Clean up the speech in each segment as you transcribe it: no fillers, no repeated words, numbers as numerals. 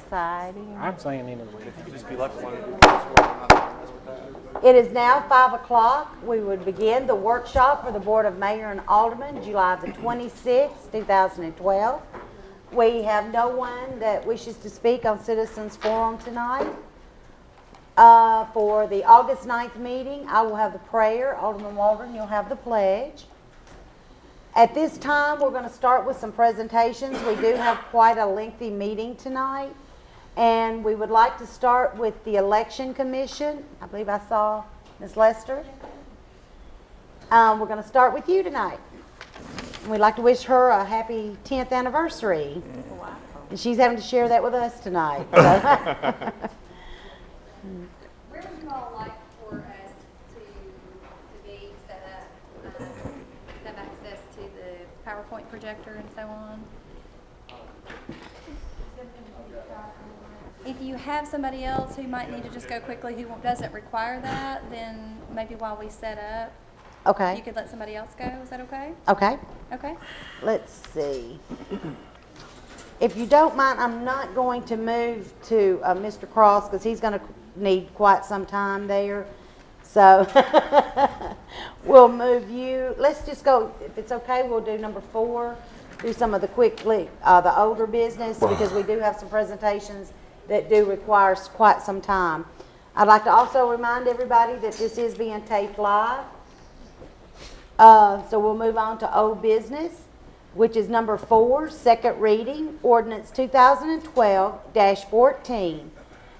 exciting. I'm saying either way. If you could just be left alone and do this work, I'm not mess with that. It is now 5 o'clock. We would begin the workshop for the Board of Mayor and Aldermen, July the 26th, 2012. We have no one that wishes to speak on Citizens Forum tonight. For the August 9th meeting, I will have the prayer. Alderman Waldron, you'll have the pledge. At this time, we're going to start with some presentations. We do have quite a lengthy meeting tonight. And we would like to start with the Election Commission. I believe I saw Ms. Lester. We're going to start with you tonight. And we'd like to wish her a happy 10th anniversary. Wow. And she's having to share that with us tonight. Where would you all like for us to be set up, have access to the PowerPoint projector and so on? If you have somebody else who might need to just go quickly who doesn't require that, then maybe while we set up, Okay. you could let somebody else go. Is that okay? Okay. Okay. Let's see. If you don't mind, I'm not going to move to Mr. Cross because he's going to need quite some time there. So we'll move you. Let's just go, if it's okay, we'll do number 4. Do some of the the older business because we do have some presentations that do require quite some time. I'd like to also remind everybody that this is being taped live. So we'll move on to old business, which is number 4, second reading, ordinance 2012-14,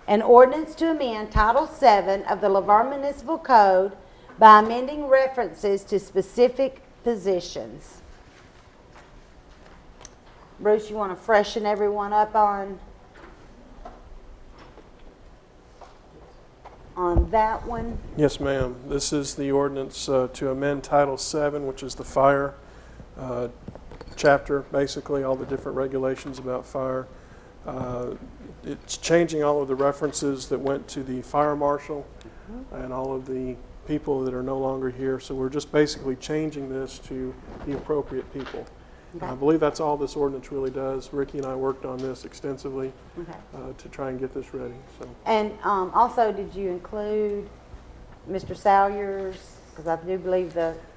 an ordinance to amend Title VII of the Severn Municipal Code by amending references to specific positions. Bruce, you want to freshen everyone up on that one? Yes, ma'am. This is the ordinance to amend Title VII, which is the fire chapter, basically all the different regulations about fire. It's changing all of the references that went to the fire marshal and all of the people that are no longer here. So we're just basically changing this to the appropriate people. Okay. I believe that's all this ordinance really does. Ricky and I worked on this extensively Okay. to try and get this ready. So. And also, did you include Mr. Salyers? Because I do believe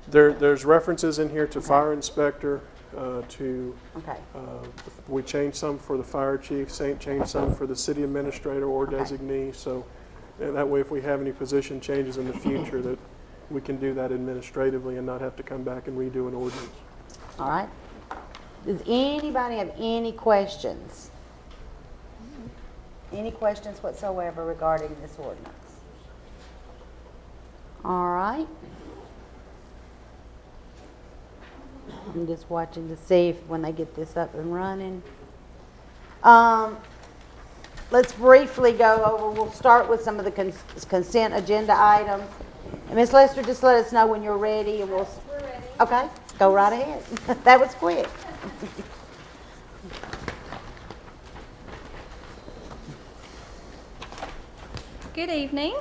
There's references in here to fire inspector, we changed some for the fire chief, changed some for the city administrator or designee. So that way, if we have any position changes in the future, that we can do that administratively and not have to come back and redo an ordinance. All right. Does anybody have any questions? Any questions whatsoever regarding this ordinance? All right. I'm just watching to see if when they get this up and running. Let's briefly go over, we'll start with some of the consent agenda items. And Ms. Lester, just let us know when you're ready and we'll... We're ready. Okay, go right ahead. That was quick. Good evening.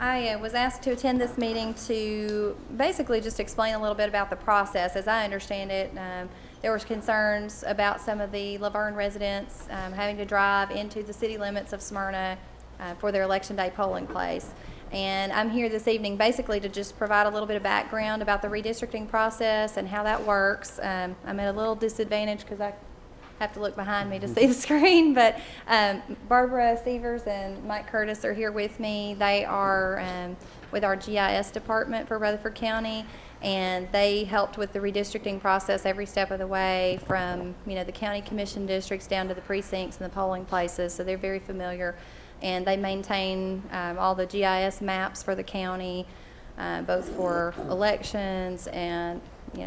I was asked to attend this meeting to basically just explain a little bit about the process. As I understand it, there was concerns about some of the Severn residents having to drive into the city limits of Smyrna for their election day polling place. And I'm here this evening basically to just provide a little bit of background about the redistricting process and how that works. I'm at a little disadvantage because I have to look behind me to see the screen, but Barbara Severs and Mike Curtis are here with me. They are with our GIS department for Rutherford County, and they helped with the redistricting process every step of the way from, the county commission districts down to the precincts and the polling places, so they're very familiar. And they maintain all the GIS maps for the county, both for elections and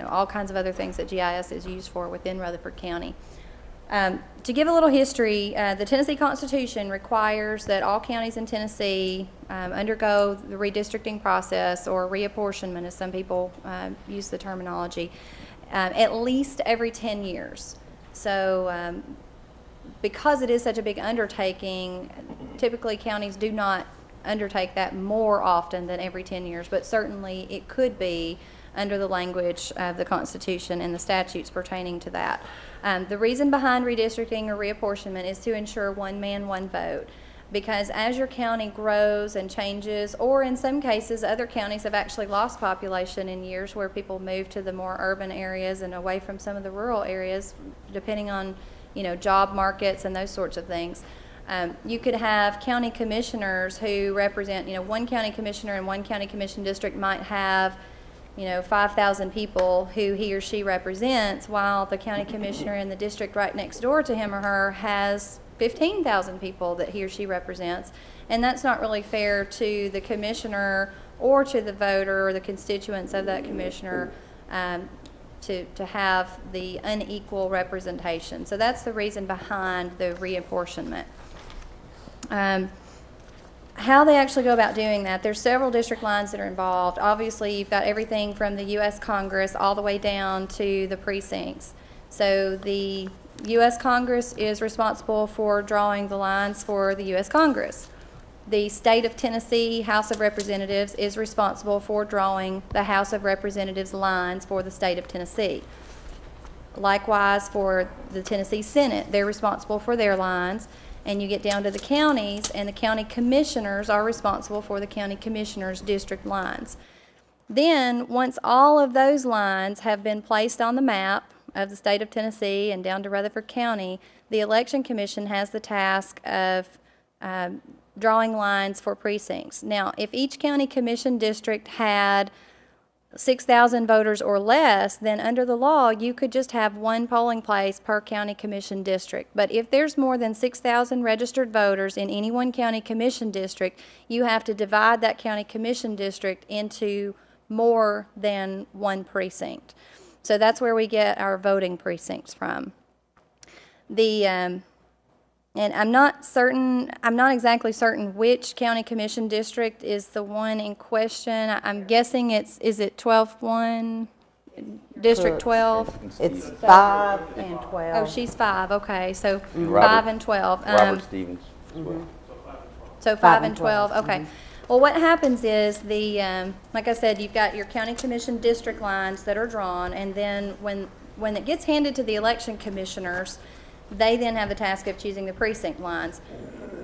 all kinds of other things that GIS is used for within Rutherford County. To give a little history, the Tennessee Constitution requires that all counties in Tennessee undergo the redistricting process, or reapportionment as some people use the terminology, at least every 10 years. So because it is such a big undertaking, typically counties do not undertake that more often than every 10 years, but certainly it could be under the language of the Constitution and the statutes pertaining to that. The reason behind redistricting or reapportionment is to ensure one man, one vote. Because as your county grows and changes, or in some cases, other counties have actually lost population in years where people move to the more urban areas and away from some of the rural areas, depending on, job markets and those sorts of things. You could have county commissioners who represent, one county commissioner in one county commission district might have 5,000 people who he or she represents, while the county commissioner in the district right next door to him or her has 15,000 people that he or she represents. And that's not really fair to the commissioner or to the voter or the constituents of that commissioner to have the unequal representation. So that's the reason behind the reapportionment. How they actually go about doing that, there's several district lines that are involved. Obviously, you've got everything from the U.S. Congress all the way down to the precincts. So the U.S. Congress is responsible for drawing the lines for the U.S. Congress. The state of Tennessee House of Representatives is responsible for drawing the House of Representatives lines for the state of Tennessee. Likewise, for the Tennessee Senate, they're responsible for their lines. And you get down to the counties, and the county commissioners are responsible for the county commissioners' district lines. Then, once all of those lines have been placed on the map of the state of Tennessee and down to Rutherford County, the Election Commission has the task of drawing lines for precincts. Now, if each county commission district had 6,000 voters or less, then under the law, you could just have one polling place per county commission district. But if there's more than 6,000 registered voters in any one county commission district, you have to divide that county commission district into more than one precinct. So that's where we get our voting precincts from. And I'm not exactly certain which county commission district is the one in question. I'm guessing is it 12-1, District 12? It's 5 and 12. Oh, she's 5, okay, so Robert- 5 and 12. Robert Stevens as well. So 5 and 12, okay. Well, what happens is like I said, you've got your county commission district lines that are drawn, and then when it gets handed to the election commissioners, they then have the task of choosing the precinct lines.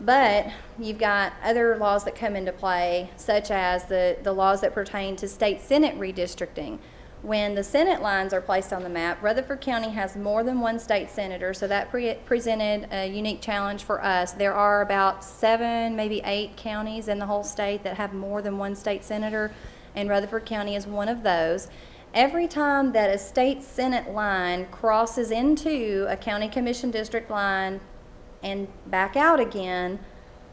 But you've got other laws that come into play, such as the laws that pertain to state Senate redistricting. When the Senate lines are placed on the map, Rutherford County has more than one state senator, so that presented a unique challenge for us. There are about 7, maybe 8 counties in the whole state that have more than one state senator, and Rutherford County is one of those. Every time that a state Senate line crosses into a county commission district line and back out again,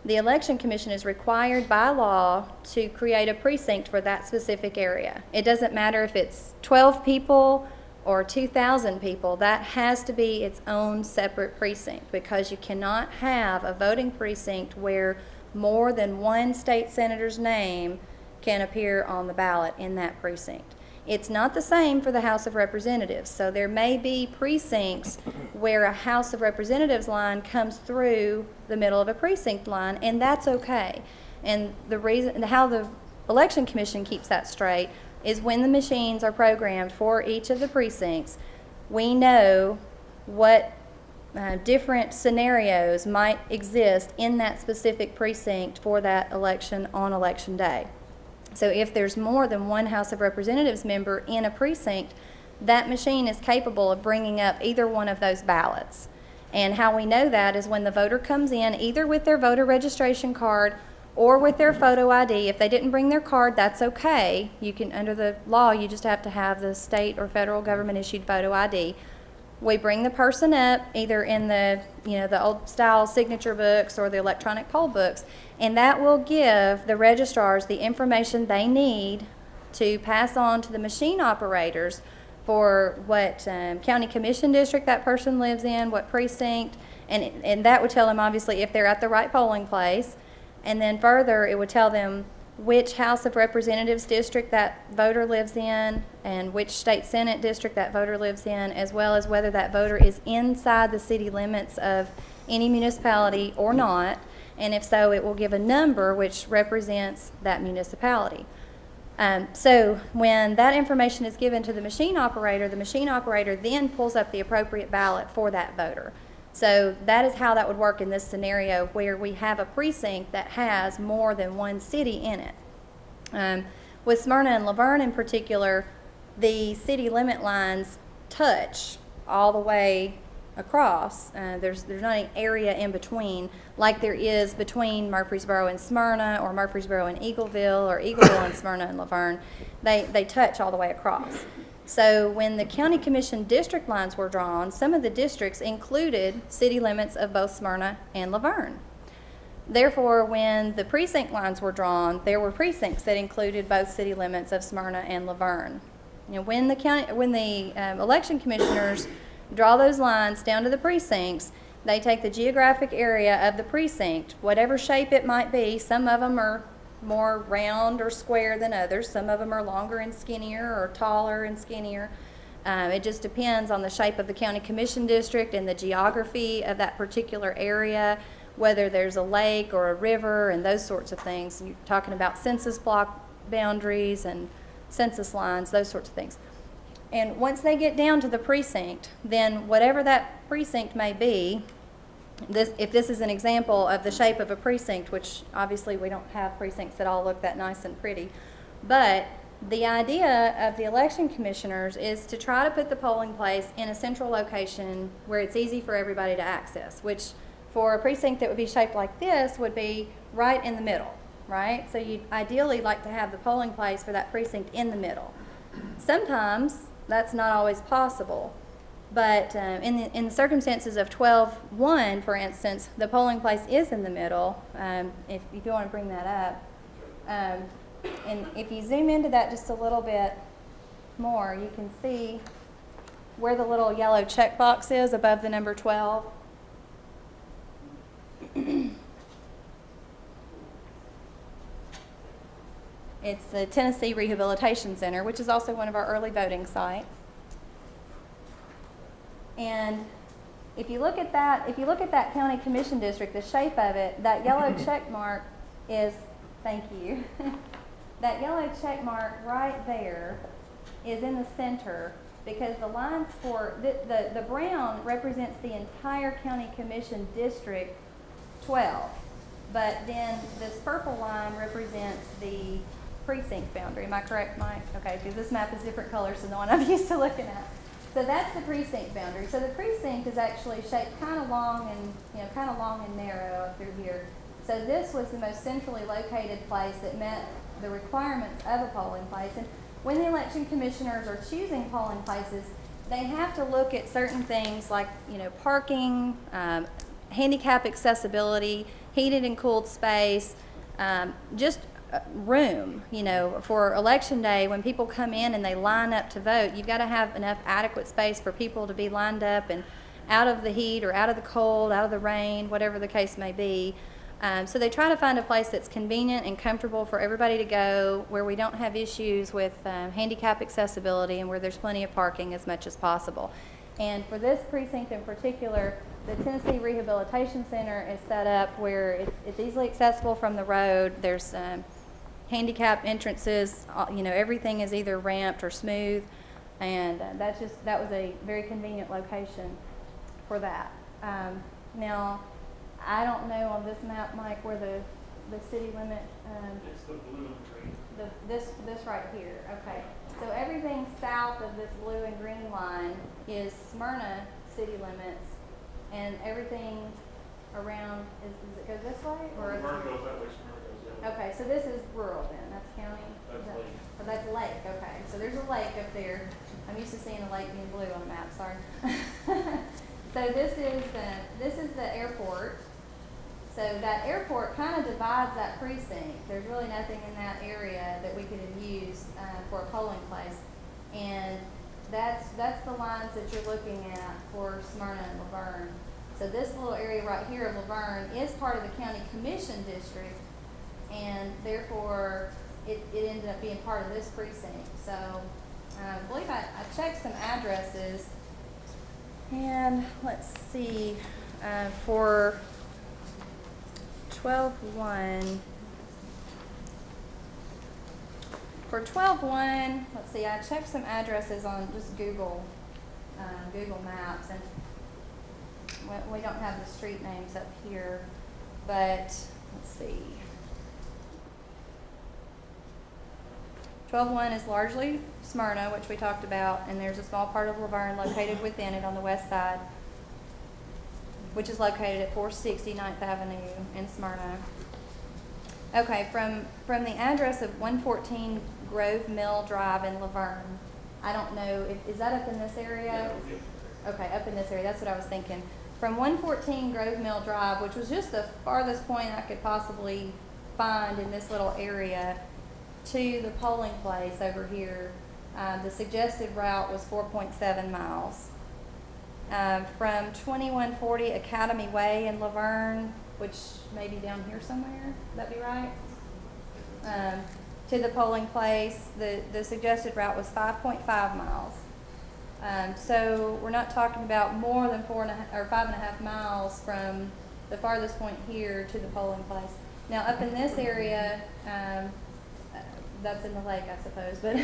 the Election Commission is required by law to create a precinct for that specific area. It doesn't matter if it's 12 people or 2,000 people, that has to be its own separate precinct, because you cannot have a voting precinct where more than one state senator's name can appear on the ballot in that precinct. It's not the same for the House of Representatives. So there may be precincts where a House of Representatives line comes through the middle of a precinct line, and that's okay. And the reason, how the Election Commission keeps that straight is when the machines are programmed for each of the precincts, we know what different scenarios might exist in that specific precinct for that election on election day. So if there's more than one House of Representatives member in a precinct, that machine is capable of bringing up either one of those ballots. And how we know that is when the voter comes in, either with their voter registration card or with their photo ID. If they didn't bring their card, that's okay. You can, under the law, you just have to have the state or federal government issued photo ID. We bring the person up either in the old style signature books or the electronic poll books, and that will give the registrars the information they need to pass on to the machine operators for what county commission district that person lives in, what precinct, and that would tell them obviously if they're at the right polling place, and then further it would tell them which House of Representatives district that voter lives in and which state Senate district that voter lives in, as well as whether that voter is inside the city limits of any municipality or not, and if so, it will give a number which represents that municipality. So when that information is given to the machine operator then pulls up the appropriate ballot for that voter. So that is how that would work in this scenario where we have a precinct that has more than one city in it. With Smyrna and Laverne in particular, the city limit lines touch all the way across. There's not an area in between like there is between Murfreesboro and Smyrna, or Murfreesboro and Eagleville, or Eagleville and Smyrna and Laverne. They touch all the way across. So when the county commission district lines were drawn, some of the districts included city limits of both Smyrna and Laverne. Therefore, when the precinct lines were drawn, there were precincts that included both city limits of Smyrna and Laverne. You know, when the election commissioners draw those lines down to the precincts, they take the geographic area of the precinct, whatever shape it might be. Some of them are more round or square than others. Some of them are longer and skinnier, or taller and skinnier. It just depends on the shape of the county commission district and the geography of that particular area, whether there's a lake or a river and those sorts of things. You're talking about census block boundaries and census lines, those sorts of things. And once they get down to the precinct, then whatever that precinct may be, if this is an example of the shape of a precinct, which obviously we don't have precincts that all look that nice and pretty, but the idea of the election commissioners is to try to put the polling place in a central location where it's easy for everybody to access, which for a precinct that would be shaped like this would be right in the middle, right? So you'd ideally like to have the polling place for that precinct in the middle. Sometimes that's not always possible. But in the circumstances of 12-1, for instance, the polling place is in the middle. If you want to bring that up. And if you zoom into that just a little bit more, you can see where the little yellow checkbox is above the number 12. It's the Tennessee Rehabilitation Center, which is also one of our early voting sites. And if you look at that county commission district, the shape of it, that yellow check mark is, thank you, that yellow check mark right there is in the center, because the lines for, the brown represents the entire county commission district 12. But then this purple line represents the precinct boundary. Am I correct, Mike? Okay, because this map is different colors than the one I'm used to looking at. So that's the precinct boundary. So the precinct is actually shaped kind of long and narrow up through here. So this was the most centrally located place that met the requirements of a polling place. And when the election commissioners are choosing polling places, they have to look at certain things like, parking, handicap accessibility, heated and cooled space, just room. For election day, when people come in and they line up to vote, you've got to have enough adequate space for people to be lined up and out of the heat or out of the cold, out of the rain, whatever the case may be. So they try to find a place that's convenient and comfortable for everybody to go, where we don't have issues with handicap accessibility, and where there's plenty of parking as much as possible. And for this precinct in particular, the Tennessee Rehabilitation Center is set up where it's easily accessible from the road. There's handicap entrances, everything is either ramped or smooth, and that was a very convenient location for that. Now, I don't know on this map, Mike, where the city limit. It's the blue and green. This right here. Okay. So everything south of this blue and green line is Smyrna city limits, and everything around does it go this way or? Smyrna goes that way. Smyrna goes that way. Okay, so this is rural then. That's county. That's lake. Oh, that's lake. Okay, so there's a lake up there. I'm used to seeing a lake being blue on a map. Sorry. So this is the airport. So that airport kind of divides that precinct. There's really nothing in that area that we could have used for a polling place, and that's the lines that you're looking at for Smyrna and Laverne. So this little area right here of Laverne is part of the county commission district, and therefore it ended up being part of this precinct. So I believe I checked some addresses, and let's see, for 12-1, For 12-1, let's see, I checked some addresses on just Google Maps, and we don't have the street names up here, but let's see. 12-1 is largely Smyrna, which we talked about, and there's a small part of Laverne located within it on the west side, which is located at 460 9th Avenue in Smyrna. Okay, from the address of 114 Grove Mill Drive in Laverne, I don't know, is that up in this area? Okay, up in this area, that's what I was thinking. From 114 Grove Mill Drive, which was just the farthest point I could possibly find in this little area, to the polling place over here, the suggested route was 4.7 miles. From 2140 Academy Way in Laverne, which may be down here somewhere, would that be right? To the polling place, the suggested route was 5.5 miles. So we're not talking about more than 5.5 miles from the farthest point here to the polling place. Now up in this area, that's in the lake, I suppose, but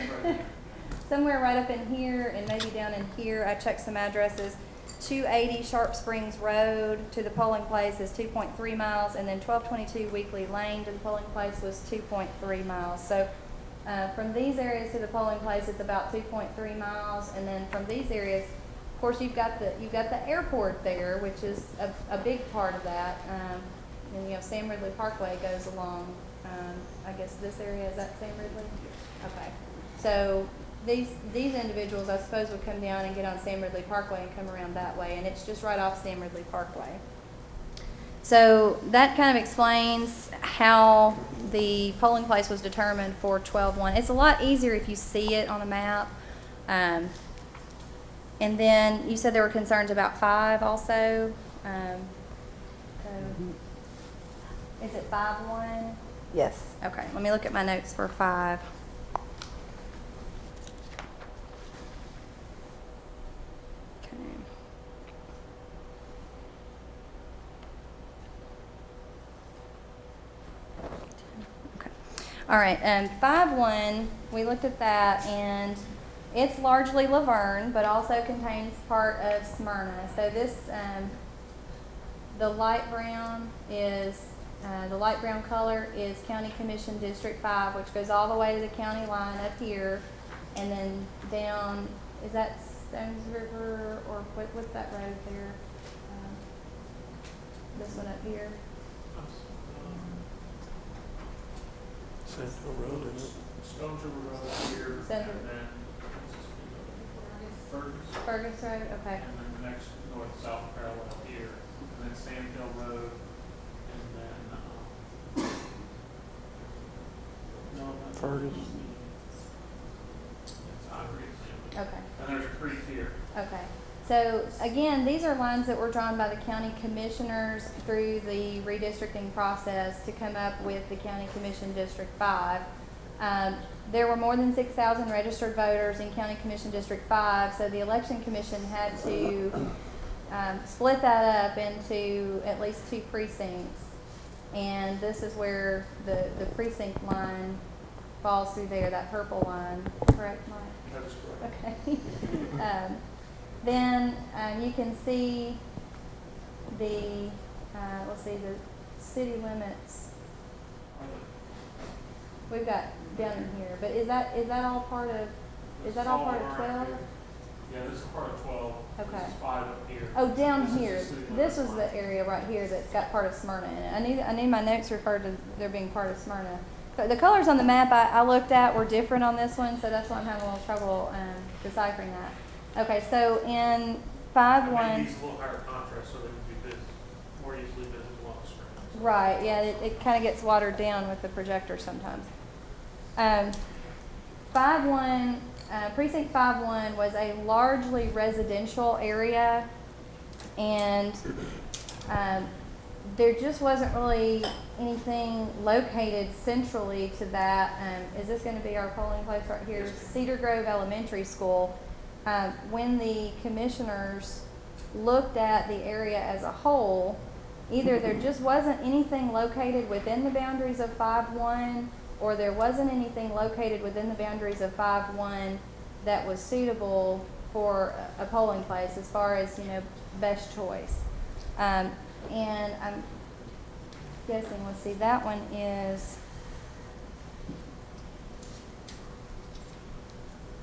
somewhere right up in here and maybe down in here, I checked some addresses. 280 Sharp Springs Road to the polling place is 2.3 miles, and then 1222 Weekly Lane to the polling place was 2.3 miles. So from these areas to the polling place, it's about 2.3 miles, and then from these areas, of course, you've got the airport there, which is a big part of that. And you know, Sam Ridley Parkway goes along. I guess this area, is that Sam Ridley? Okay. So these individuals, I suppose, would come down and get on Sam Ridley Parkway and come around that way, and it's just right off Sam Ridley Parkway. So that kind of explains how the polling place was determined for 12-1. It's a lot easier if you see it on a map. And then you said there were concerns about 5 also. Is it 5-1? Yes. Okay, let me look at my notes for 5. Okay. Okay. All right, 5-1, we looked at that, and it's largely Laverne, but also contains part of Smyrna. So this, the light brown color is County Commission District 5, which goes all the way to the county line up here, and then down, is that Stones River, or what's that road there? This one up here? Sand Hill Road, isn't it? Stones River Road here, and Stones River. then Fergus, Fergus Road, okay. and then the next north-south parallel here, and then Sand Hill Road, and then, no, that's Fergus. It's I forget the name. Okay. And there's a creek here. Okay. So again, these are lines that were drawn by the county commissioners through the redistricting process to come up with the County Commission District 5. There were more than 6,000 registered voters in County Commission District 5, so the Election Commission had to split that up into at least 2 precincts. And this is where the precinct line falls through there, that purple line. Correct, Mike? That is correct. Okay. Then you can see the, let's see, the city limits. We've got down in here, but is that all part of, is that all part of 12? Yeah, this is part of 12. Okay. This is 5 up here. Oh, down This is here. the city This limits was line. the area right here that's got part of Smyrna in it. I knew my notes referred to there being part of Smyrna. But the colors on the map I looked at were different on this one, so that's why I'm having a little trouble deciphering that. Okay, so in 5-1. I made these a little higher contrast so they would be more easily visible on the screen. Right, yeah, it kind of gets watered down with the projector sometimes. 5-1, Precinct 5-1 was a largely residential area, and there just wasn't really anything located centrally to that. Is this going to be our polling place right here? Yes. Cedar Grove Elementary School. When the commissioners looked at the area as a whole, either there just wasn't anything located within the boundaries of 5-1, or there wasn't anything located within the boundaries of 5-1 that was suitable for a polling place as far as, best choice. And I'm guessing, let's see, that one is,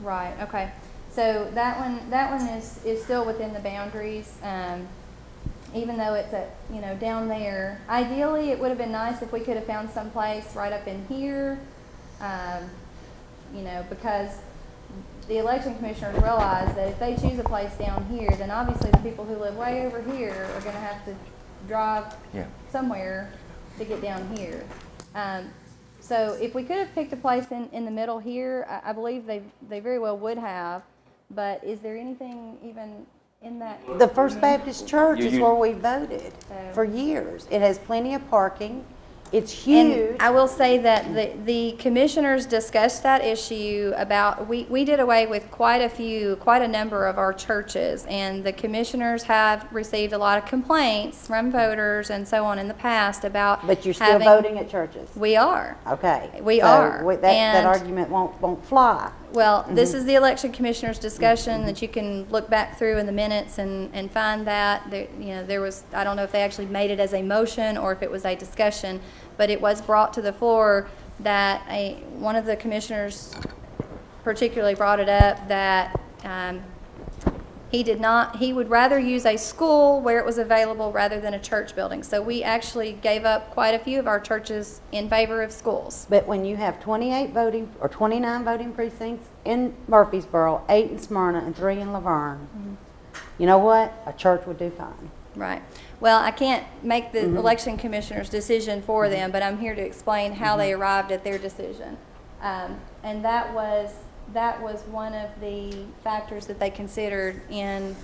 right, okay. So that one is still within the boundaries, even though it's at, down there. Ideally, it would have been nice if we could have found some place right up in here, because the election commissioners realize that if they choose a place down here, then obviously the people who live way over here are going to have to drive somewhere to get down here. So if we could have picked a place in the middle here, I believe they very well would have. But is there anything even in that? The First Baptist Church is You- where we voted for years. It has plenty of parking. It's And huge. I will say that the commissioners discussed that issue about, we did away with quite a number of our churches, and the commissioners have received a lot of complaints from voters and so on in the past about But you're still having- voting at churches. We are. Okay. We So are. That And- argument won't fly. Well, this is the election commissioners' discussion that you can look back through in the minutes and find that. There was, I don't know if they actually made it as a motion or if it was a discussion, but it was brought to the floor that one of the commissioners particularly brought it up that he would rather use a school where it was available rather than a church building. So we actually gave up quite a few of our churches in favor of schools. But when you have 29 voting precincts in Murfreesboro, 8 in Smyrna, and 3 in Laverne, you know what? A church would do fine. Right. Well, I can't make the election commissioner's decision for them, but I'm here to explain how they arrived at their decision. And that was one of the factors that they considered in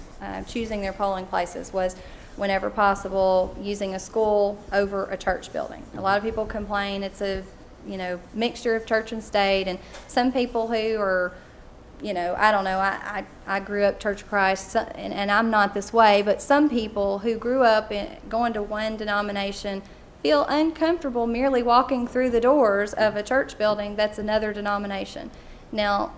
choosing their polling places, was whenever possible using a school over a church building. A lot of people complain it's a mixture of church and state, and some people who are, I don't know, I grew up Church of Christ, and I'm not this way, but some people who grew up going to one denomination feel uncomfortable merely walking through the doors of a church building that's another denomination. Now,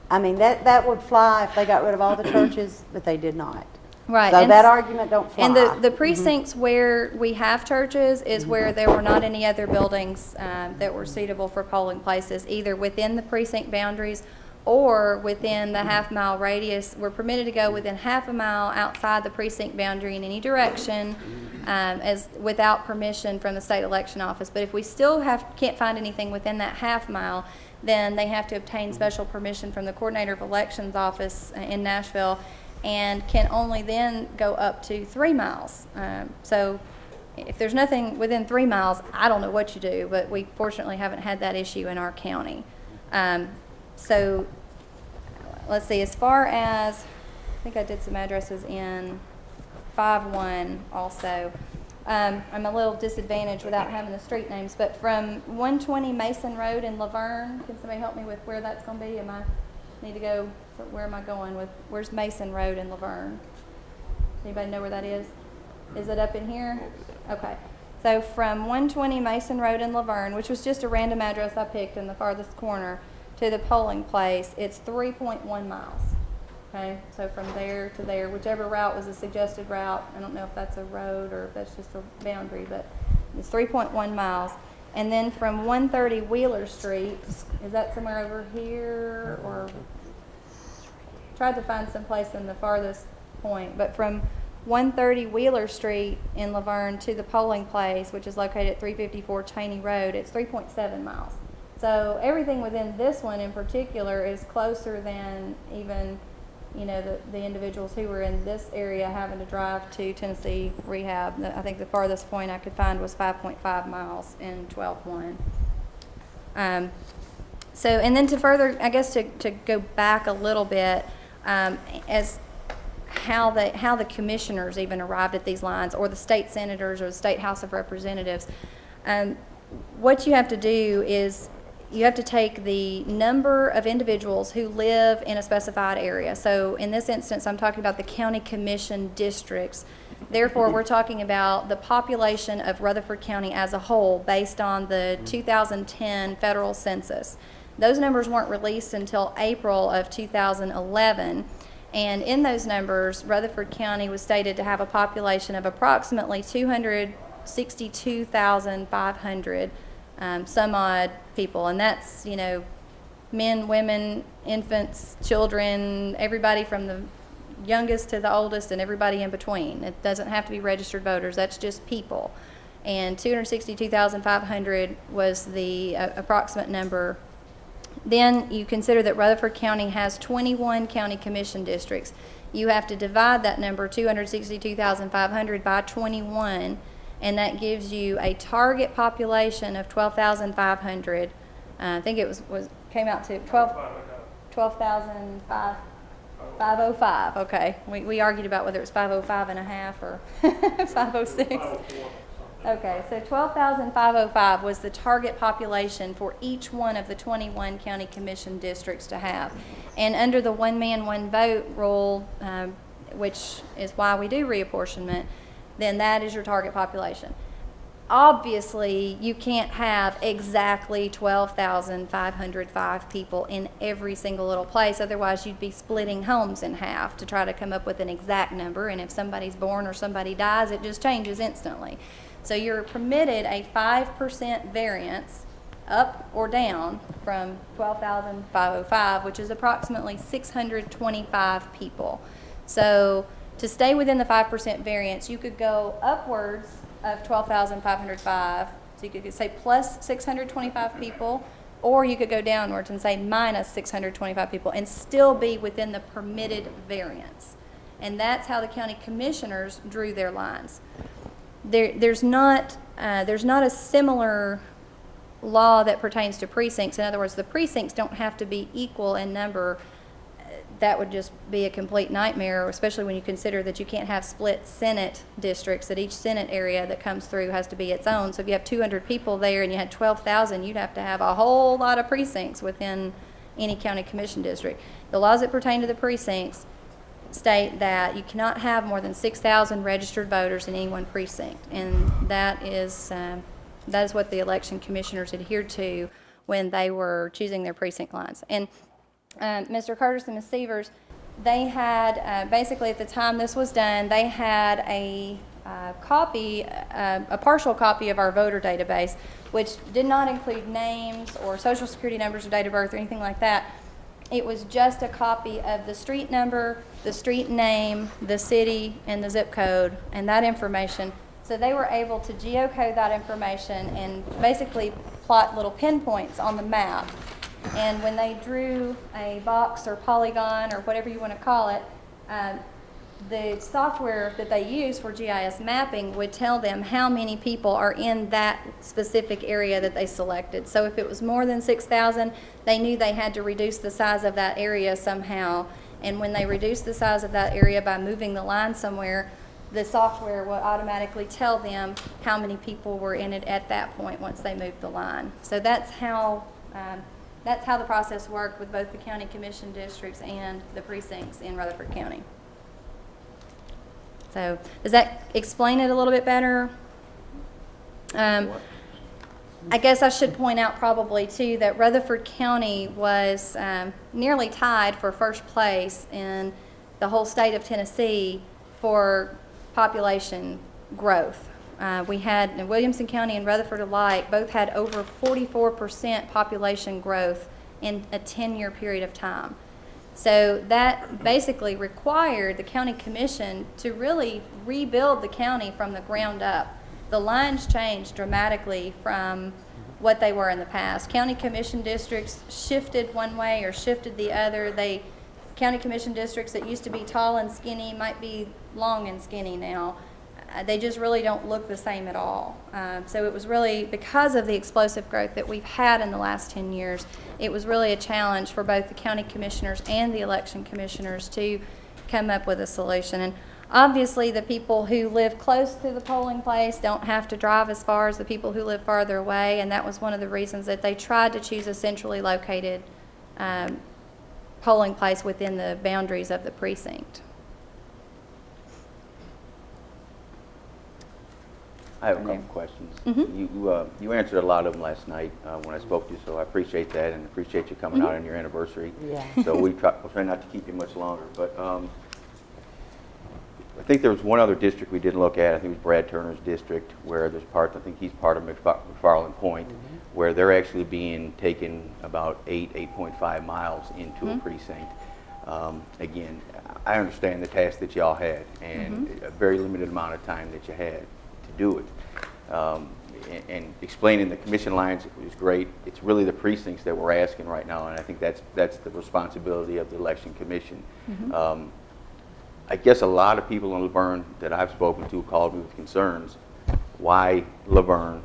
I mean, that would fly if they got rid of all the churches, but they did not. right. So and that argument don't fly. And the precincts where we have churches is where there were not any other buildings that were suitable for polling places, either within the precinct boundaries or within the half-mile radius. We're permitted to go within half a mile outside the precinct boundary in any direction, as without permission from the state election office. But if we still can't find anything within that half mile, then they have to obtain special permission from the coordinator of elections office in Nashville, and can only then go up to 3 miles. So if there's nothing within 3 miles, I don't know what you do, but we fortunately haven't had that issue in our county. So let's see, as far as, I think I did some addresses in 5-1 also. I'm a little disadvantaged without having the street names, but from 120 Mason Road in Laverne, can somebody help me with where that's going to be? Need to go, where am I going with, where's Mason Road in Laverne? Anybody know where that is? Is it up in here? Okay. So from 120 Mason Road in Laverne, which was just a random address I picked in the farthest corner, to the polling place, it's 3.1 miles. Okay, so from there to there, whichever route was a suggested route, I don't know if that's a road or if that's just a boundary, but it's 3.1 miles. And then from 130 Wheeler Street, is that somewhere over here, or tried to find some place in the farthest point, but from 130 Wheeler Street in Laverne to the polling place, which is located at 354 Cheney Road, it's 3.7 miles. So everything within this one in particular is closer than even, the individuals who were in this area having to drive to Tennessee rehab. I think the farthest point I could find was 5.5 miles in 12-1. So, and then to further, I guess to go back a little bit, as how the commissioners even arrived at these lines, or the state senators or the state House of Representatives, what you have to do is you have to take the number of individuals who live in a specified area. So in this instance, I'm talking about the county commission districts. Therefore, we're talking about the population of Rutherford County as a whole based on the 2010 federal census. Those numbers weren't released until April of 2011, and in those numbers, Rutherford County was stated to have a population of approximately 262,500 some odd people, and that's, you know, men, women, infants, children, everybody from the youngest to the oldest and everybody in between. It doesn't have to be registered voters, that's just people. And 262,500 was the approximate number. Then you consider that Rutherford County has 21 county commission districts. You have to divide that number, 262,500, by 21, and that gives you a target population of 12,500. I think it came out to 12,505. Okay, we argued about whether it was 505 and a half or 506. Okay, so 12,505 was the target population for each one of the 21 county commission districts to have. And under the one man, one vote rule, which is why we do reapportionment, then that is your target population. Obviously, you can't have exactly 12,505 people in every single little place. Otherwise, you'd be splitting homes in half to try to come up with an exact number. And if somebody's born or somebody dies, it just changes instantly. So you're permitted a 5% variance up or down from 12,505, which is approximately 625 people. So to stay within the 5% variance, you could go upwards of 12,505, so you could say plus 625 people, or you could go downwards and say minus 625 people and still be within the permitted variance. And that's how the county commissioners drew their lines. There's not a similar law that pertains to precincts. In other words, the precincts don't have to be equal in number. That would just be a complete nightmare, especially when you consider that you can't have split Senate districts, that each Senate area that comes through has to be its own. So if you have 200 people there and you had 12,000, you'd have to have a whole lot of precincts within any county commission district. The laws that pertain to the precincts state that you cannot have more than 6,000 registered voters in any one precinct, and that is what the election commissioners adhered to when they were choosing their precinct lines. And Mr. Curtis and Ms. Severs, they had, basically at the time this was done, they had a partial copy of our voter database, which did not include names or social security numbers or date of birth or anything like that. It was just a copy of the street number, the street name, the city, and the zip code, and that information. So they were able to geocode that information and basically plot little pinpoints on the map. And when they drew a box or polygon or whatever you want to call it, the software that they use for GIS mapping would tell them how many people are in that specific area that they selected. So if it was more than 6,000, they knew they had to reduce the size of that area somehow. And when they reduced the size of that area by moving the line somewhere, the software will automatically tell them how many people were in it at that point once they moved the line. So that's how the process worked with both the county commission districts and the precincts in Rutherford County. So does that explain it a little bit better? I guess I should point out probably too that Rutherford County was nearly tied for first place in the whole state of Tennessee for population growth. We had in Williamson County and Rutherford alike both had over 44% population growth in a 10-year period of time. So that basically required the county commission to really rebuild the county from the ground up. The lines changed dramatically from what they were in the past. County commission districts shifted one way or shifted the other. County commission districts that used to be tall and skinny might be long and skinny now. They just really don't look the same at all. So it was really, because of the explosive growth that we've had in the last 10 years, it was really a challenge for both the county commissioners and the election commissioners to come up with a solution. And obviously the people who live close to the polling place don't have to drive as far as the people who live farther away, and that was one of the reasons that they tried to choose a centrally located polling place within the boundaries of the precinct. I have a on couple there. questions. Mhm. You answered a lot of them last night when I spoke to you, so I appreciate that and appreciate you coming out on your anniversary. Yeah. So we'll try not to keep you much longer. But I think there was one other district we didn't look at. I think it was Brad Turner's district, where there's part, I think he's part of McFarland Point, where they're actually being taken about 8.5 miles into a precinct. Again, I understand the task that y'all had and a very limited amount of time that you had to do it. And explaining the commission lines was great. It's really the precincts that we're asking right now, and I think that's the responsibility of the election commission. I guess a lot of people in Laverne that I've spoken to called me with concerns. Why Laverne?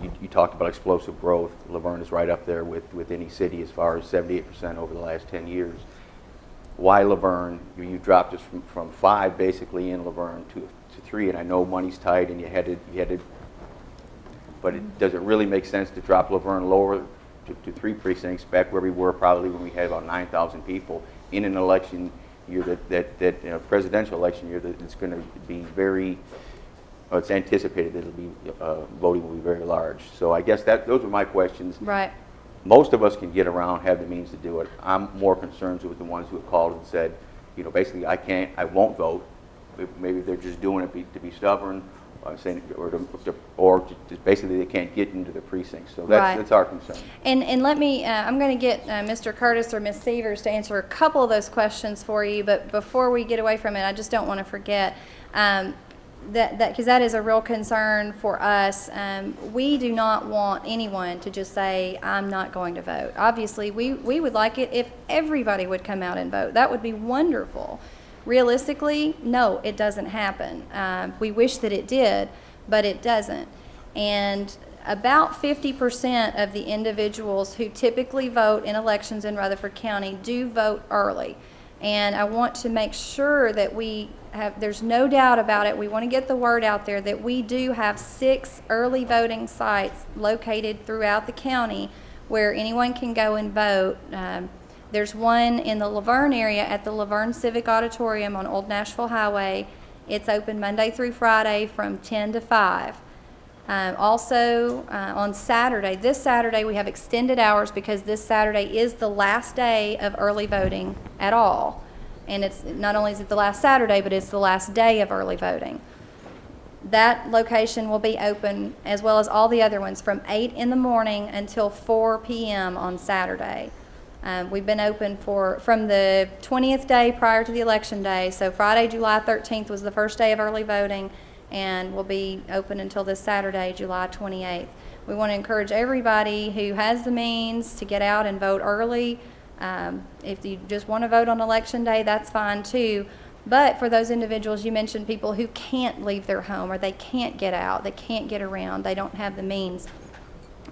You talked about explosive growth. Laverne is right up there with any city as far as 78% over the last 10 years. Why Laverne? You dropped us from 5 basically in Laverne to 3, and I know money's tight and you had to, but does it really make sense to drop Laverne lower to 3 precincts back where we were probably when we had about 9,000 people in an election year that presidential election year that it's going to be very, it's anticipated that it'll be, voting will be very large. So I guess those are my questions. Right. Most of us can get around, have the means to do it. I'm more concerned with the ones who have called and said, basically I won't vote. Maybe they're just doing it to be stubborn, saying, or just basically they can't get into the precinct. So that's our concern. And let me, I'm going to get Mr. Curtis or Ms. Severs to answer a couple of those questions for you, but before we get away from it, I just don't want to forget because that is a real concern for us. We do not want anyone to just say, I'm not going to vote. Obviously, we would like it if everybody would come out and vote. That would be wonderful. Realistically, no, it doesn't happen. We wish that it did, but it doesn't. And about 50% of the individuals who typically vote in elections in Rutherford County do vote early. And I want to make sure that there's no doubt about it. We want to get the word out there that we do have 6 early voting sites located throughout the county where anyone can go and vote. There's one in the Laverne area at the Laverne Civic Auditorium on Old Nashville Highway. It's open Monday through Friday from 10 to 5. Also, on Saturday, this Saturday, we have extended hours because this Saturday is the last day of early voting at all. And it's not only is it the last Saturday, but it's the last day of early voting. That location will be open, as well as all the other ones, from 8 in the morning until 4 p.m. on Saturday. We've been open from the 20th day prior to the election day. So Friday, July 13th was the first day of early voting, and we'll be open until this Saturday, July 28th. We want to encourage everybody who has the means to get out and vote early. If you just want to vote on election day, that's fine too. But for those individuals, you mentioned people who can't leave their home, or they can't get out, they can't get around, they don't have the means.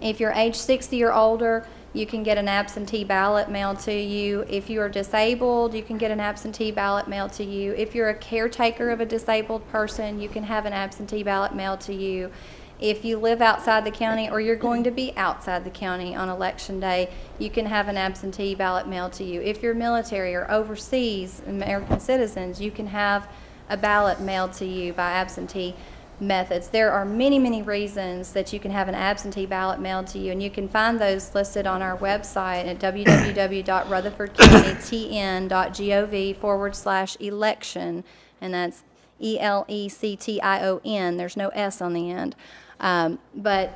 If you're age 60 or older, you can get an absentee ballot mailed to you. If you are disabled, you can get an absentee ballot mailed to you. If you're a caretaker of a disabled person, you can have an absentee ballot mailed to you. If you live outside the county, or you're going to be outside the county on election day, you can have an absentee ballot mailed to you. If you're military or overseas American citizens, you can have a ballot mailed to you by absentee methods. There are many, many reasons that you can have an absentee ballot mailed to you, and you can find those listed on our website at www.rutherfordcounty.gov/election, and that's ELECTION. There's no S on the end. But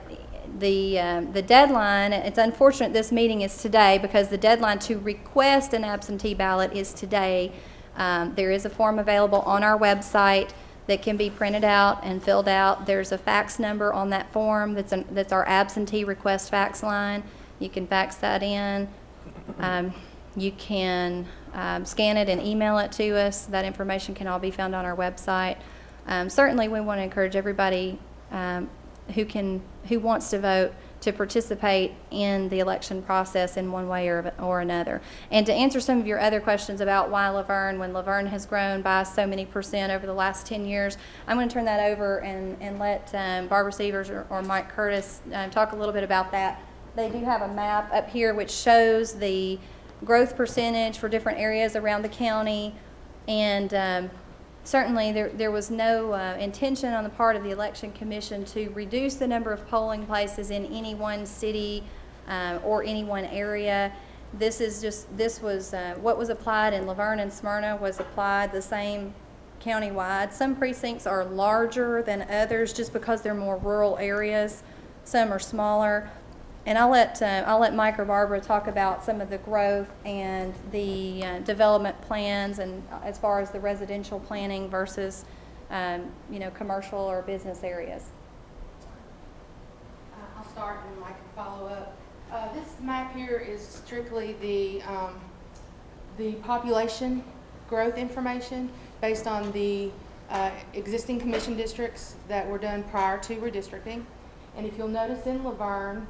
the deadline, it's unfortunate this meeting is today because the deadline to request an absentee ballot is today. There is a form available on our website that can be printed out and filled out. There's a fax number on that form that's our absentee request fax line. You can fax that in. You can scan it and email it to us. That information can all be found on our website. Certainly, we want to encourage everybody who wants to vote to participate in the election process in one way or another. And to answer some of your other questions about why Laverne, when Laverne has grown by so many percent over the last 10 years, I'm going to turn that over and let Barbara Severs or Mike Curtis talk a little bit about that. They do have a map up here which shows the growth percentage for different areas around the county, and certainly there was no intention on the part of the Election Commission to reduce the number of polling places in any one city or any one area. This was what was applied in Laverne and Smyrna was applied the same countywide. Some precincts are larger than others just because they're more rural areas. Some are smaller. And I'll let Mike or Barbara talk about some of the growth and the development plans, and as far as the residential planning versus, commercial or business areas. I'll start and Mike can follow up. This map here is strictly the population growth information based on the existing commission districts that were done prior to redistricting. And if you'll notice in Laverne,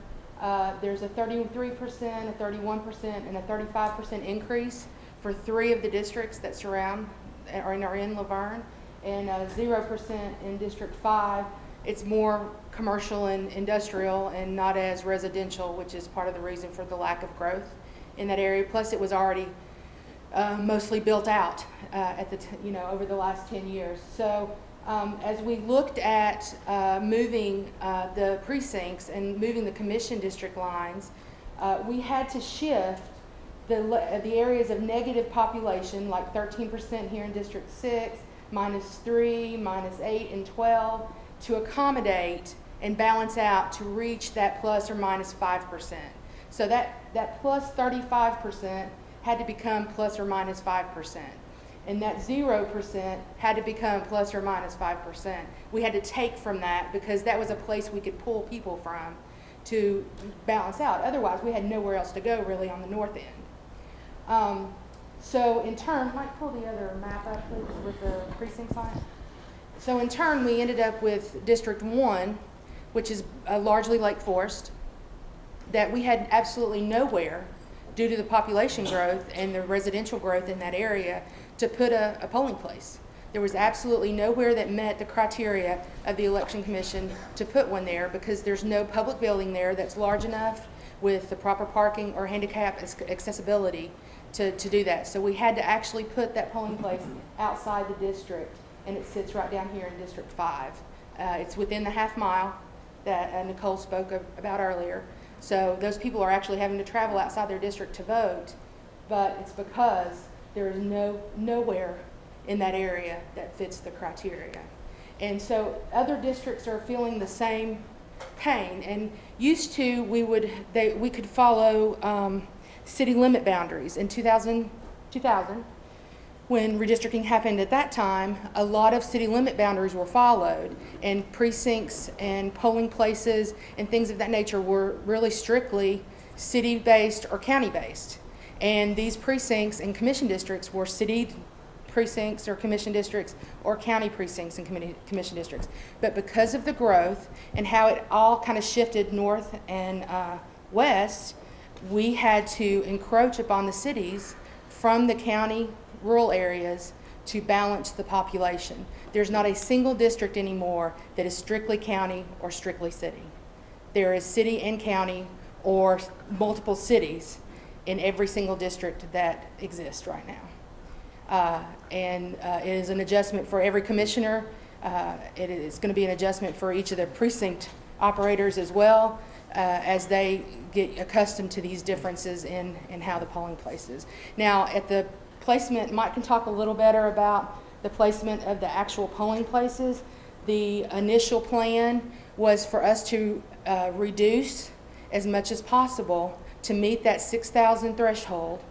there's a 33%, a 31%, and a 35% increase for 3 of the districts that surround or are in Laverne, and 0% in District 5. It's more commercial and industrial and not as residential, which is part of the reason for the lack of growth in that area. Plus, it was already mostly built out over the last 10 years. So as we looked at moving the precincts and moving the commission district lines, we had to shift the areas of negative population, like 13% here in District 6, -3, -8, and 12, to accommodate and balance out to reach that plus or minus 5%. So that plus 35% had to become plus or minus 5%. And that 0% had to become plus or minus 5%. We had to take from that because that was a place we could pull people from to balance out. Otherwise, we had nowhere else to go really on the north end. So in turn, Mike, pull the other map up, please, with the precincts on it. So in turn, we ended up with District 1, which is largely Lake Forest, that we had absolutely nowhere, due to the population growth and the residential growth in that area, to put a polling place. There was absolutely nowhere that met the criteria of the Election Commission to put one there because there's no public building there that's large enough with the proper parking or handicap accessibility to do that. So we had to actually put that polling place outside the district, and it sits right down here in District 5. It's within the half mile that Nicole spoke about earlier. So those people are actually having to travel outside their district to vote, but it's because there is nowhere in that area that fits the criteria. And so other districts are feeling the same pain. And used to, we could follow city limit boundaries. In 2000, when redistricting happened at that time, a lot of city limit boundaries were followed, and precincts and polling places and things of that nature were really strictly city-based or county-based. And these precincts and commission districts were city precincts or commission districts or county precincts and commission districts. But because of the growth and how it all kind of shifted north and west, we had to encroach upon the cities from the county rural areas to balance the population. There's not a single district anymore that is strictly county or strictly city. There is city and county or multiple cities in every single district that exists right now. It is an adjustment for every commissioner. It is going to be an adjustment for each of the precinct operators as well, as they get accustomed to these differences in how the polling place is. Now, at the placement, Mike can talk a little better about the placement of the actual polling places. The initial plan was for us to reduce as much as possible to meet that 6,000 threshold,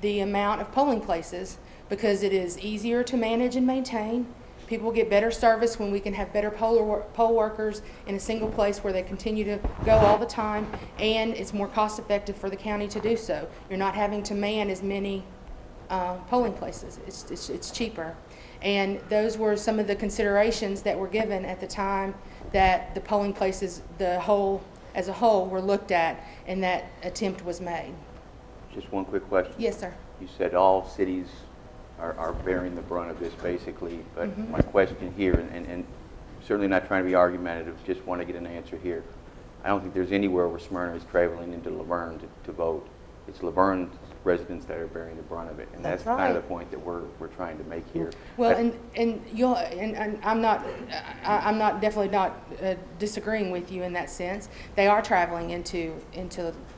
the amount of polling places, because it is easier to manage and maintain. People get better service when we can have better poll workers in a single place where they continue to go all the time, and it's more cost effective for the county to do so. You're not having to man as many polling places. It's cheaper. And those were some of the considerations that were given at the time that the polling places, as a whole, were looked at and that attempt was made. Just one quick question. Yes, sir. You said all cities are bearing the brunt of this basically, but my question here, and certainly not trying to be argumentative, just want to get an answer here. I don't think there's anywhere where Smyrna is traveling into Laverne to vote. It's Laverne residents that are bearing the brunt of it. And that's That's kind of right. the point that we're trying to make here. Well, I- and I'm not, definitely not disagreeing with you in that sense. They are traveling into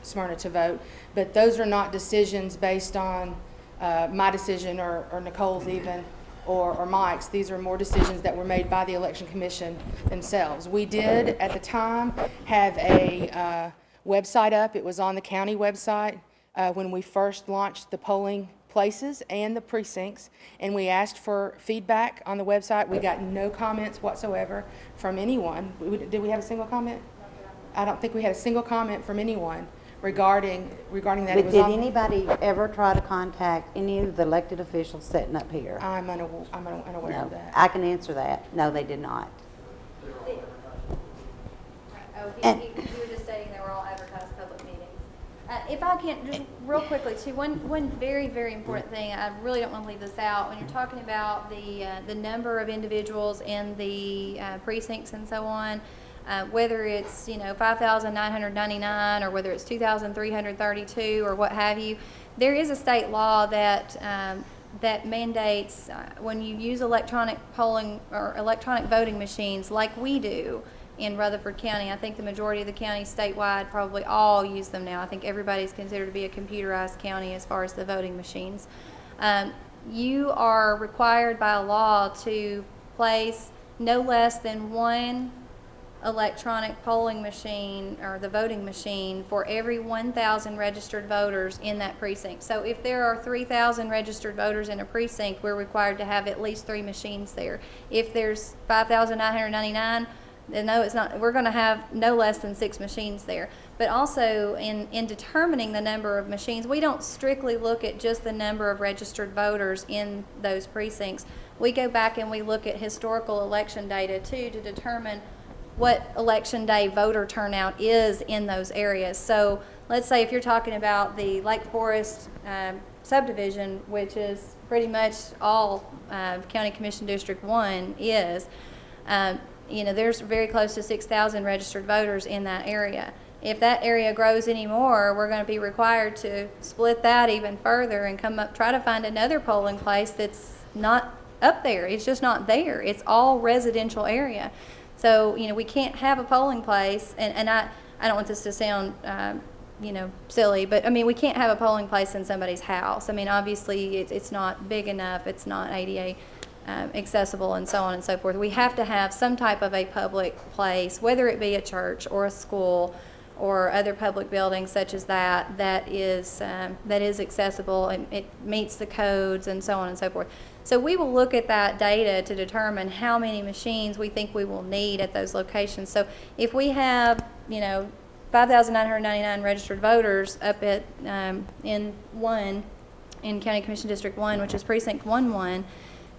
Smyrna to vote, but those are not decisions based on my decision or Nicole's even, or Mike's. These are more decisions that were made by the Election Commission themselves. We did, at the time, have a website up. It was on the county website when we first launched the polling places and the precincts, and we asked for feedback on the website. We got no comments whatsoever from anyone. Did we have a single comment? I don't think we had a single comment from anyone regarding that. It But was did on- anybody ever try to contact any of the elected officials sitting up here? I'm unaware No, of that. I can answer that. No, they did not. Oh, And- you were just stating they were all advertised public meetings. If I can, just real quickly, too, one very, very important thing, I really don't want to leave this out. When you're talking about the number of individuals in the precincts and so on, whether it's, 5,999 or whether it's 2,332 or what have you, there is a state law that that mandates when you use electronic polling or electronic voting machines like we do in Rutherford County. I think the majority of the counties statewide probably all use them now. I think everybody's considered to be a computerized county as far as the voting machines. You are required by law to place no less than one electronic polling machine or the voting machine for every 1,000 registered voters in that precinct. So if there are 3,000 registered voters in a precinct, we're required to have at least 3 machines there. If there's 5,999, then no, it's not. We're going to have no less than 6 machines there. But also in determining the number of machines, we don't strictly look at just the number of registered voters in those precincts. We go back and we look at historical election data too to determine what election day voter turnout is in those areas. So let's say if you're talking about the Lake Forest subdivision, which is pretty much all County Commission District 1 is, there's very close to 6,000 registered voters in that area. If that area grows anymore, we're going to be required to split that even further and try to find another polling place that's not up there. It's just not there. It's all residential area. So, we can't have a polling place, and I don't want this to sound, silly, but, we can't have a polling place in somebody's house. Obviously, it's not big enough, it's not ADA accessible, and so on and so forth. We have to have some type of a public place, whether it be a church or a school or other public buildings such as that is accessible, and it meets the codes, and so on and so forth. So we will look at that data to determine how many machines we think we will need at those locations. So if we have, 5,999 registered voters up at in County Commission District 1, which is Precinct 1-1,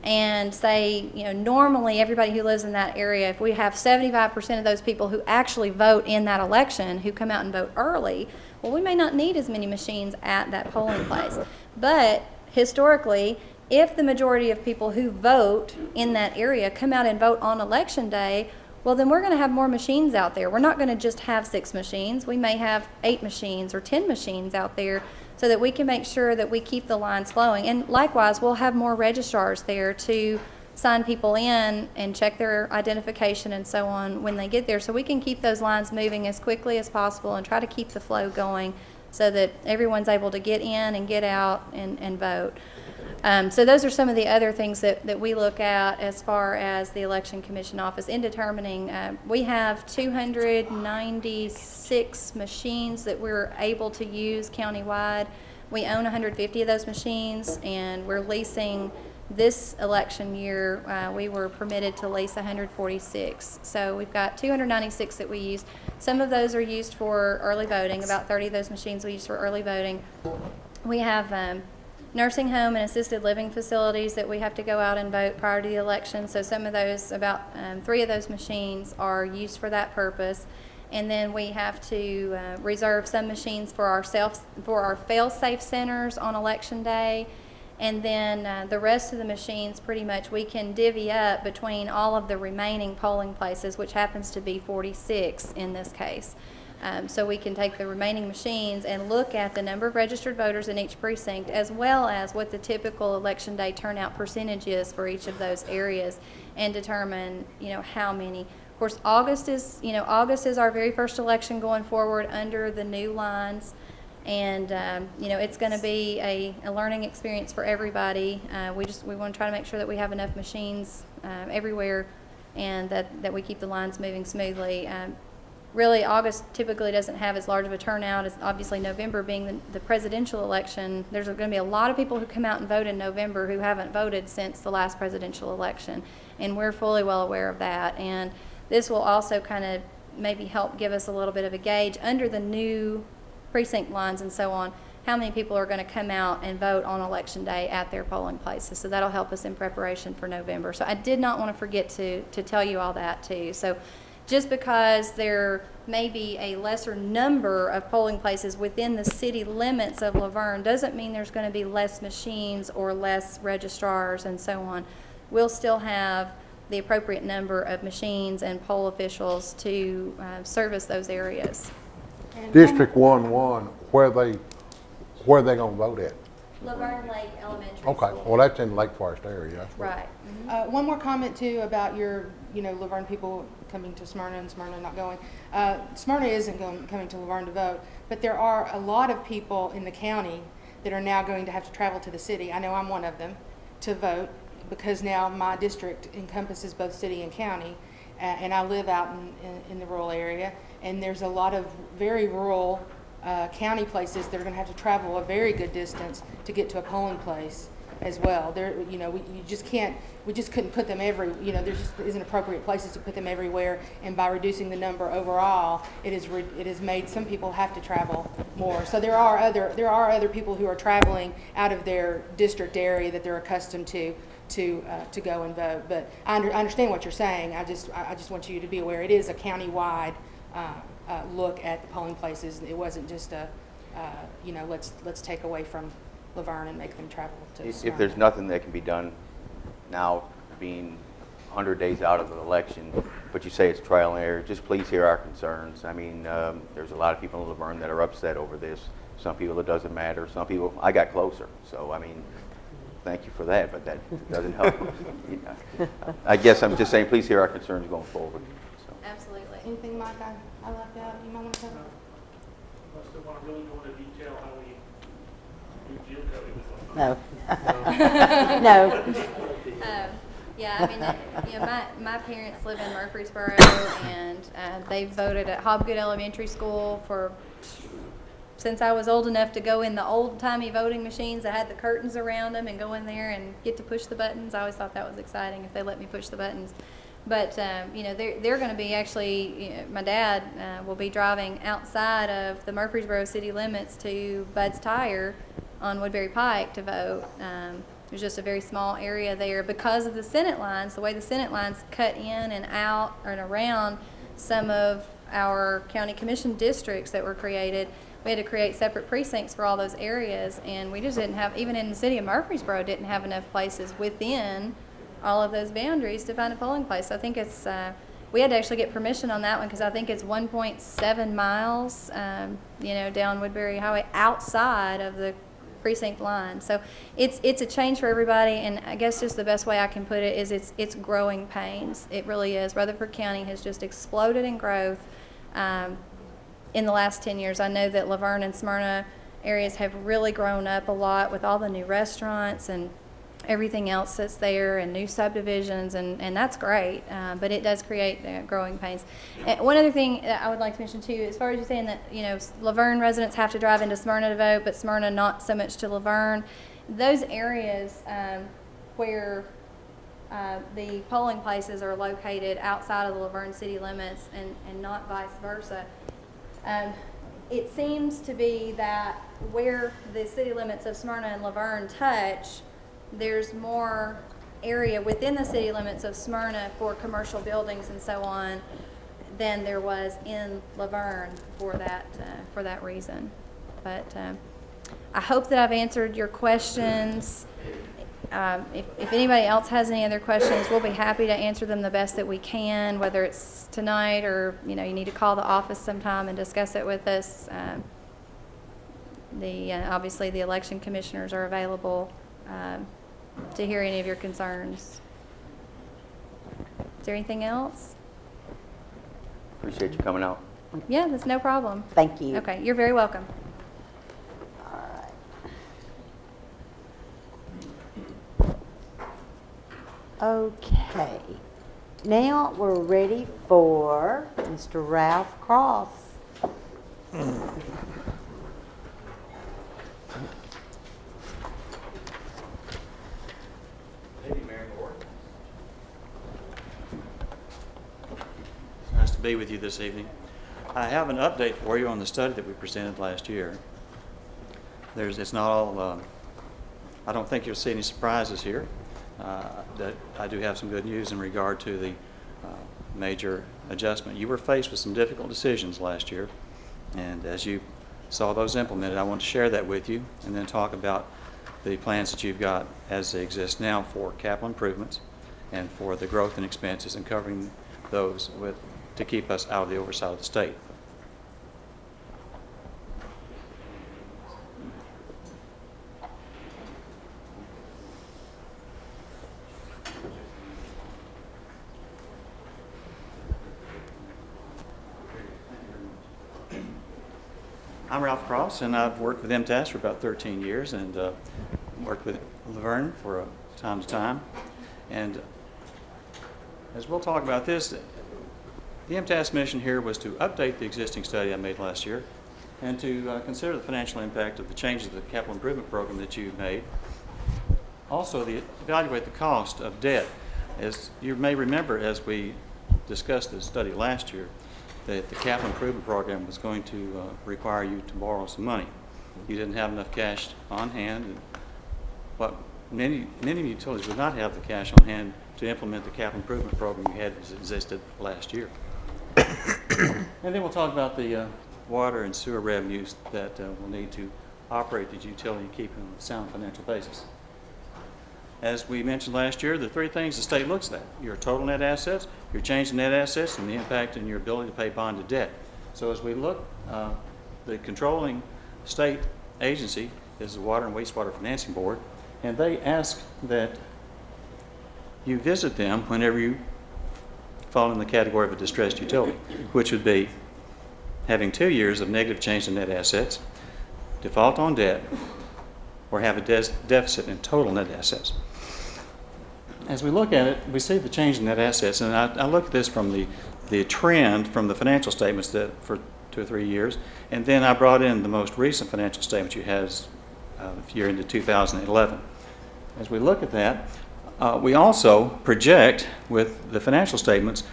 and say, normally everybody who lives in that area, if we have 75% of those people who actually vote in that election who come out and vote early, well, we may not need as many machines at that polling place. But historically, if the majority of people who vote in that area come out and vote on election day, well, then we're going to have more machines out there. We're not going to just have 6 machines. We may have 8 machines or 10 machines out there so that we can make sure that we keep the lines flowing. And likewise, we'll have more registrars there to sign people in and check their identification and so on when they get there, so we can keep those lines moving as quickly as possible and try to keep the flow going so that everyone's able to get in and get out and vote. So those are some of the other things that we look at as far as the Election Commission office in determining. We have 296 machines that we're able to use countywide. We own 150 of those machines, and we're leasing this election year. We were permitted to lease 146. So we've got 296 that we use. Some of those are used for early voting. About 30 of those machines we use for early voting. We have nursing home and assisted living facilities that we have to go out and vote prior to the election. So some of those, about 3 of those machines are used for that purpose. And then we have to reserve some machines for our fail-safe centers on election day. And then the rest of the machines, pretty much, we can divvy up between all of the remaining polling places, which happens to be 46 in this case. So we can take the remaining machines and look at the number of registered voters in each precinct, as well as what the typical election day turnout percentage is for each of those areas, and determine, how many. Of course, August is our very first election going forward under the new lines. And, it's going to be a learning experience for everybody. We want to try to make sure that we have enough machines everywhere, and that we keep the lines moving smoothly. Really, August typically doesn't have as large of a turnout as obviously November being the presidential election. There's going to be a lot of people who come out and vote in November who haven't voted since the last presidential election, and we're fully well aware of that. And this will also kind of maybe help give us a little bit of a gauge under the new precinct lines and so on, how many people are going to come out and vote on election day at their polling places. So that'll help us in preparation for November. So I did not want to forget to tell you all that too. So just because there may be a lesser number of polling places within the city limits of Laverne doesn't mean there's going to be less machines or less registrars and so on. We'll still have the appropriate number of machines and poll officials to service those areas. District 1-1, where they gonna vote at? Laverne Lake Elementary Okay, School. well, that's in Lake Forest area. That's what- Right. One more comment too about your, Laverne people coming to Smyrna and Smyrna not going. Smyrna isn't coming to Laverne to vote, but there are a lot of people in the county that are now going to have to travel to the city. I know I'm one of them, to vote, because now my district encompasses both city and county, and I live out in the rural area, and there's a lot of very rural county places that are going to have to travel a very good distance to get to a polling place as well. There, we just couldn't put them there just isn't appropriate places to put them everywhere, and by reducing the number overall, it has made some people have to travel more. So there are other people who are traveling out of their district area that they're accustomed to go and vote. But I understand what you're saying. I just want you to be aware it is a county-wide look at the polling places. It wasn't just let's take away from Laverne and make them travel to If Smyrna. there's nothing that can be done now, being 100 days out of the election, but you say it's trial and error, just please hear our concerns. I mean, there's a lot of people in Laverne that are upset over this. Some people it doesn't matter. Some people, I got closer. So, I mean, thank you for that, but that doesn't help. I guess I'm just saying, please hear our concerns going forward. So. Absolutely. Anything, Mike, I left out you might want to cover? Unless they want to really go into detail how we do geocoding. No. No. Yeah, I mean, my parents live in Murfreesboro, and they voted at Hobgood Elementary School since I was old enough to go in the old-timey voting machines that had the curtains around them and go in there and get to push the buttons. I always thought that was exciting if they let me push the buttons. But, they're going to be actually, my dad will be driving outside of the Murfreesboro city limits to Bud's Tire on Woodbury Pike to vote. There's just a very small area there because of the Senate lines, the way the Senate lines cut in and out and around some of our county commission districts that were created. We had to create separate precincts for all those areas, and we just didn't have, even in the city of Murfreesboro, didn't have enough places within all of those boundaries to find a polling place. So I think it's, we had to actually get permission on that one because I think it's 1.7 miles, down Woodbury Highway outside of the precinct line. So it's a change for everybody, and I guess just the best way I can put it is it's growing pains. It really is. Rutherford County has just exploded in growth in the last 10 years. I know that Laverne and Smyrna areas have really grown up a lot with all the new restaurants and everything else that's there and new subdivisions, and that's great, but it does create growing pains. One other thing that I would like to mention too, as far as you saying that Laverne residents have to drive into Smyrna to vote, but Smyrna not so much to Laverne, those areas where the polling places are located outside of the Laverne city limits and not vice versa, it seems to be that where the city limits of Smyrna and Laverne touch, there's more area within the city limits of Smyrna for commercial buildings and so on than there was in Laverne for that reason. But I hope that I've answered your questions. If anybody else has any other questions, we'll be happy to answer them the best that we can, whether it's tonight or, you need to call the office sometime and discuss it with us. Obviously, the election commissioners are available to hear any of your concerns. Is there anything else? Appreciate you coming out. Yeah, that's no problem. Thank you. Okay, you're very welcome. All right. Okay. Now we're ready for Mr. Ralph Cross. Nice to be with you this evening. I have an update for you on the study that we presented last year. It's not all, I don't think you'll see any surprises here. That I do have some good news in regard to the major adjustment. You were faced with some difficult decisions last year, and as you saw those implemented, I want to share that with you and then talk about the plans that you've got as they exist now for capital improvements and for the growth and expenses and covering those to keep us out of the oversight of the state. I'm Ralph Cross, and I've worked with MTAS for about 13 years and worked with Vergne for time to time. And as we'll talk about this, the MTAS mission here was to update the existing study I made last year and to consider the financial impact of the changes to the capital improvement program that you've made. Also, evaluate the cost of debt. As you may remember, as we discussed the study last year, that the capital improvement program was going to require you to borrow some money. You didn't have enough cash on hand, and what many utilities would not have the cash on hand to implement the capital improvement program you had as it existed last year. And then we'll talk about the water and sewer revenues that we'll need to operate the utility and keep on a sound financial basis. As we mentioned last year, the three things the state looks at: your total net assets, your change in net assets, and the impact on your ability to pay bonded debt. So as we look, the controlling state agency is the Water and Wastewater Financing Board, and they ask that you visit them whenever you fall in the category of a distressed utility, which would be having 2 years of negative change in net assets, default on debt, or have a deficit in total net assets. As we look at it, we see the change in net assets, and I look at this from the trend from the financial statements that for 2 or 3 years, and then I brought in the most recent financial statement you had year into 2011. As we look at that, we also project with the financial statements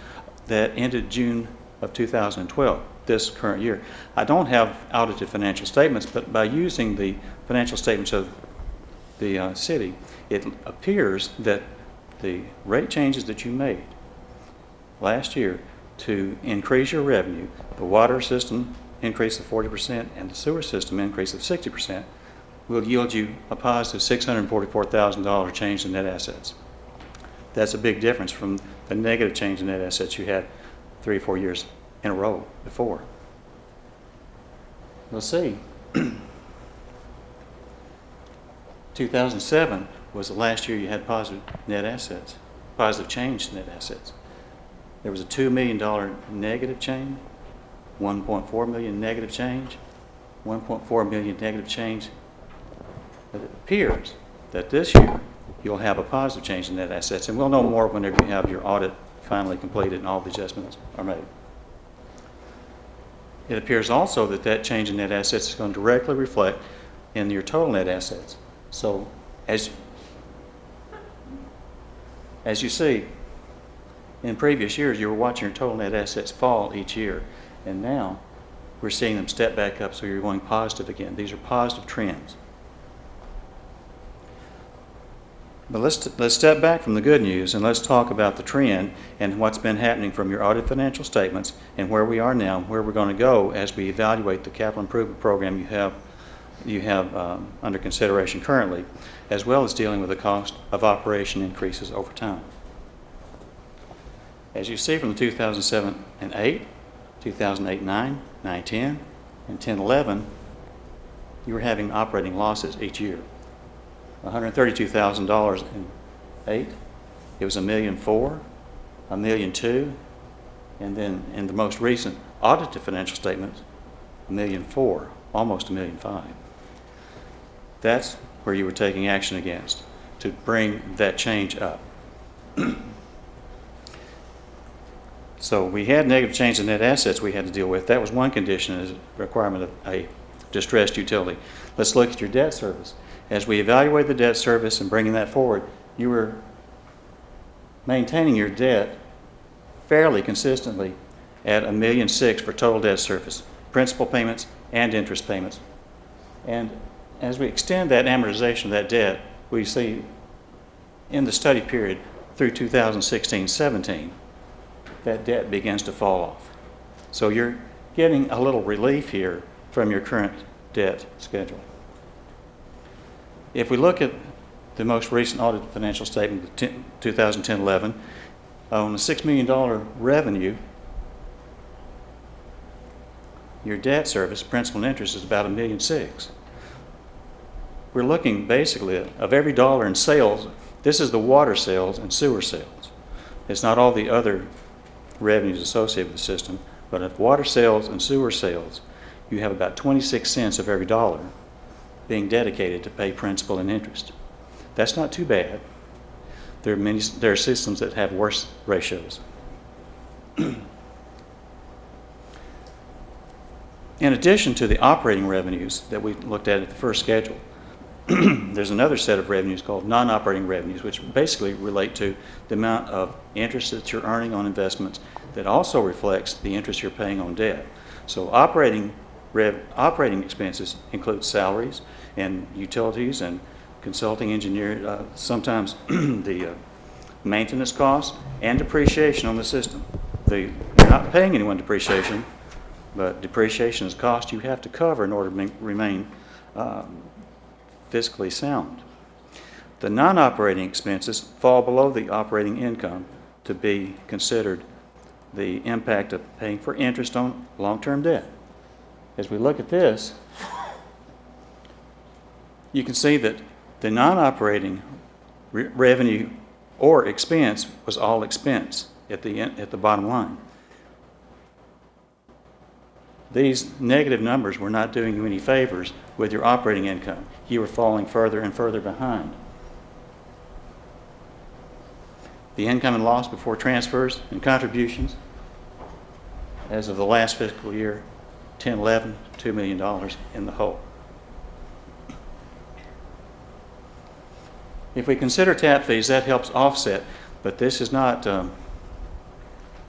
that ended June of 2012, this current year. I don't have audited financial statements, but by using the financial statements of the city, it appears that the rate changes that you made last year to increase your revenue, the water system increase of 40% and the sewer system increase of 60%, will yield you a positive $644,000 change in net assets. That's a big difference from the negative change in net assets you had 3 or 4 years in a row before. We'll see. 2007 was the last year you had positive net assets, positive change in net assets. There was a $2 million negative change, $1.4 million negative change, $1.4 million negative change. But it appears that this year you'll have a positive change in net assets, and we'll know more whenever you have your audit finally completed and all the adjustments are made. It appears also that that change in net assets is going to directly reflect in your total net assets. So as you see, in previous years you were watching your total net assets fall each year, and now we're seeing them step back up, so you're going positive again. These are positive trends. But let's step back from the good news and let's talk about the trend and what's been happening from your audit financial statements and where we are now and where we're going to go as we evaluate the capital improvement program you have you have under consideration currently, as well as dealing with the cost of operation increases over time. As you see from the 2007 and 8, 2008, 9, 9, 10, and 10, 11, you were having operating losses each year. $132,000 in 8, it was $1,400,000, $1,200,000, and then in the most recent audited financial statements, $1,400,000, almost $1,500,000. That's where you were taking action against to bring that change up. So we had negative change in net assets we had to deal with. That was one condition as a requirement of a distressed utility. Let's look at your debt service. As we evaluate the debt service and bringing that forward, you were maintaining your debt fairly consistently at $1,600,000 for total debt service, principal payments and interest payments. And as we extend that amortization of that debt, we see in the study period through 2016-17, that debt begins to fall off. So you're getting a little relief here from your current debt schedule. If we look at the most recent audited financial statement, 2010-11, on a $6 million revenue, your debt service, principal and interest, is about $1,600,000. We're looking basically at, of every dollar in sales, this is the water sales and sewer sales. It's not all the other revenues associated with the system, but of water sales and sewer sales, you have about 26 cents of every dollar being dedicated to pay principal and interest. That's not too bad. There are systems that have worse ratios. In addition to the operating revenues that we looked at the first schedule, there's another set of revenues called non-operating revenues, which basically relate to the amount of interest that you're earning on investments that also reflects the interest you're paying on debt. So operating expenses include salaries and utilities and consulting engineer, sometimes the maintenance costs and depreciation on the system. You're not paying anyone depreciation, but depreciation is a cost you have to cover in order to remain fiscally sound. The non-operating expenses fall below the operating income to be considered the impact of paying for interest on long-term debt. As we look at this, you can see that the non-operating revenue or expense was all expense at the bottom line. These negative numbers were not doing you any favors with your operating income. You were falling further and further behind. The income and loss before transfers and contributions, as of the last fiscal year, 10-11, $2 million in the hole. If we consider tap fees, that helps offset, but this is not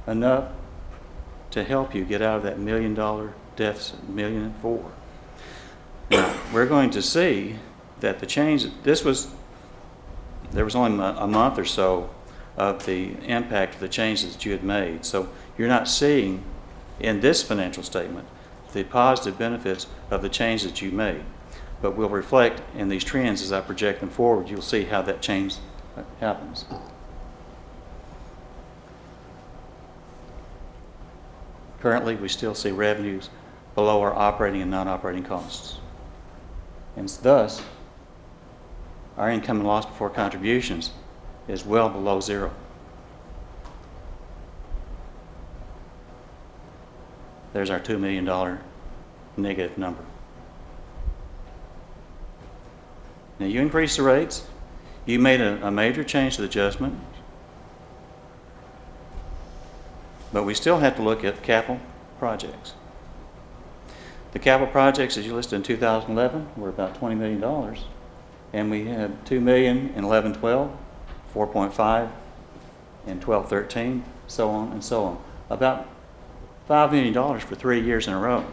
enough to help you get out of that $1 million deficit, $1,400,000. Now, we're going to see that the change, there was only a month or so of the impact of the changes that you had made. So you're not seeing in this financial statement the positive benefits of the change that you made. But will reflect in these trends as I project them forward. You'll see how that change happens. Currently, we still see revenues below our operating and non-operating costs. And thus, our income and loss before contributions is well below zero. There's our $2 million negative number. Now, you increased the rates. You made a major change to the adjustment. But we still have to look at capital projects. The capital projects, as you listed in 2011, were about $20 million. And we had $2 million in 11-12, 4.5 in 12-13, so on and so on. About $5 million for 3 years in a row.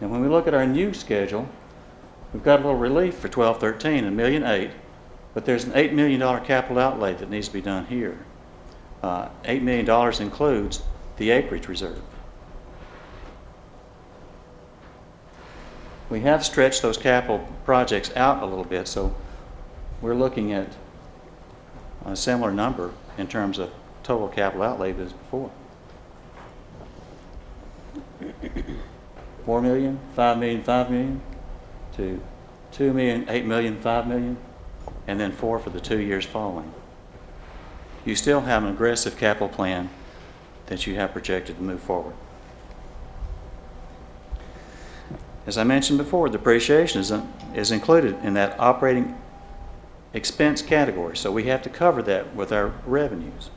And when we look at our new schedule, we've got a little relief for 12-13, $1.8 million, but there's an $8 million capital outlay that needs to be done here. $8 million includes the acreage reserve. we have stretched those capital projects out a little bit, so we're looking at a similar number in terms of total capital outlay as before. 4 million, 5 million, 5 million, to 2 million, 8 million, 5 million, and then 4 for the 2 years following. You still have an aggressive capital plan that you have projected to move forward. As I mentioned before, depreciation is included in that operating expense category, so we have to cover that with our revenues.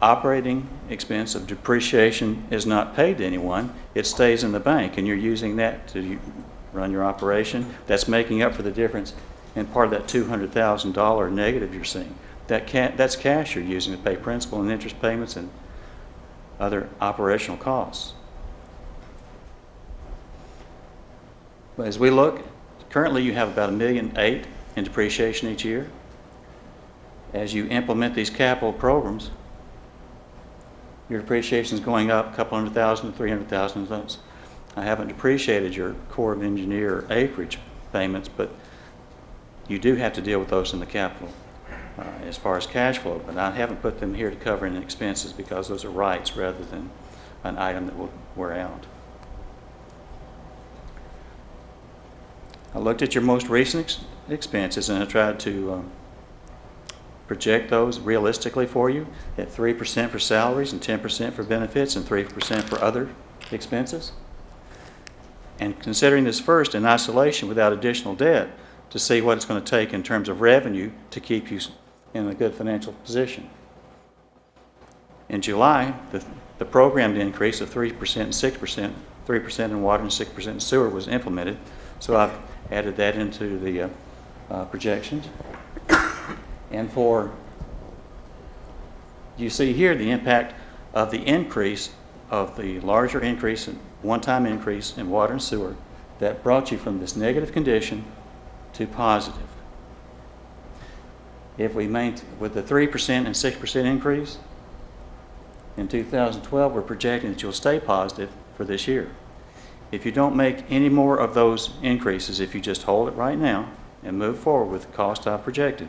Operating expense of depreciation is not paid to anyone. It stays in the bank, and you're using that to run your operation. That's making up for the difference in part of that $200,000 negative you're seeing. That's cash you're using to pay principal and interest payments and other operational costs. But as we look, currently you have about $1.8 million in depreciation each year. As you implement these capital programs, your depreciation is going up a couple $100,000 to $300,000. I haven't depreciated your Corps of Engineer acreage payments, but you do have to deal with those in the capital as far as cash flow. But I haven't put them here to cover any expenses because those are rights rather than an item that will wear out. I looked at your most recent expenses and I tried to project those realistically for you at 3% for salaries and 10% for benefits and 3% for other expenses. And considering this first in isolation without additional debt to see what it's going to take in terms of revenue to keep you in a good financial position. In July, the programmed increase of 3% and 6%, 3% in water and 6% in sewer was implemented. So I've added that into the projections. And you see here the impact of the increase of the larger increase, one-time increase in water and sewer that brought you from this negative condition to positive. If we maintain with the 3% and 6% increase, in 2012 we're projecting that you'll stay positive for this year. If you don't make any more of those increases, if you just hold it right now and move forward with the cost I've projected,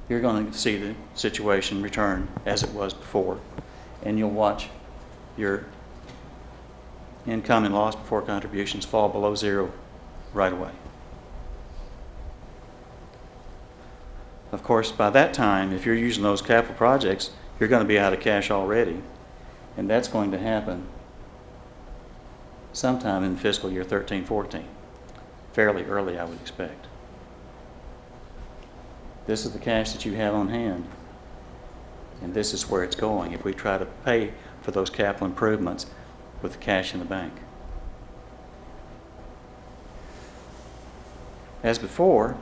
you're going to see the situation return as it was before, and you'll watch your income and loss before contributions fall below zero right away. Of course, by that time, if you're using those capital projects, you're going to be out of cash already, and that's going to happen sometime in fiscal year 13-14, fairly early, I would expect. This is the cash that you have on hand, and this is where it's going if we try to pay for those capital improvements with the cash in the bank. As before,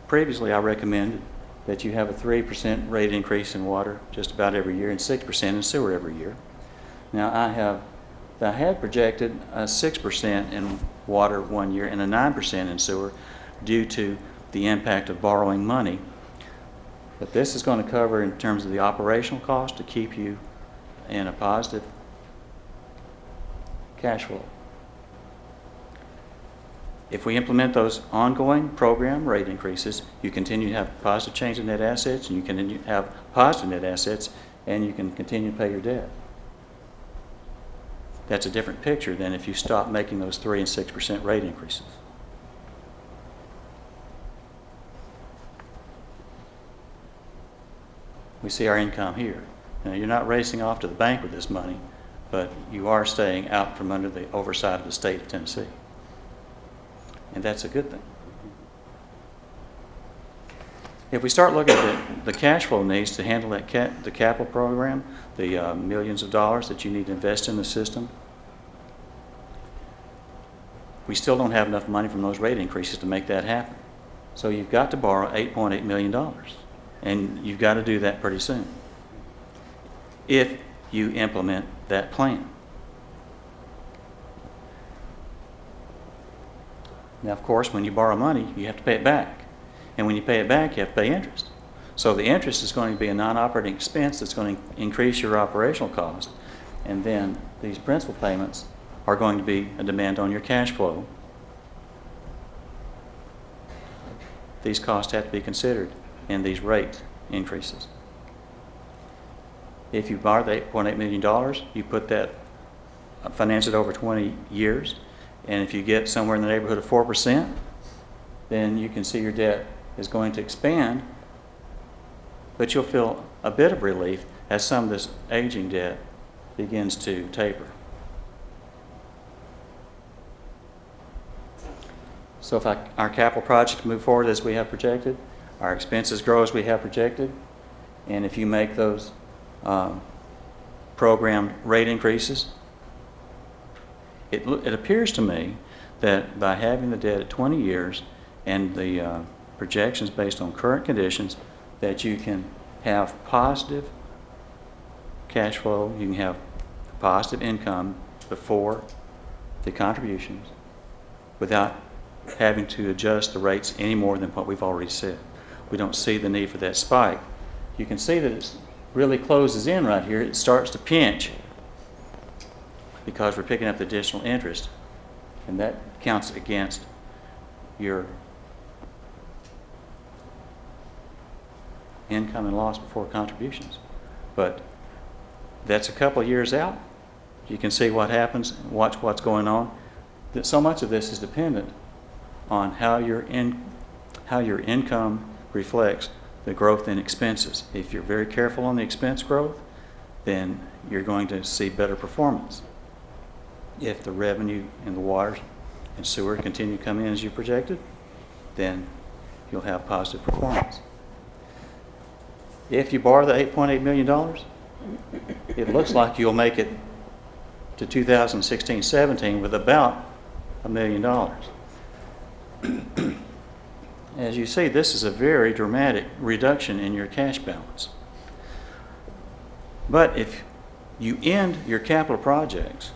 previously I recommended that you have a 3% rate increase in water just about every year and 6% in sewer every year. Now I had projected a 6% in water one year and a 9% in sewer due to the impact of borrowing money. But this is going to cover in terms of the operational cost to keep you in a positive cash flow. If we implement those ongoing program rate increases, you continue to have positive change in net assets, and you continue to have positive net assets, and you can continue to pay your debt. That's a different picture than if you stop making those 3% and 6% rate increases. We see our income here. Now, you're not racing off to the bank with this money, but you are staying out from under the oversight of the state of Tennessee. And that's a good thing. If we start looking at the cash flow needs to handle that the capital program, the millions of dollars that you need to invest in the system, we still don't have enough money from those rate increases to make that happen. So you've got to borrow $8.8 million. And you've got to do that pretty soon if you implement that plan. Now, of course, when you borrow money, you have to pay it back. And when you pay it back, you have to pay interest. So the interest is going to be a non-operating expense that's going to increase your operational cost. And then these principal payments are going to be a demand on your cash flow. These costs have to be considered in these rate increases. If you borrow the $8.8 million, you put that, finance it over 20 years, and if you get somewhere in the neighborhood of 4%, then you can see your debt is going to expand, but you'll feel a bit of relief as some of this aging debt begins to taper. So if our capital projects move forward as we have projected, our expenses grow as we have projected, and if you make those programmed rate increases, it appears to me that by having the debt at 20 years and the projections based on current conditions, that you can have positive cash flow, you can have positive income before the contributions without having to adjust the rates any more than what we've already said. We don't see the need for that spike. You can see that it really closes in right here. It starts to pinch because we're picking up the additional interest, and that counts against your income and loss before contributions. But that's a couple of years out. You can see what happens, watch what's going on. That so much of this is dependent on how your income reflects the growth in expenses. If you're very careful on the expense growth, then you're going to see better performance. If the revenue in the water and sewer continue to come in as you projected, then you'll have positive performance. If you borrow the $8.8 million, it looks like you'll make it to 2016-17 with about $1 million. As you see, this is a very dramatic reduction in your cash balance. But if you end your capital projects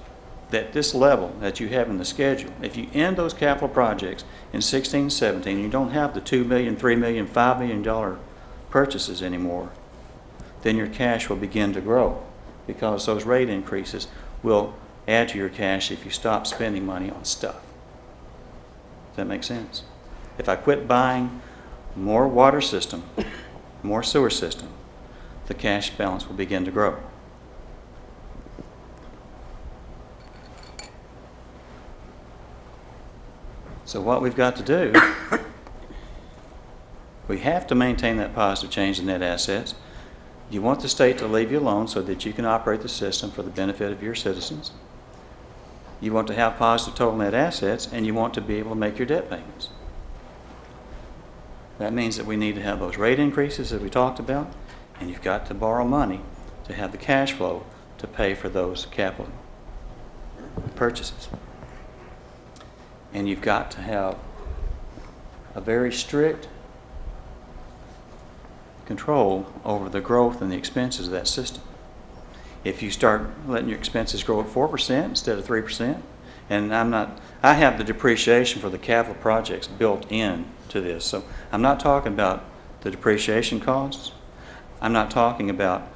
at this level that you have in the schedule, if you end those capital projects in 16-17, you don't have the $2 million, $3 million, $5 million purchases anymore, then your cash will begin to grow because those rate increases will add to your cash if you stop spending money on stuff. Does that make sense? If I quit buying more water system, more sewer system, the cash balance will begin to grow. So what we've got to do, we have to maintain that positive change in net assets. You want the state to leave you alone so that you can operate the system for the benefit of your citizens. You want to have positive total net assets, and you want to be able to make your debt payments. That means that we need to have those rate increases that we talked about, and you've got to borrow money to have the cash flow to pay for those capital purchases. And you've got to have a very strict control over the growth and the expenses of that system. If you start letting your expenses grow at 4% instead of 3%, and I have the depreciation for the capital projects built in to this, so I'm not talking about the depreciation costs. I'm not talking about,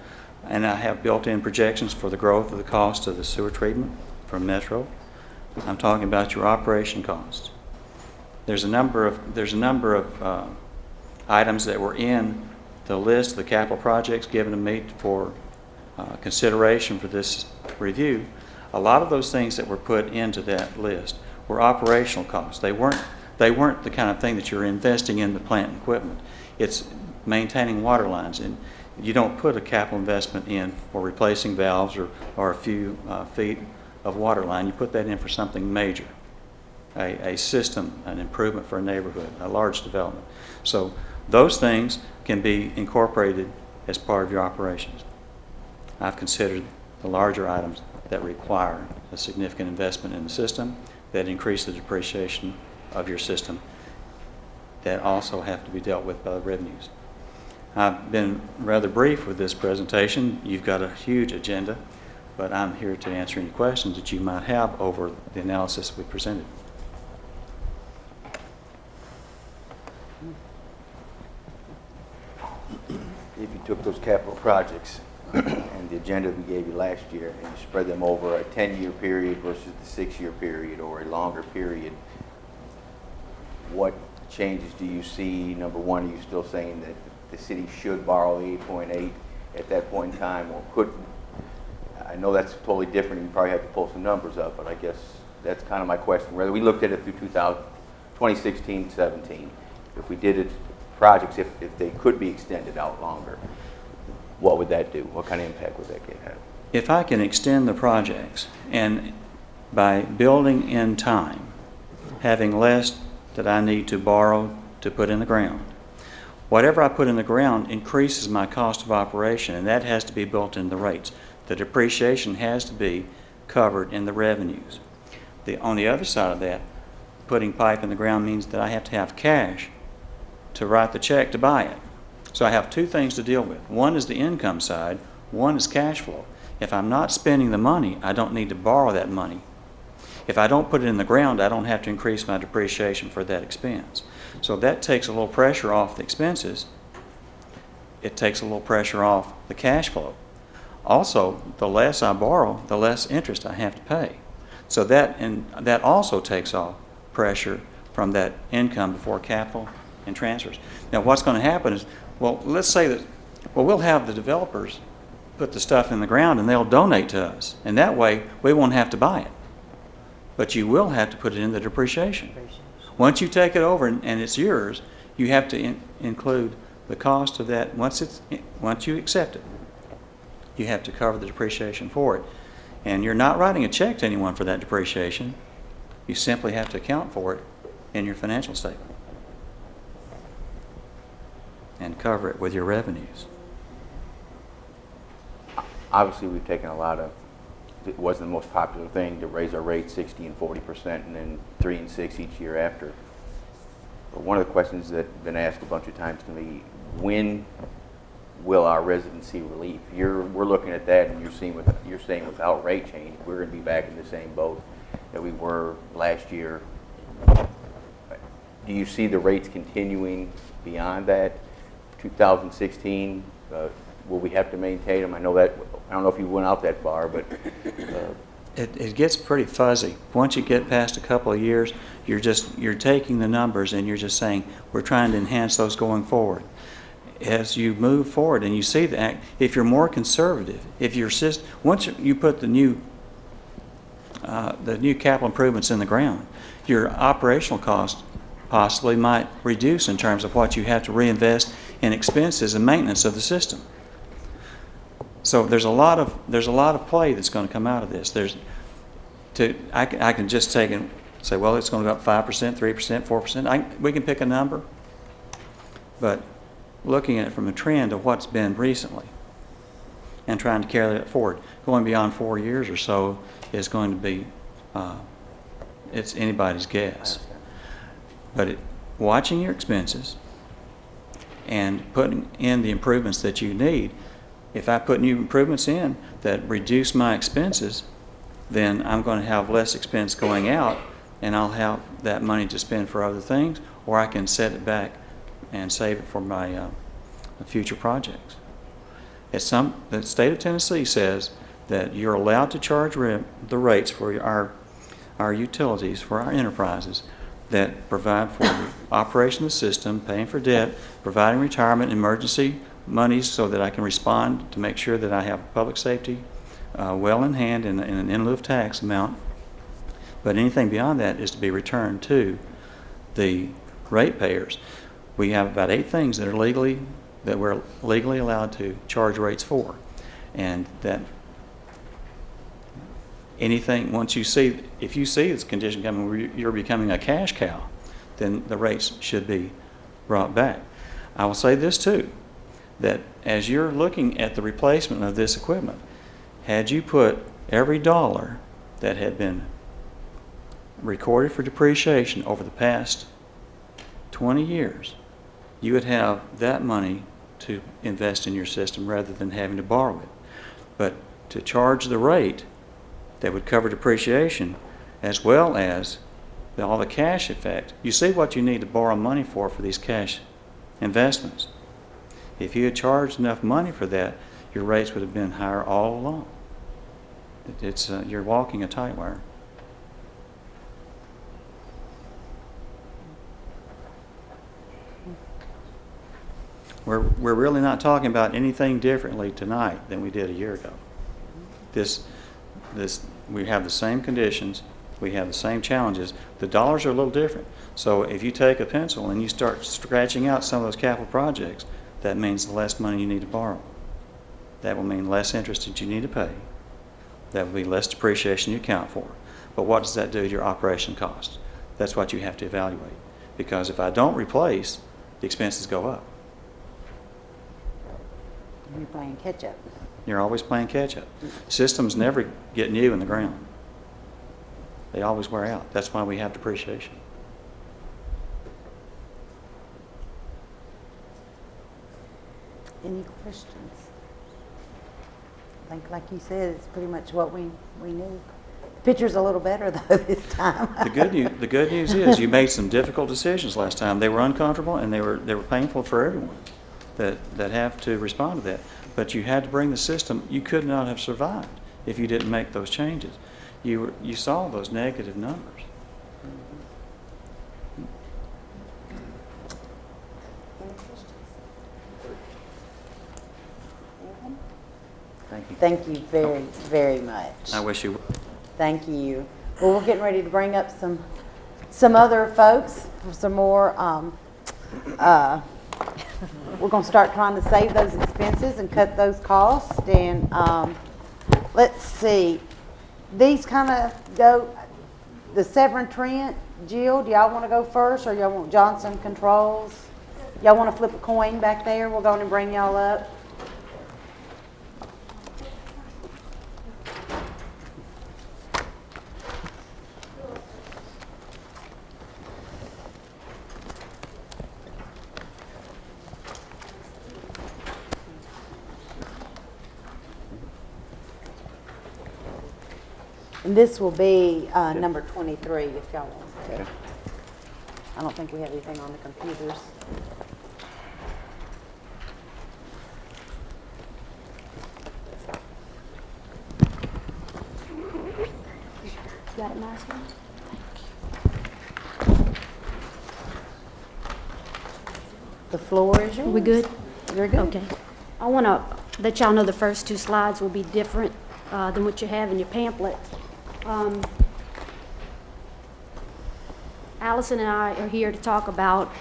and I have built-in projections for the growth of the cost of the sewer treatment from Metro. I'm talking about your operation costs. There's a number of items that were in the list of the capital projects given to me for consideration for this review. A lot of those things that were put into that list were operational costs. They weren't the kind of thing that you're investing in the plant and equipment. It's maintaining water lines, and you don't put a capital investment in for replacing valves or a few feet of water line. You put that in for something major, a system, an improvement for a neighborhood, a large development. So those things can be incorporated as part of your operations. I've considered the larger items that require a significant investment in the system, that increase the depreciation of your system, that also have to be dealt with by the revenues. I've been rather brief with this presentation. You've got a huge agenda, but I'm here to answer any questions that you might have over the analysis we presented. If you took those capital projects and the agenda we gave you last year, and you spread them over a 10-year period versus the 6-year period or a longer period, what changes do you see? Number one, are you still saying that the city should borrow 8.8 at that point in time, or could? I know that's totally different. You probably have to pull some numbers up, but I guess that's kind of my question. Whether we looked at it through 2016, 17, if we did it projects, if they could be extended out longer, what would that do? What kind of impact would that have? If I can extend the projects, and by building in time, having less that I need to borrow to put in the ground, whatever I put in the ground increases my cost of operation, and that has to be built in the rates. The depreciation has to be covered in the revenues. On the other side of that, putting pipe in the ground means that I have to have cash to write the check to buy it. So I have two things to deal with. One is the income side, one is cash flow. If I'm not spending the money, I don't need to borrow that money. If I don't put it in the ground, I don't have to increase my depreciation for that expense. So that takes a little pressure off the expenses. It takes a little pressure off the cash flow. Also, the less I borrow, the less interest I have to pay. So that also takes off pressure from that income before capital and transfers. Now, what's going to happen is, well, let's say that, well, we'll have the developers put the stuff in the ground and they'll donate to us. And that way, we won't have to buy it. But you will have to put it in the depreciation. Once you take it over and it's yours, you have to include the cost of that. Once you accept it, you have to cover the depreciation for it. And you're not writing a check to anyone for that depreciation. You simply have to account for it in your financial statement and cover it with your revenues. Obviously, we've taken a lot of, it wasn't the most popular thing to raise our rate 60 and 40% and then 3 and 6 each year after. But one of the questions that have been asked a bunch of times to me, when will our residency relief? We're looking at that, and you're saying without rate change, we're going to be back in the same boat that we were last year. Do you see the rates continuing beyond that? 2016, will we have to maintain them? I don't know if you went out that far, but it gets pretty fuzzy. Once you get past a couple of years, you're taking the numbers and you're just saying we're trying to enhance those going forward. As you move forward and you see that, if you're more conservative, once you put the new capital improvements in the ground, your operational cost possibly might reduce in terms of what you have to reinvest in expenses and maintenance of the system. So there's a lot of play that's going to come out of this. I can just take and say, well, it's going to go up 5%, 3%, 4%. We can pick a number, but looking at it from a trend of what's been recently and trying to carry that forward, going beyond 4 years or so is going to be, it's anybody's guess. But watching your expenses and putting in the improvements that you need, if I put new improvements in that reduce my expenses, then I'm going to have less expense going out and I'll have that money to spend for other things, or I can set it back and save it for my future projects. The state of Tennessee says that you're allowed to charge the rates for our utilities, for our enterprises that provide for the operation of the system, paying for debt, providing retirement, emergency monies so that I can respond to make sure that I have public safety well in hand in an in lieu of tax amount. But anything beyond that is to be returned to the ratepayers. We have about 8 things that we're legally allowed to charge rates for, and that anything if you see this condition coming where you're becoming a cash cow, then the rates should be brought back. I will say this too, that as you're looking at the replacement of this equipment, had you put every dollar that had been recorded for depreciation over the past 20 years, you would have that money to invest in your system rather than having to borrow it. But to charge the rate that would cover depreciation as well as all the cash effect, you see what you need to borrow money for these cash investments. If you had charged enough money for that, your rates would have been higher all along. You're walking a tight wire. We're really not talking about anything differently tonight than we did a year ago. We have the same conditions, we have the same challenges. The dollars are a little different. So if you take a pencil and you start scratching out some of those capital projects, that means the less money you need to borrow. That will mean less interest that you need to pay. That will be less depreciation you account for. But what does that do to your operation costs? That's what you have to evaluate. Because if I don't replace, the expenses go up. You're playing catch up. You're always playing catch up. Systems never get new in the ground. They always wear out. That's why we have depreciation. Any questions? I think, like you said, it's pretty much what we knew. The picture's a little better, though, this time. The good news is you made some difficult decisions last time. They were uncomfortable and they were painful for everyone that have to respond to that. But you had to bring the system. You could not have survived if you didn't make those changes. You saw those negative numbers. Thank you. Thank you very, very much. I wish you would. Thank you. Well, we're getting ready to bring up some other folks for some more. We're going to start trying to save those expenses and cut those costs. And let's see. These kind of go, the Severn Trent. Jill, do y'all want to go first, or y'all want Johnson Controls? Y'all want to flip a coin back there? We'll go and bring y'all up. And this will be number 23, if y'all want to. Okay. I don't think we have anything on the computers. Got it, Master? The floor is yours. Are we good? You're good. Okay. I want to let y'all know the first two slides will be different than what you have in your pamphlet. Allison and I are here to talk about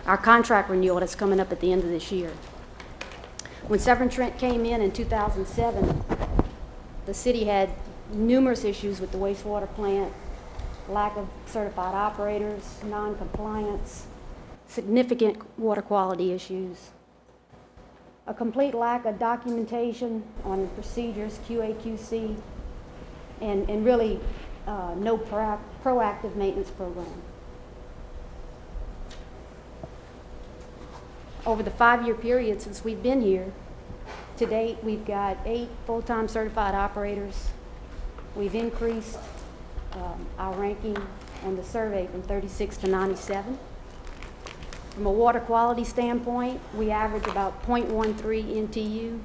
our contract renewal that's coming up at the end of this year. When Severn Trent came in 2007, the city had numerous issues with the wastewater plant, lack of certified operators, non-compliance, significant water quality issues, a complete lack of documentation on procedures, QA/QC, and really no proactive maintenance program. Over the 5-year period since we've been here, to date we've got 8 full-time certified operators. We've increased our ranking on the survey from 36 to 97. From a water quality standpoint, we average about 0.13 NTU.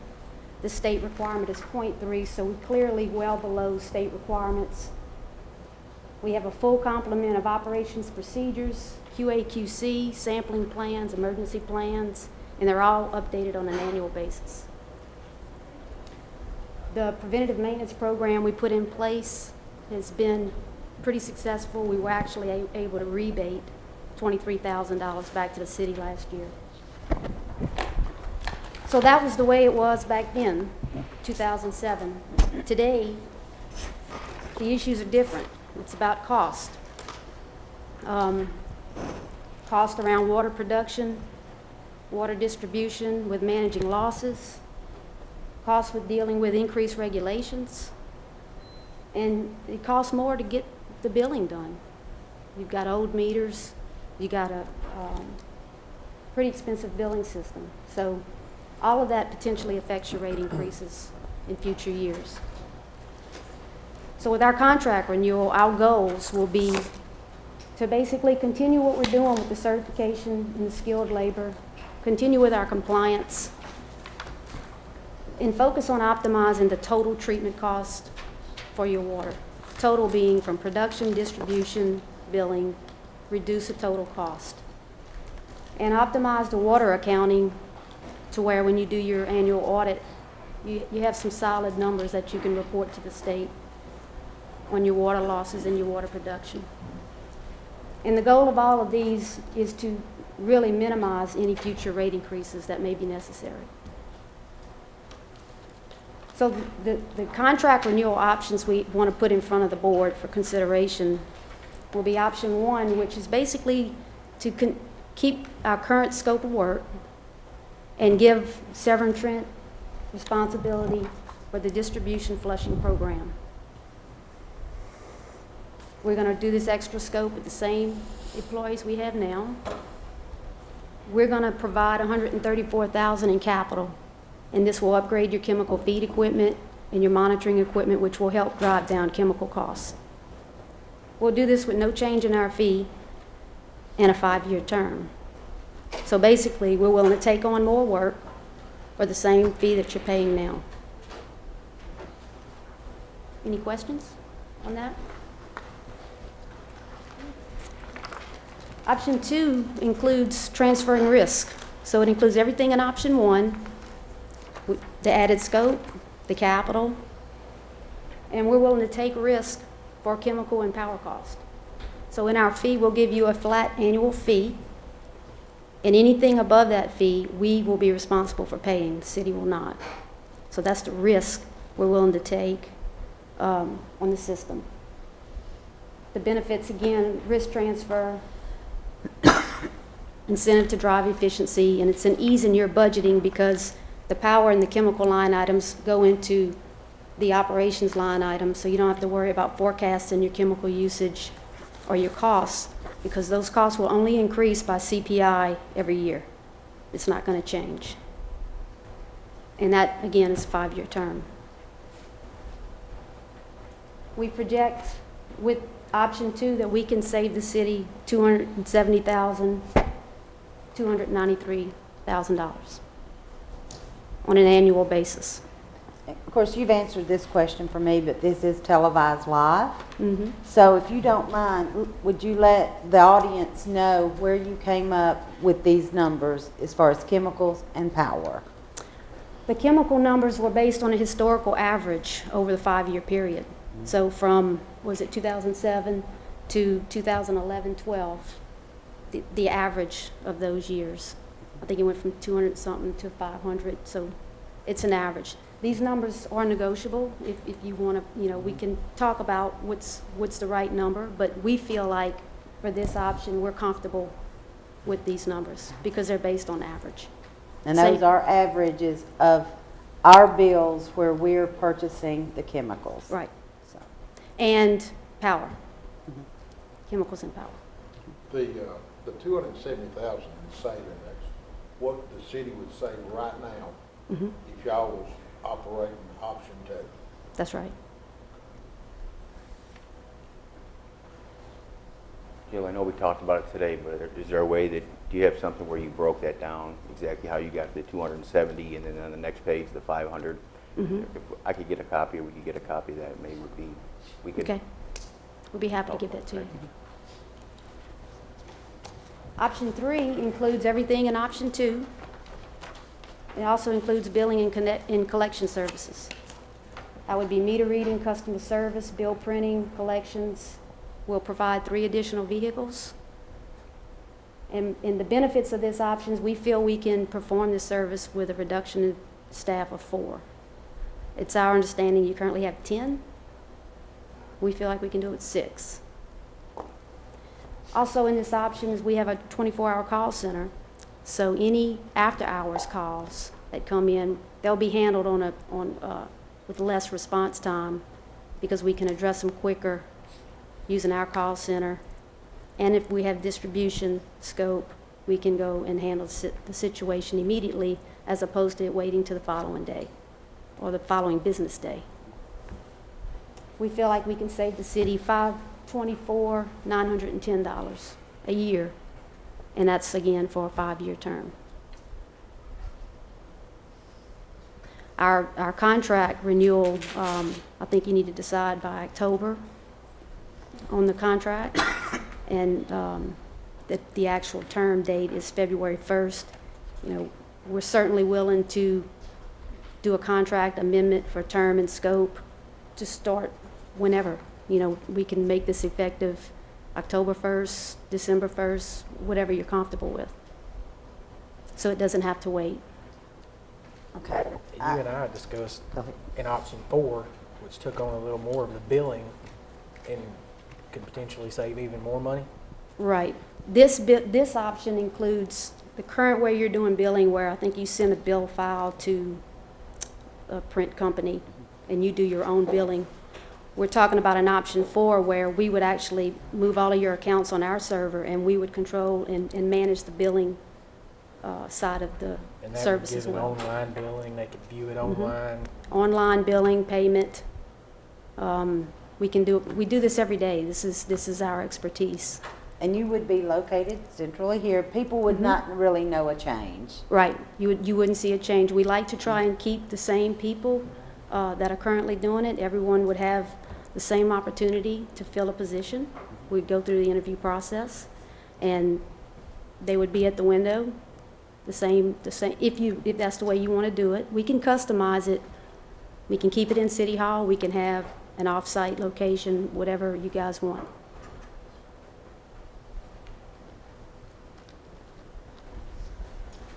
The state requirement is 0.3, so we're clearly well below state requirements. We have a full complement of operations procedures, QA/QC, sampling plans, emergency plans, and they're all updated on an annual basis. The preventative maintenance program we put in place has been pretty successful. We were actually able to rebate $23,000 back to the city last year. So that was the way it was back then, 2007. Today, the issues are different. It's about cost. Cost around water production, water distribution with managing losses, cost with dealing with increased regulations, and it costs more to get the billing done. You've got old meters, you got a pretty expensive billing system. So all of that potentially affects your rate increases in future years. So with our contract renewal, our goals will be to basically continue what we're doing with the certification and the skilled labor, continue with our compliance, and focus on optimizing the total treatment cost for your water. Total being from production, distribution, billing, reduce the total cost. And optimize the water accounting to where when you do your annual audit, you have some solid numbers that you can report to the state on your water losses and your water production. And the goal of all of these is to really minimize any future rate increases that may be necessary. So the contract renewal options we want to put in front of the board for consideration will be option 1, which is basically to keep our current scope of work and give Severn Trent responsibility for the distribution flushing program. We're going to do this extra scope with the same employees we have now. We're going to provide $134,000 in capital, and this will upgrade your chemical feed equipment and your monitoring equipment, which will help drive down chemical costs. We'll do this with no change in our fee and a 5-year term. So basically, we're willing to take on more work for the same fee that you're paying now. Any questions on that? Option 2 includes transferring risk. So it includes everything in option 1, the added scope, the capital, and we're willing to take risk for chemical and power cost. So in our fee, we'll give you a flat annual fee, and anything above that fee, we will be responsible for paying, the city will not. So that's the risk we're willing to take on the system. The benefits, again, risk transfer, incentive to drive efficiency, and it's an ease in your budgeting because the power and the chemical line items go into the operations line item, so you don't have to worry about forecasting your chemical usage or your costs, because those costs will only increase by CPI every year. It's not going to change. And that, again, is a 5-year term. We project with option 2 that we can save the city $270,293,000 on an annual basis. Of course, you've answered this question for me, but this is televised live. Mm-hmm. So if you don't mind, would you let the audience know where you came up with these numbers as far as chemicals and power? The chemical numbers were based on a historical average over the 5-year period. Mm-hmm. So from, was it 2007 to 2011-12, the average of those years. I think it went from 200-something to 500, so it's an average. These numbers are negotiable. If you want to, we can talk about what's the right number, but we feel like for this option, we're comfortable with these numbers because they're based on average. And those are averages of our bills where we're purchasing the chemicals. Right. So. And power. Mm-hmm. Chemicals and power. The $270,000 in saving, that's what the city would save right now Mm-hmm. if y'all was operating option 2. That's right. Jill, I know we talked about it today, but is there a way that, do you have something where you broke that down, exactly how you got the 270 and then on the next page, the 500? Mm-hmm. If I could get a copy, or we could get a copy of that, maybe we could. Okay. We'll be happy to give that to you. Option 3 includes everything in option 2. It also includes billing and collection services. That would be meter reading, customer service, bill printing, collections. We'll provide 3 additional vehicles. And the benefits of this option is we feel we can perform this service with a reduction in staff of 4. It's our understanding you currently have 10. We feel like we can do it with 6. Also in this option is we have a 24-hour call center. So any after-hours calls that come in, they'll be handled with less response time because we can address them quicker using our call center. And if we have distribution scope, we can go and handle the situation immediately as opposed to waiting to the following day or the following business day. We feel like we can save the city $524,910 a year. And that's, again, for a 5-year term. Our contract renewal, I think you need to decide by October on the contract, and the actual term date is February 1st. You know, we're certainly willing to do a contract amendment for term and scope to start whenever. You know, we can make this effective October 1st, December 1st, whatever you're comfortable with. So it doesn't have to wait. Okay. You and I discussed in option 4, which took on a little more of the billing and could potentially save even more money. Right. This option includes the current way you're doing billing, where I think you send a bill file to a print company and you do your own billing. We're talking about an option 4 where we would actually move all of your accounts on our server, and we would control and manage the billing side of the And that service would as give it well. online billing, they could view it online. Online billing, payment. We do this every day. This is our expertise. And you would be located centrally here. People would not really know a change. Right. You wouldn't see a change. We like to try and keep the same people that are currently doing it. Everyone would have the same opportunity to fill a position. We'd go through the interview process, and they would be at the window. The same. If that's the way you want to do it, we can customize it. We can keep it in City Hall. We can have an off-site location, whatever you guys want.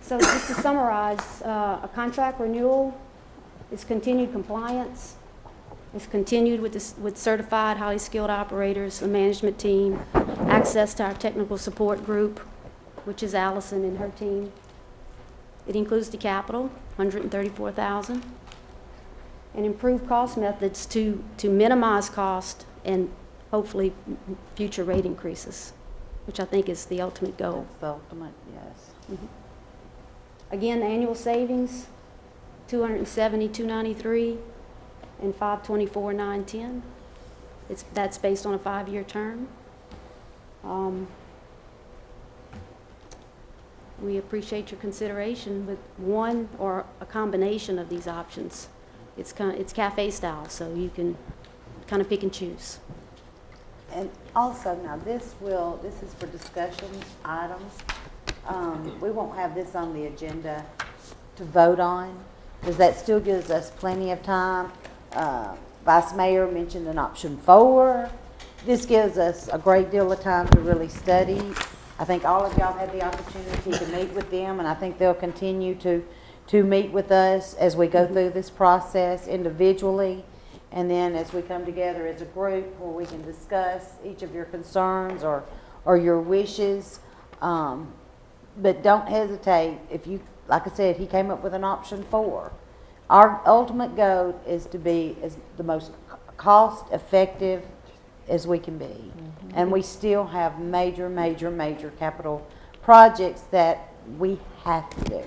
So just to summarize, a contract renewal is continued compliance. It's continued with certified, highly skilled operators, a management team, access to our technical support group, which is Allison and her team. It includes the capital, $134,000, and improved cost methods to minimize cost and hopefully future rate increases, which I think is the ultimate goal. That's the ultimate, yes. Again, annual savings, $270,293 and $524,910. That's based on a 5-year term. We appreciate your consideration with one or a combination of these options. It's cafe style, so you can kind of pick and choose. And also, now this is for discussion items. We won't have this on the agenda to vote on, because that still gives us plenty of time. Vice Mayor mentioned an option 4. This gives us a great deal of time to really study. I think all of y'all had the opportunity to meet with them, and I think they'll continue to meet with us as we go through this process individually, and then as we come together as a group where we can discuss each of your concerns or your wishes. But don't hesitate. If you, like I said, he came up with an option 4. Our ultimate goal is to be as the most cost effective as we can be. And we still have major capital projects that we have to do.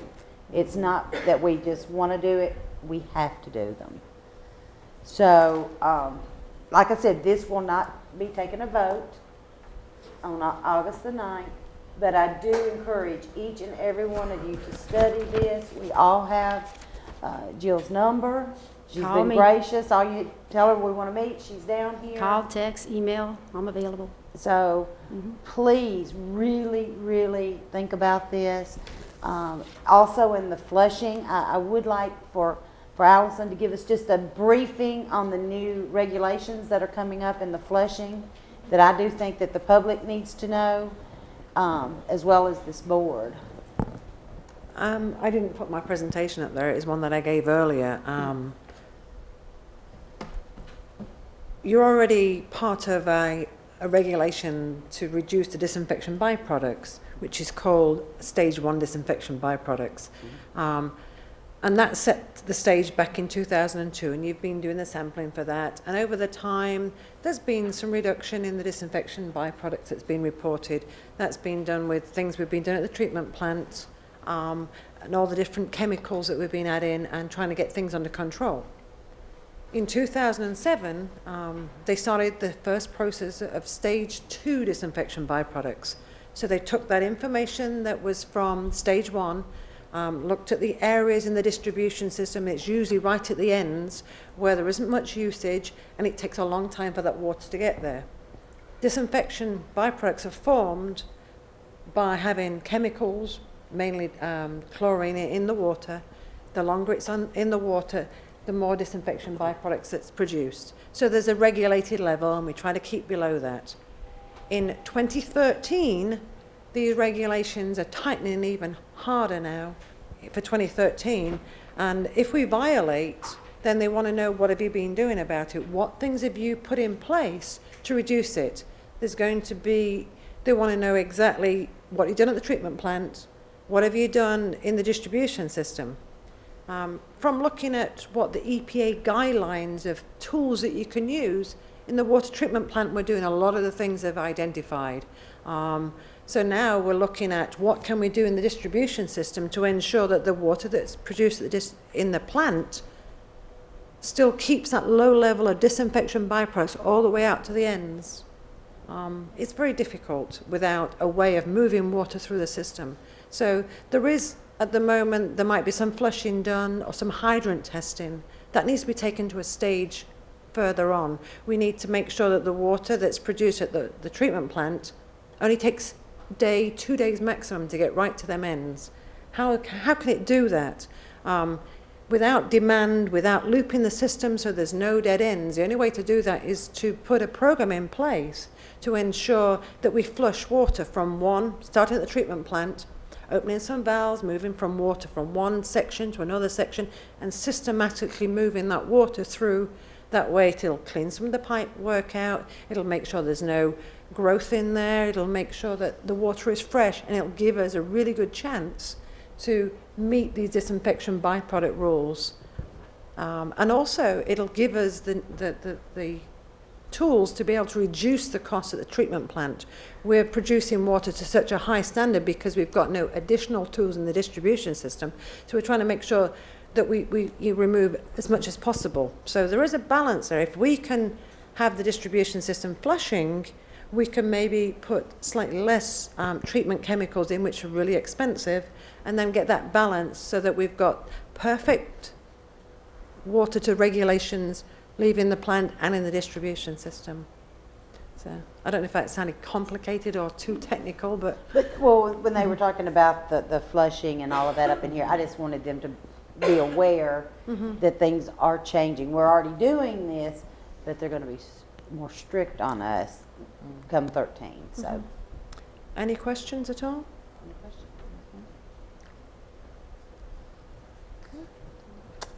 It's not that we just want to do it, we have to do them. So, like I said, this will not be taking a vote on August the 9th, but I do encourage each and every one of you to study this. We all have Jill's number. She's Call been me. gracious. All you tell her we want to meet, she's down here. Call, text, email, I'm available. So please really think about this. Also in the flushing, I would like for Allison to give us just a briefing on the new regulations that are coming up in the flushing that I do think that the public needs to know, as well as this board. I didn't put my presentation up there. It is one that I gave earlier. You're already part of a regulation to reduce the disinfection byproducts, which is called Stage 1 disinfection byproducts. And that set the stage back in 2002, and you've been doing the sampling for that. And over the time, there's been some reduction in the disinfection byproducts that's been reported. That's been done with things we've been doing at the treatment plant, and all the different chemicals that we've been adding and trying to get things under control. In 2007, they started the first process of Stage 2 disinfection byproducts. So they took that information that was from Stage 1, looked at the areas in the distribution system. It's usually right at the ends where there isn't much usage and it takes a long time for that water to get there. Disinfection byproducts are formed by having chemicals, mainly chlorine, in the water. The longer it's in the water, the more disinfection byproducts that's produced. So there's a regulated level, and we try to keep below that. In 2013, these regulations are tightening even harder now for 2013. And if we violate, then they want to know, what have you been doing about it? What things have you put in place to reduce it? There's going to be, they want to know exactly what you've done at the treatment plant, what have you done in the distribution system. From looking at what the EPA guidelines of tools that you can use, in the water treatment plant we're doing a lot of the things they've identified. So now we're looking at what can we do in the distribution system to ensure that the water that's produced in the plant still keeps that low level of disinfection byproducts all the way out to the ends. It's very difficult without a way of moving water through the system. So there is, at the moment, there might be some flushing done or some hydrant testing. That needs to be taken to a stage further on. We need to make sure that the water that's produced at the treatment plant only takes a day, 2 days maximum to get right to them ends. How can it do that? Without demand, without looping the system so there's no dead ends. The only way to do that is to put a program in place to ensure that we flush water from starting at the treatment plant, opening some valves, moving from water from one section to another section, and systematically moving that water through. That way it'll clean some of the pipe work out, it'll make sure there's no growth in there, it'll make sure that the water is fresh, and it'll give us a really good chance to meet these disinfection byproduct rules. And also it'll give us the tools to be able to reduce the cost at the treatment plant. We're producing water to such a high standard because we've got no additional tools in the distribution system. So we're trying to make sure that we remove as much as possible. So there is a balance there. If we can have the distribution system flushing, we can maybe put slightly less treatment chemicals in, which are really expensive, and then get that balance so that we've got perfect water to regulations leaving the plant and in the distribution system. So I don't know if that sounded complicated or too technical, but Well, when they were talking about the flushing and all of that up in here, I just wanted them to be aware that things are changing. We're already doing this, but they're going to be more strict on us come 13. So, any questions at all? Any questions?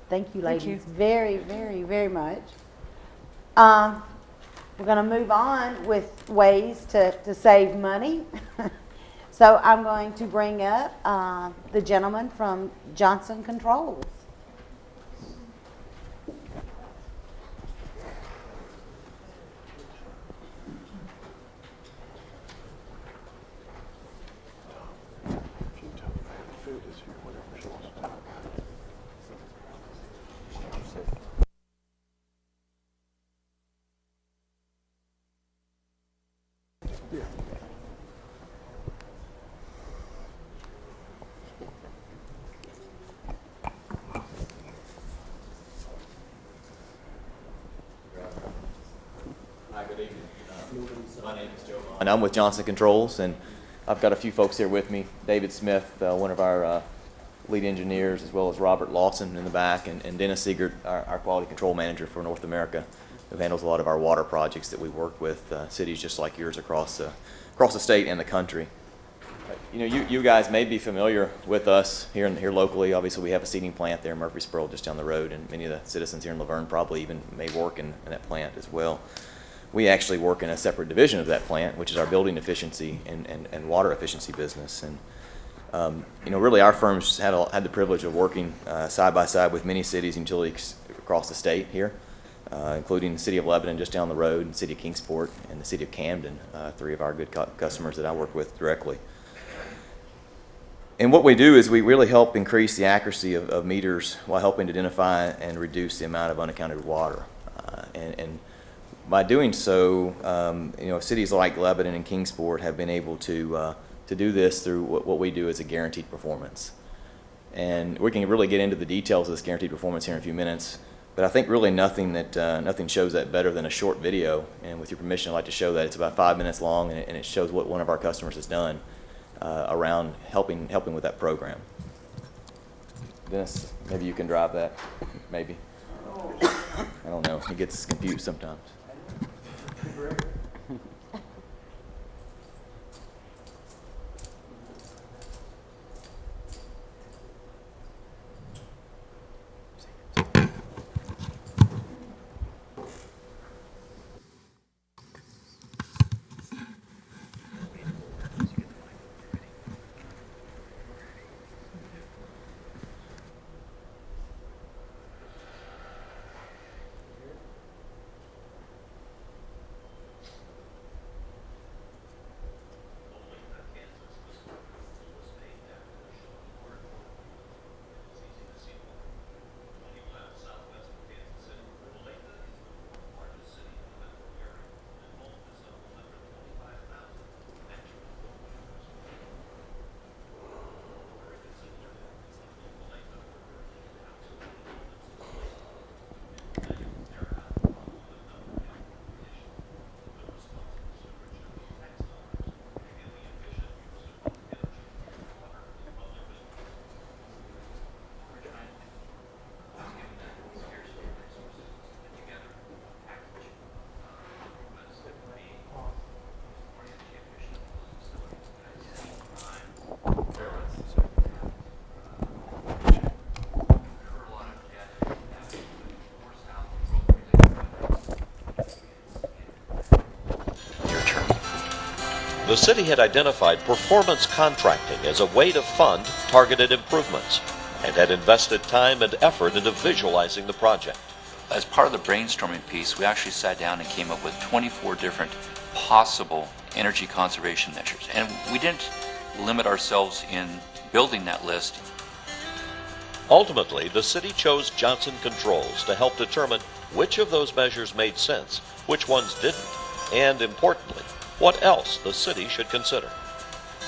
Thank you, ladies, you. very, very, very much. We're going to move on with ways to save money. So I'm going to bring up the gentleman from Johnson Controls. My name is Joe, and I'm with Johnson Controls, and I've got a few folks here with me. David Smith, one of our lead engineers, as well as Robert Lawson in the back, and Dennis Siegert, our quality control manager for North America, who handles a lot of our water projects that we work with cities just like yours across the state and the country. You know, you guys may be familiar with us here locally. Obviously, we have a seeding plant there in Murfreesboro just down the road, and many of the citizens here in Laverne probably even may work in that plant as well. We actually work in a separate division of that plant, which is our building efficiency and water efficiency business. And you know, really, our firms had the privilege of working side by side with many cities and utilities across the state here, including the city of Lebanon just down the road, the city of Kingsport, and the city of Camden, three of our good customers that I work with directly. And what we do is we really help increase the accuracy of meters while helping to identify and reduce the amount of unaccounted water. And by doing so, you know, cities like Lebanon and Kingsport have been able to do this through what we do as a guaranteed performance. And we can really get into the details of this guaranteed performance here in a few minutes. But I think really nothing shows that better than a short video. And with your permission, I'd like to show that. It's about 5 minutes long, and it shows what one of our customers has done around helping with that program. Dennis, maybe you can drive that. Maybe. I don't know. He gets confused sometimes. The city had identified performance contracting as a way to fund targeted improvements and had invested time and effort into visualizing the project. As part of the brainstorming piece, we actually sat down and came up with 24 different possible energy conservation measures. And we didn't limit ourselves in building that list. Ultimately, the city chose Johnson Controls to help determine which of those measures made sense, which ones didn't, and importantly, what else the city should consider.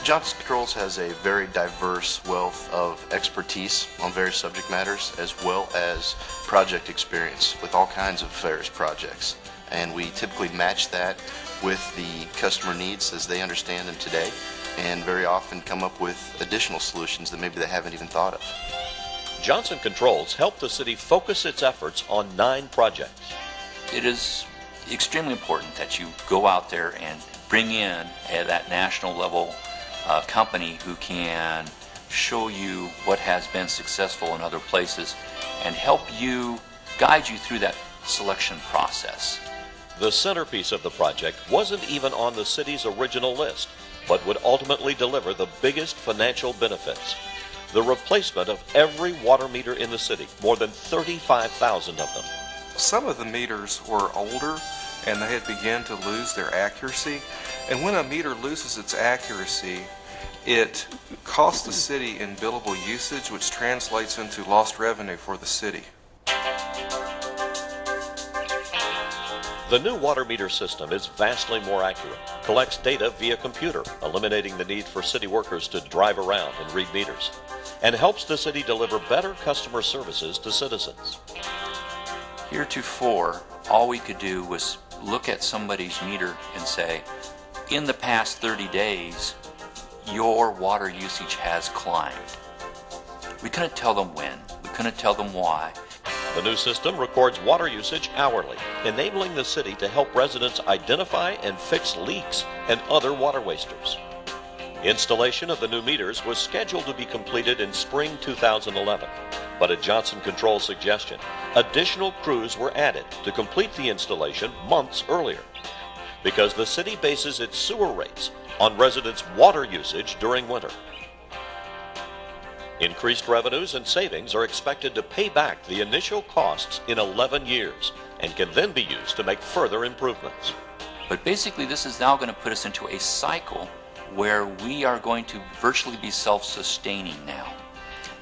Johnson Controls has a very diverse wealth of expertise on various subject matters, as well as project experience with all kinds of various projects. And we typically match that with the customer needs as they understand them today, and very often come up with additional solutions that maybe they haven't even thought of. Johnson Controls helped the city focus its efforts on 9 projects. It is extremely important that you go out there and bring in at that national level company who can show you what has been successful in other places and help you, guide you through that selection process. The centerpiece of the project wasn't even on the city's original list, but would ultimately deliver the biggest financial benefits. The replacement of every water meter in the city, more than 35,000 of them. Some of the meters were older and they had begun to lose their accuracy. And when a meter loses its accuracy, it costs the city in billable usage, which translates into lost revenue for the city. The new water meter system is vastly more accurate, collects data via computer, eliminating the need for city workers to drive around and read meters, and helps the city deliver better customer services to citizens. Heretofore, all we could do was look at somebody's meter and say, in the past 30 days, your water usage has climbed. We couldn't tell them when, we couldn't tell them why. The new system records water usage hourly, enabling the city to help residents identify and fix leaks and other water wasters. Installation of the new meters was scheduled to be completed in spring 2011, but at Johnson Controls' suggestion, additional crews were added to complete the installation months earlier, because the city bases its sewer rates on residents' water usage during winter. Increased revenues and savings are expected to pay back the initial costs in 11 years and can then be used to make further improvements. But basically, this is now going to put us into a cycle where we are going to virtually be self-sustaining now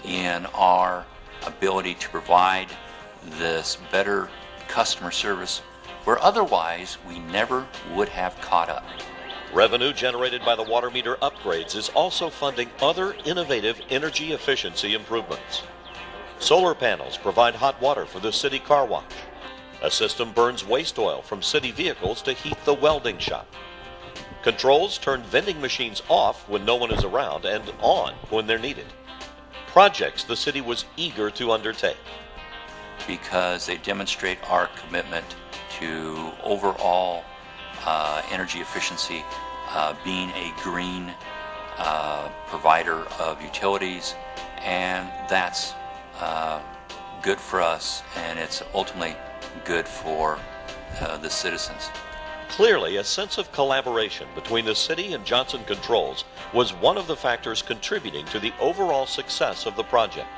in our ability to provide this better customer service where otherwise we never would have caught up. Revenue generated by the water meter upgrades is also funding other innovative energy efficiency improvements. Solar panels provide hot water for the city car wash. A system burns waste oil from city vehicles to heat the welding shop. Controls turn vending machines off when no one is around and on when they're needed. Projects the city was eager to undertake. Because they demonstrate our commitment to overall energy efficiency, being a green provider of utilities, and that's good for us, and it's ultimately good for the citizens. Clearly, a sense of collaboration between the city and Johnson Controls was one of the factors contributing to the overall success of the project.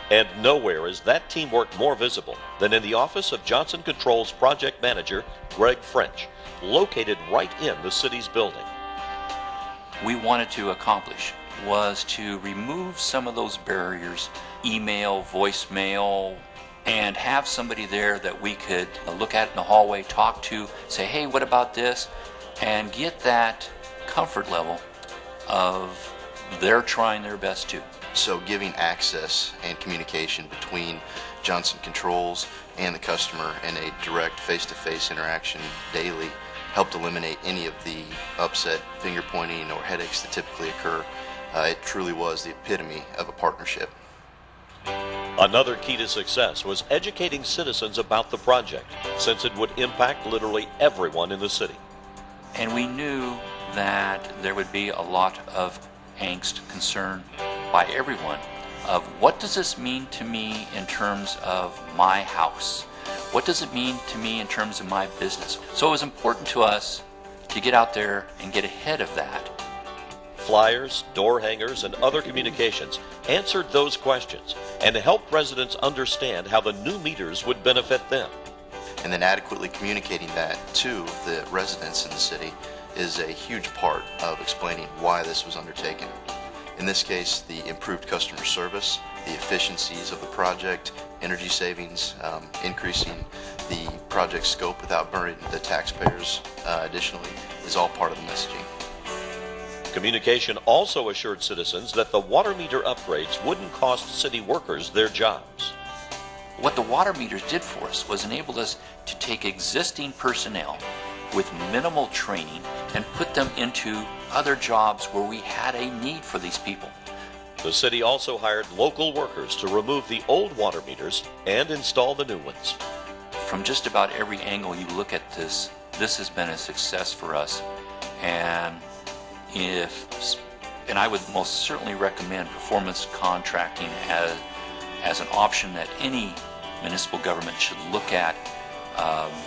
And nowhere is that teamwork more visible than in the office of Johnson Controls project manager Greg French, located right in the city's building. We wanted to accomplish was to remove some of those barriers, email, voicemail, and have somebody there that we could look at in the hallway, talk to, say, hey, what about this? And get that comfort level of they're trying their best too. So giving access and communication between Johnson Controls and the customer and a direct face-to-face interaction daily helped eliminate any of the upset finger pointing or headaches that typically occur. It truly was the epitome of a partnership. Another key to success was educating citizens about the project, since it would impact literally everyone in the city. And we knew that there would be a lot of angst, concern by everyone of what does this mean to me in terms of my house? What does it mean to me in terms of my business? So it was important to us to get out there and get ahead of that. Flyers, door hangers, and other communications answered those questions and helped residents understand how the new meters would benefit them. And then adequately communicating that to the residents in the city is a huge part of explaining why this was undertaken. In this case, the improved customer service, the efficiencies of the project, energy savings, increasing the project scope without burdening the taxpayers additionally is all part of the messaging. Communication also assured citizens that the water meter upgrades wouldn't cost city workers their jobs. What the water meters did for us was enable us to take existing personnel with minimal training and put them into other jobs where we had a need for these people. The city also hired local workers to remove the old water meters and install the new ones. From just about every angle you look at this, this has been a success for us. And I would most certainly recommend performance contracting as an option that any municipal government should look at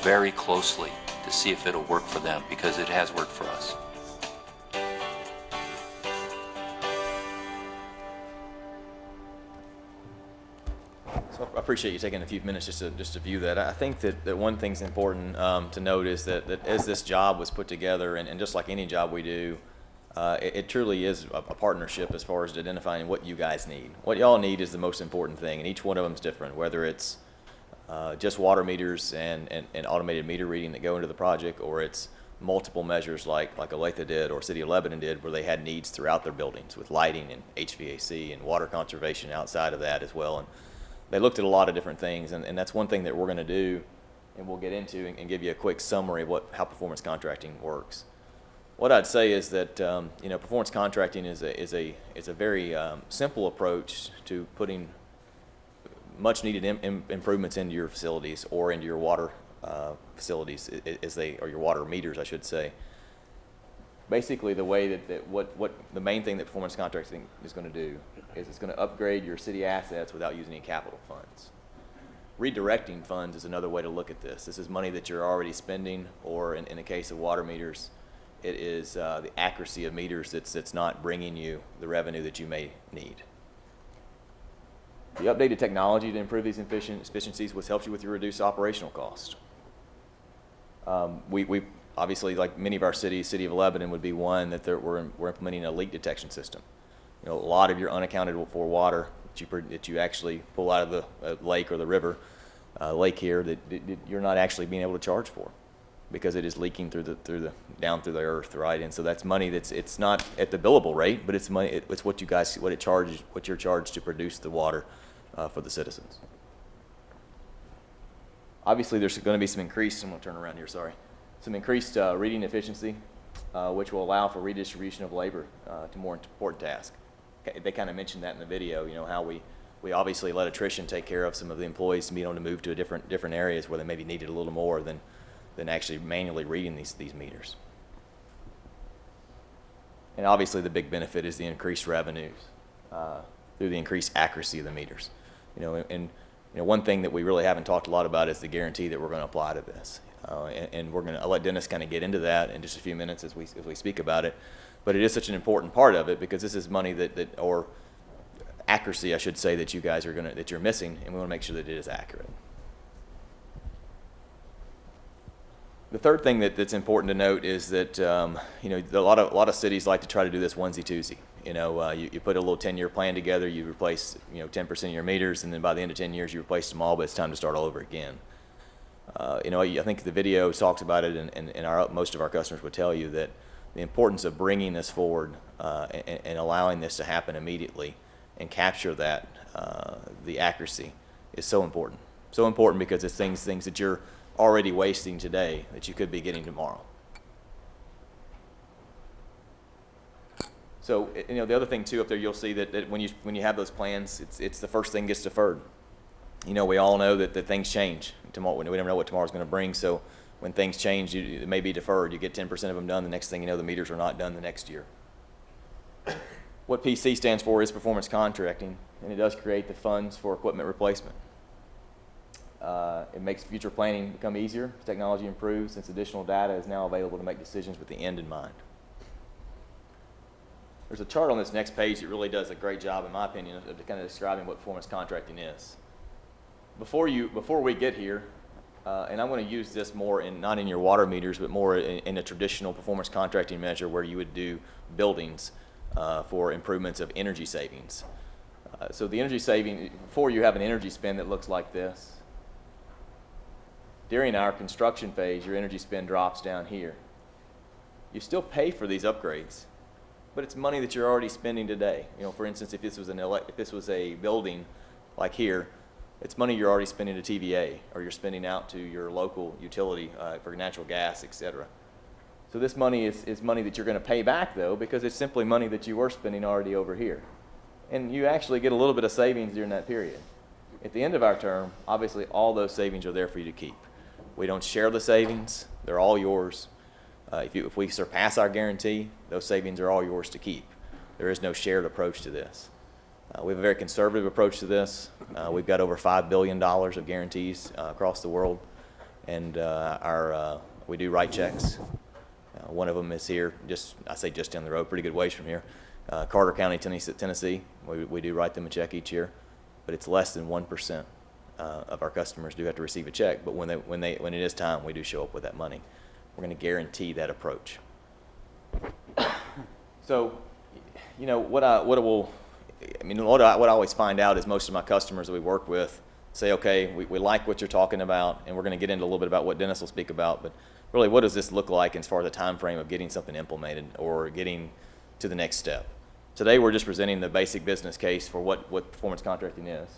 very closely to see if it'll work for them, because it has worked for us. So I appreciate you taking a few minutes just to view that. I think that one thing's important to note is that as this job was put together, and just like any job we do, it truly is a partnership as far as identifying what you guys need. What y'all need is the most important thing, and each one of them is different, whether it's just water meters and automated meter reading that go into the project, or it's multiple measures like Olathe did or City of Lebanon did, where they had needs throughout their buildings with lighting and HVAC and water conservation outside of that as well. And they looked at a lot of different things, and that's one thing that we're going to do, and we'll get into and give you a quick summary of how performance contracting works. What I'd say is that performance contracting is a very simple approach to putting much needed improvements into your facilities or into your water facilities, or your water meters, I should say. Basically, the way that what the main thing that performance contracting is going to do is it's going to upgrade your city assets without using any capital funds. Redirecting funds is another way to look at this. This is money that you're already spending, or in the case of water meters, it is the accuracy of meters that's not bringing you the revenue that you may need. The updated technology to improve these efficiencies, which helps you with your reduced operational cost. We obviously, like many of our cities, City of Lebanon would be one that we're implementing a leak detection system. A lot of your unaccounted for water that you actually pull out of the lake or the river, lake here, that you're not actually being able to charge for. because it is leaking down through the earth, right? And so that's money it's not at the billable rate, but it's money. It's what you're charged to produce the water for the citizens. Obviously, there's going to be some increased. I'm going to turn around here. Sorry, some increased reading efficiency, which will allow for redistribution of labor to more important tasks. They kind of mentioned that in the video. You know how we obviously let attrition take care of some of the employees to be able to move to different areas where they maybe needed a little more than actually manually reading these meters. And obviously the big benefit is the increased revenues through the increased accuracy of the meters. You know, and you know, one thing that we really haven't talked a lot about is the guarantee that we're going to apply to this. And I'll let Dennis kind of get into that in just a few minutes as we speak about it. But it is such an important part of it because this is money or accuracy, I should say, that you guys that you're missing, and we want to make sure that it is accurate. The third thing that's important to note is that you know, a lot of cities like to try to do this onesie-twosie. You know, you put a little 10-year plan together, you replace 10% of your meters, and then by the end of 10 years you replace them all, but it's time to start all over again. You know, I think the video talks about it, and most of our customers would tell you that the importance of bringing this forward and allowing this to happen immediately and capture that the accuracy is so important. So important because it's things that you're already wasting today that you could be getting tomorrow. So, you know, the other thing too up there, you'll see that when you have those plans, it's the first thing gets deferred. You know, we all know that things change. Tomorrow, we never know what tomorrow's going to bring. So when things change, it may be deferred. You get 10% of them done. The next thing you know, the meters are not done the next year. What PC stands for is performance contracting, and it does create the funds for equipment replacement. It makes future planning become easier as technology improves, since additional data is now available to make decisions with the end in mind. There's a chart on this next page that really does a great job, in my opinion, of kind of describing what performance contracting is. Before we get here, and I'm going to use this more not in your water meters, but more in a traditional performance contracting measure where you would do buildings for improvements of energy savings. So the energy saving, before you have an energy spend that looks like this. During our construction phase, your energy spend drops down here. You still pay for these upgrades, but it's money that you're already spending today. You know, for instance, if this was a building like here, it's money you're already spending to TVA, or you're spending out to your local utility for natural gas, etc. So this money is money that you're going to pay back, though, because it's simply money that you were spending already over here. And you actually get a little bit of savings during that period. At the end of our term, obviously all those savings are there for you to keep. We don't share the savings. They're all yours. If we surpass our guarantee, those savings are all yours to keep. There is no shared approach to this. We have a very conservative approach to this. We've got over $5 billion of guarantees across the world, and we do write checks. One of them is here, I say just down the road, pretty good ways from here. Carter County, Tennessee. We do write them a check each year, but it's less than 1% of our customers do have to receive a check. But when it is time, we do show up with that money. We're going to guarantee that approach. So, you know, what I always find out is most of my customers that we work with say, okay, we like what you're talking about, and we're going to get into a little bit about what Dennis will speak about, but really, what does this look like as far as the time frame of getting something implemented or getting to the next step? Today, we're just presenting the basic business case for what performance contracting is.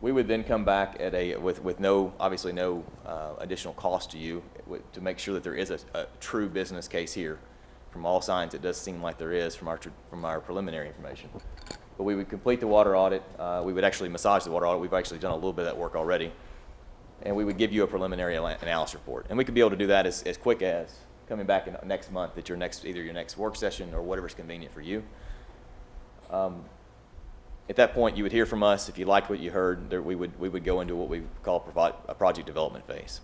We would then come back with obviously no additional cost to you to make sure that there is a true business case here. From all signs, it does seem like there is from our preliminary information. But we would complete the water audit. We would actually massage the water audit. We've actually done a little bit of that work already. And we would give you a preliminary analysis report. And we could be able to do that as quick as coming back next month at either your next work session or whatever's convenient for you. At that point, you would hear from us. If you liked what you heard, we would go into what we call a project development phase.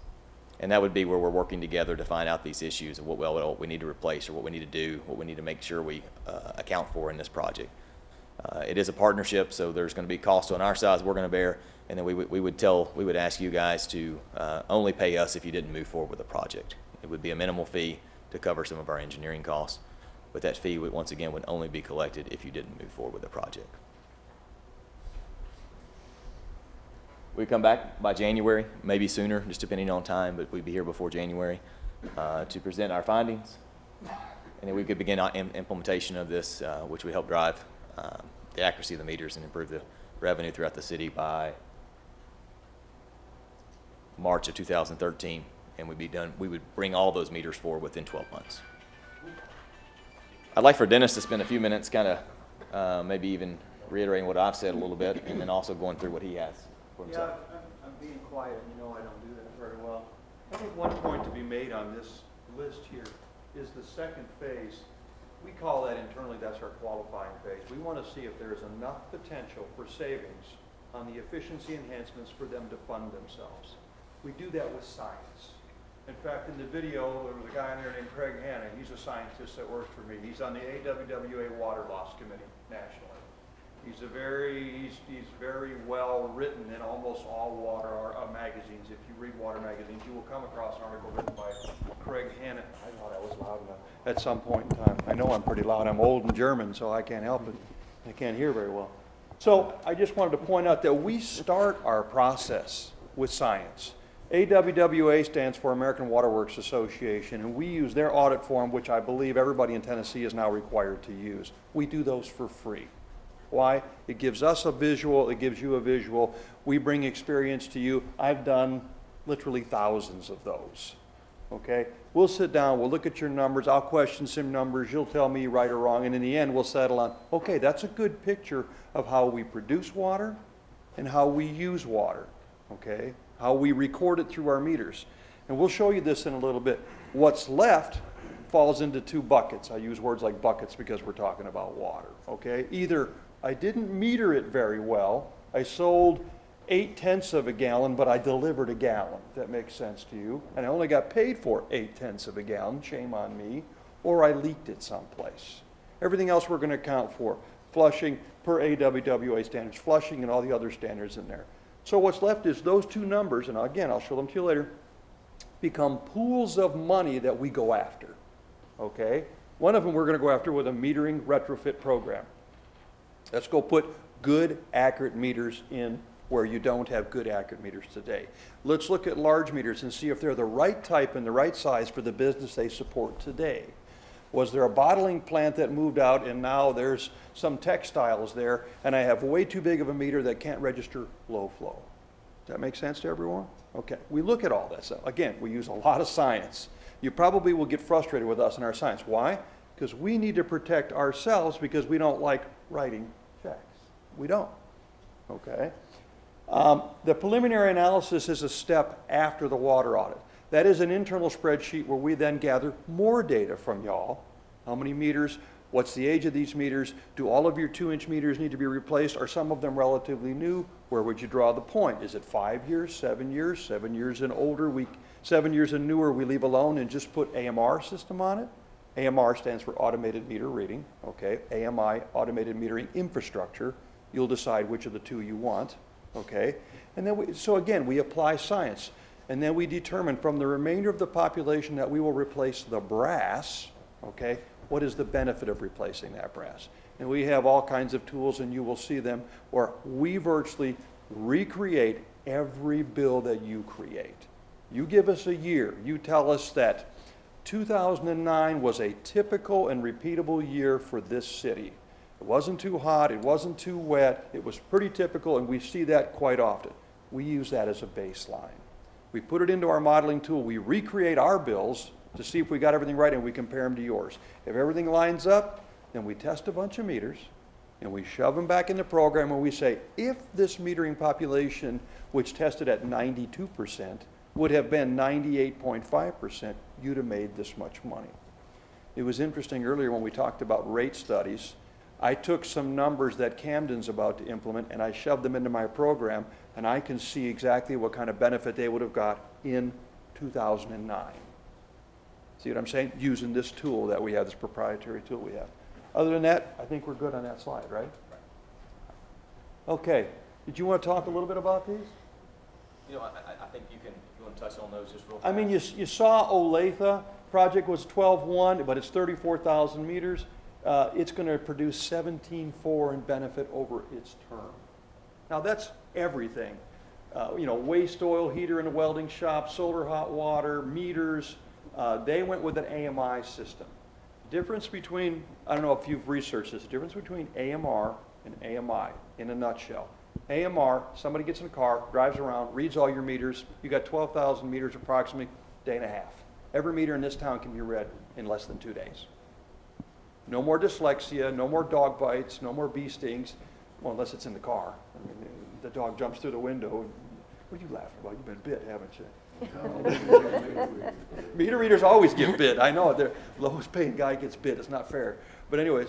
And that would be where we're working together to find out these issues of what we need to replace or what we need to do, what we need to make sure we account for in this project. It is a partnership, so there's going to be costs on our side we're going to bear, and then we would ask you guys to only pay us if you didn't move forward with the project. It would be a minimal fee to cover some of our engineering costs, but that fee would only be collected if you didn't move forward with the project. We come back by January, maybe sooner, just depending on time, but we'd be here before January to present our findings. And then we could begin implementation of this, which would help drive the accuracy of the meters and improve the revenue throughout the city by March of 2013. And we'd be done. We would bring all those meters forward within 12 months. I'd like for Dennis to spend a few minutes kind of maybe even reiterating what I've said a little bit, and then also going through what he has for himself. Yeah, I'm being quiet. You know I don't do that very well. I think one point to be made on this list here is the second phase. We call that internally, that's our qualifying phase. We want to see if there is enough potential for savings on the efficiency enhancements for them to fund themselves. We do that with science. In fact, in the video, there was a guy in there named Craig Hanna. He's a scientist that works for me. He's on the AWWA Water Loss Committee nationally. He's very well written in almost all water magazines. If you read water magazines, you will come across an article written by Craig Hanna. I thought I was loud enough at some point in time. I know I'm pretty loud. I'm old and German, so I can't help it. I can't hear very well. So I just wanted to point out that we start our process with science. AWWA stands for American Water Works Association, and we use their audit form, which I believe everybody in Tennessee is now required to use. We do those for free. Why? It gives us a visual, it gives you a visual. We bring experience to you. I've done literally thousands of those. Okay? We'll sit down, we'll look at your numbers, I'll question some numbers, you'll tell me right or wrong, and in the end we'll settle on, okay, that's a good picture of how we produce water and how we use water. Okay? How we record it through our meters. And we'll show you this in a little bit. What's left falls into two buckets. I use words like buckets because we're talking about water, okay? Either I didn't meter it very well, I sold 0.8 of a gallon, but I delivered a gallon, if that makes sense to you, and I only got paid for 0.8 of a gallon, shame on me, or I leaked it someplace. Everything else we're going to account for. Flushing per AWWA standards, flushing and all the other standards in there. So what's left is those two numbers, and again, I'll show them to you later, become pools of money that we go after, okay? One of them we're going to go after with a metering retrofit program. Let's go put good, accurate meters in where you don't have good, accurate meters today. Let's look at large meters and see if they're the right type and the right size for the business they support today. Was there a bottling plant that moved out and now there's some textiles there and I have way too big of a meter that can't register low flow? Does that make sense to everyone? Okay, we look at all that stuff. Again, we use a lot of science. You probably will get frustrated with us in our science. Why? Because we need to protect ourselves because we don't like writing checks. We don't, okay? The preliminary analysis is a step after the water audit. That is an internal spreadsheet where we then gather more data from y'all. How many meters? What's the age of these meters? Do all of your 2-inch meters need to be replaced? Are some of them relatively new? Where would you draw the point? Is it 5 years, 7 years, 7 years and older? 7 years and newer we leave alone and just put AMR system on it. AMR stands for automated meter reading. Okay, AMI, automated metering infrastructure. You'll decide which of the two you want. Okay, and then so again, we apply science. And then we determine from the remainder of the population that we will replace the brass, okay, what is the benefit of replacing that brass? And we have all kinds of tools, and you will see them, where we virtually recreate every bill that you create. You give us a year, you tell us that 2009 was a typical and repeatable year for this city. It wasn't too hot, it wasn't too wet, it was pretty typical, and we see that quite often. We use that as a baseline. We put it into our modeling tool. We recreate our bills to see if we got everything right and we compare them to yours. If everything lines up, then we test a bunch of meters and we shove them back in the program and we say, if this metering population, which tested at 92%, would have been 98.5%, you'd have made this much money. It was interesting earlier when we talked about rate studies. I took some numbers that Camden's about to implement and I shoved them into my program, and I can see exactly what kind of benefit they would have got in 2009. See what I'm saying? Using this tool that we have, this proprietary tool we have. Other than that, I think we're good on that slide, right? Okay. Did you want to talk a little bit about these? You know, I think you want to touch on those just real fast. I mean, you saw Olathe project was 12.1, but it's 34,000 meters. It's going to produce 17.4 in benefit over its term. Now that's everything. waste oil heater in a welding shop, solar hot water, meters. They went with an AMI system. Difference between, I don't know if you've researched this, the difference between AMR and AMI in a nutshell. AMR, somebody gets in a car, drives around, reads all your meters. You got 12,000 meters approximately, day and a half. Every meter in this town can be read in less than 2 days. No more dyslexia, no more dog bites, no more bee stings, well, unless it's in the car. I mean, the dog jumps through the window. What are you laughing about? You've been bit, haven't you? Meter readers always get bit. I know, the lowest paying guy gets bit. It's not fair. But anyways,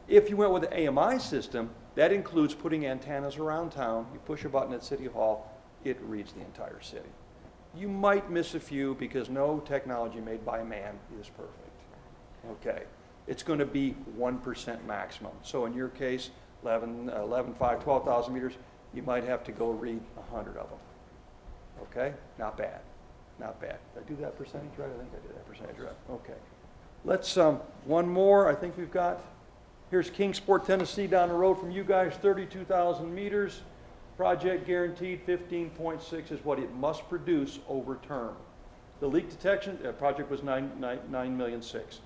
if you went with the AMI system, that includes putting antennas around town. You push a button at City Hall, it reads the entire city. You might miss a few because no technology made by man is perfect. Okay, it's going to be 1% maximum. So in your case, 12,000 meters, you might have to go read 100 of them. Okay, not bad, not bad. Did I do that percentage right? I think I did that percentage right. Okay, let's, one more, I think we've got. Here's Kingsport, Tennessee, down the road from you guys, 32,000 meters. Project guaranteed 15.6 is what it must produce over term. The leak detection project was 9,600,000.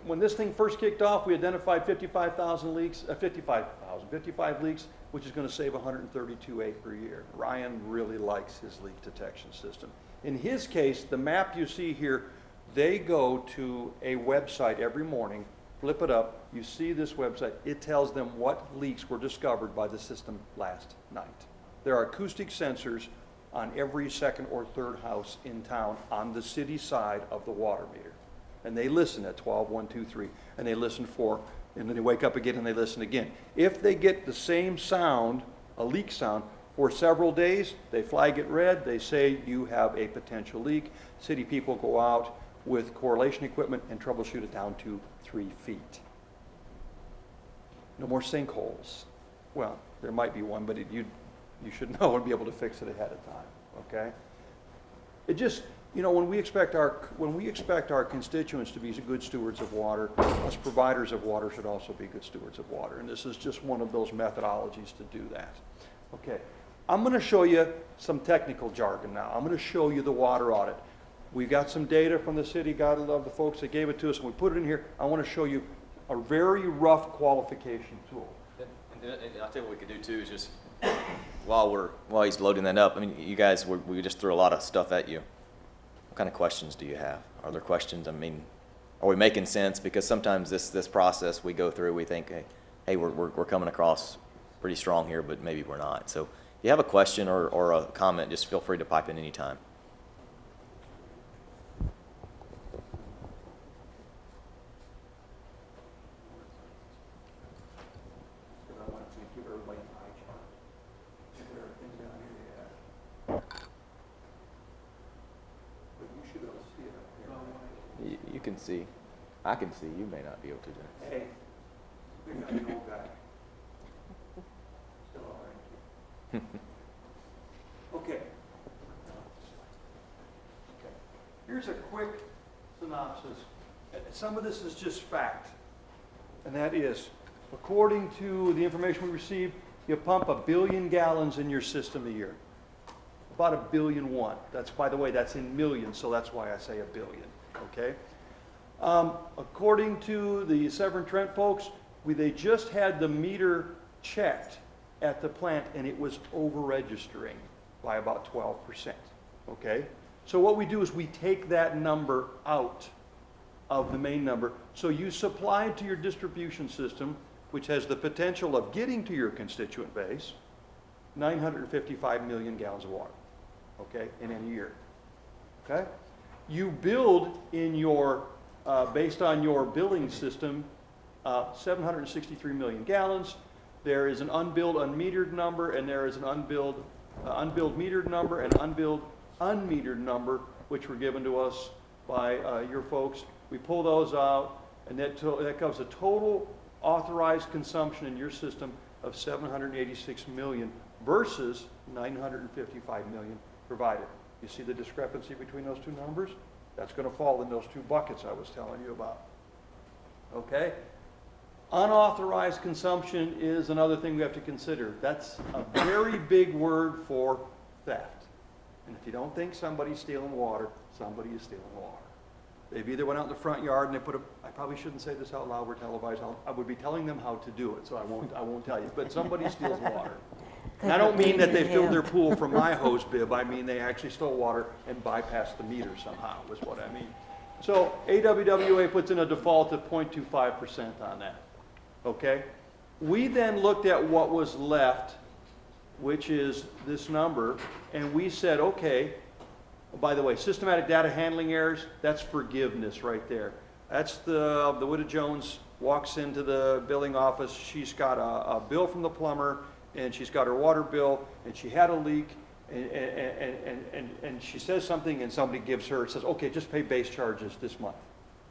When this thing first kicked off, we identified 55 leaks, which is going to save 132.8 per year. Ryan really likes his leak detection system. In his case, the map you see here, they go to a website every morning, flip it up, you see this website, it tells them what leaks were discovered by the system last night. There are acoustic sensors on every second or third house in town on the city side of the water meter. And they listen at 12, 1, 2, 3, and they listen for, and then they wake up again and they listen again. If they get the same sound, a leak sound, for several days, they flag it red, they say you have a potential leak. City people go out with correlation equipment and troubleshoot it down to 3 feet. No more sinkholes. Well, there might be one, but you should know and be able to fix it ahead of time, okay? It just, when we expect our constituents to be good stewards of water, us providers of water should also be good stewards of water. And this is just one of those methodologies to do that. Okay, I'm going to show you some technical jargon now. I'm going to show you the water audit. We've got some data from the city. God love the folks that gave it to us, and we put it in here. I want to show you a very rough qualification tool. And I'll tell you what we could do too is just while he's loading that up. I mean, you guys, we just threw a lot of stuff at you. What kind of questions do you have? Are there questions? I mean, are we making sense? Because sometimes this process we go through, we think, hey, we're coming across pretty strong here, but maybe we're not. So if you have a question or a comment, just feel free to pipe in anytime. You can see. I can see. You may not be able to do it. Hey, we got an old guy. Still all right. Okay. Here's a quick synopsis. Some of this is just fact. And that is, according to the information we received, you pump 1 billion gallons in your system a year. About 1.1 billion. That's, by the way, that's in millions, so that's why I say 1 billion. Okay? According to the Severn Trent folks, they just had the meter checked at the plant and it was over-registering by about 12%. Okay? So what we do is we take that number out of the main number. So you supply to your distribution system, which has the potential of getting to your constituent base, 955 million gallons of water, okay, in any year. Okay? You build in your based on your billing system, 763 million gallons. There is an unbilled unmetered number, and there is an unbilled metered number and unbilled unmetered number, which were given to us by your folks. We pull those out, and that covers a total authorized consumption in your system of 786 million versus 955 million provided. You see the discrepancy between those two numbers? That's going to fall in those two buckets I was telling you about. Okay? Unauthorized consumption is another thing we have to consider. That's a very big word for theft. And if you don't think somebody's stealing water, somebody is stealing water. They've either went out in the front yard and they put a, I probably shouldn't say this out loud, we're televised, I would be telling them how to do it, so I won't tell you, but somebody steals water. And I don't mean that they filled their pool from my hose bib, I mean they actually stole water and bypassed the meter somehow, is what I mean. So AWWA puts in a default of 0.25% on that. Okay? We then looked at what was left, which is this number, and we said, okay, by the way, systematic data handling errors, that's forgiveness right there. That's the widow Jones walks into the billing office, she's got a bill from the plumber, and she's got her water bill, and she had a leak, and she says something, and somebody gives her, says, okay, just pay base charges this month.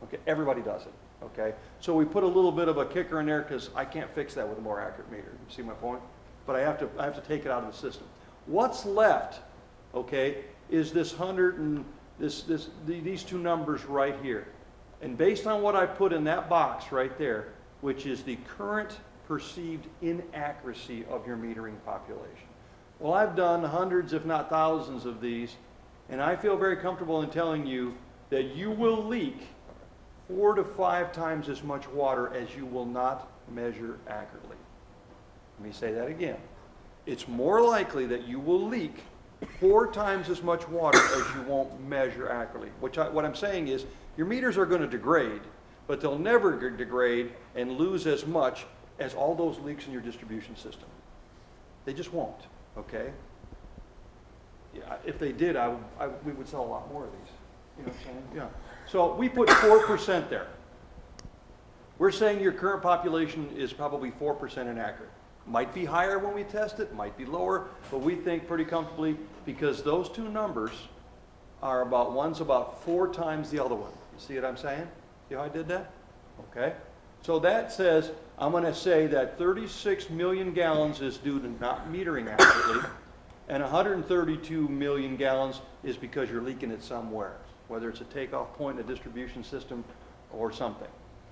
Okay, everybody does it. Okay, so we put a little bit of a kicker in there because I can't fix that with a more accurate meter. You see my point? But I have to take it out of the system. What's left, okay, is this these two numbers right here. And based on what I put in that box right there, which is the current perceived inaccuracy of your metering population. Well, I've done hundreds, if not thousands of these, and I feel very comfortable in telling you that you will leak 4 to 5 times as much water as you will not measure accurately. Let me say that again. It's more likely that you will leak 4 times as much water as you won't measure accurately. What I'm saying is your meters are going to degrade, but they'll never degrade and lose as much as all those leaks in your distribution system. They just won't, okay? Yeah, if they did, we would sell a lot more of these. You know what I'm saying? Yeah. So we put 4% there. We're saying your current population is probably 4% inaccurate. Might be higher when we test it, might be lower, but we think pretty comfortably because those two numbers are about, one's about 4 times the other one. You see what I'm saying? See how I did that? Okay. So that says, I'm going to say that 36 million gallons is due to not metering accurately, and 132 million gallons is because you're leaking it somewhere, whether it's a takeoff point in a distribution system or something.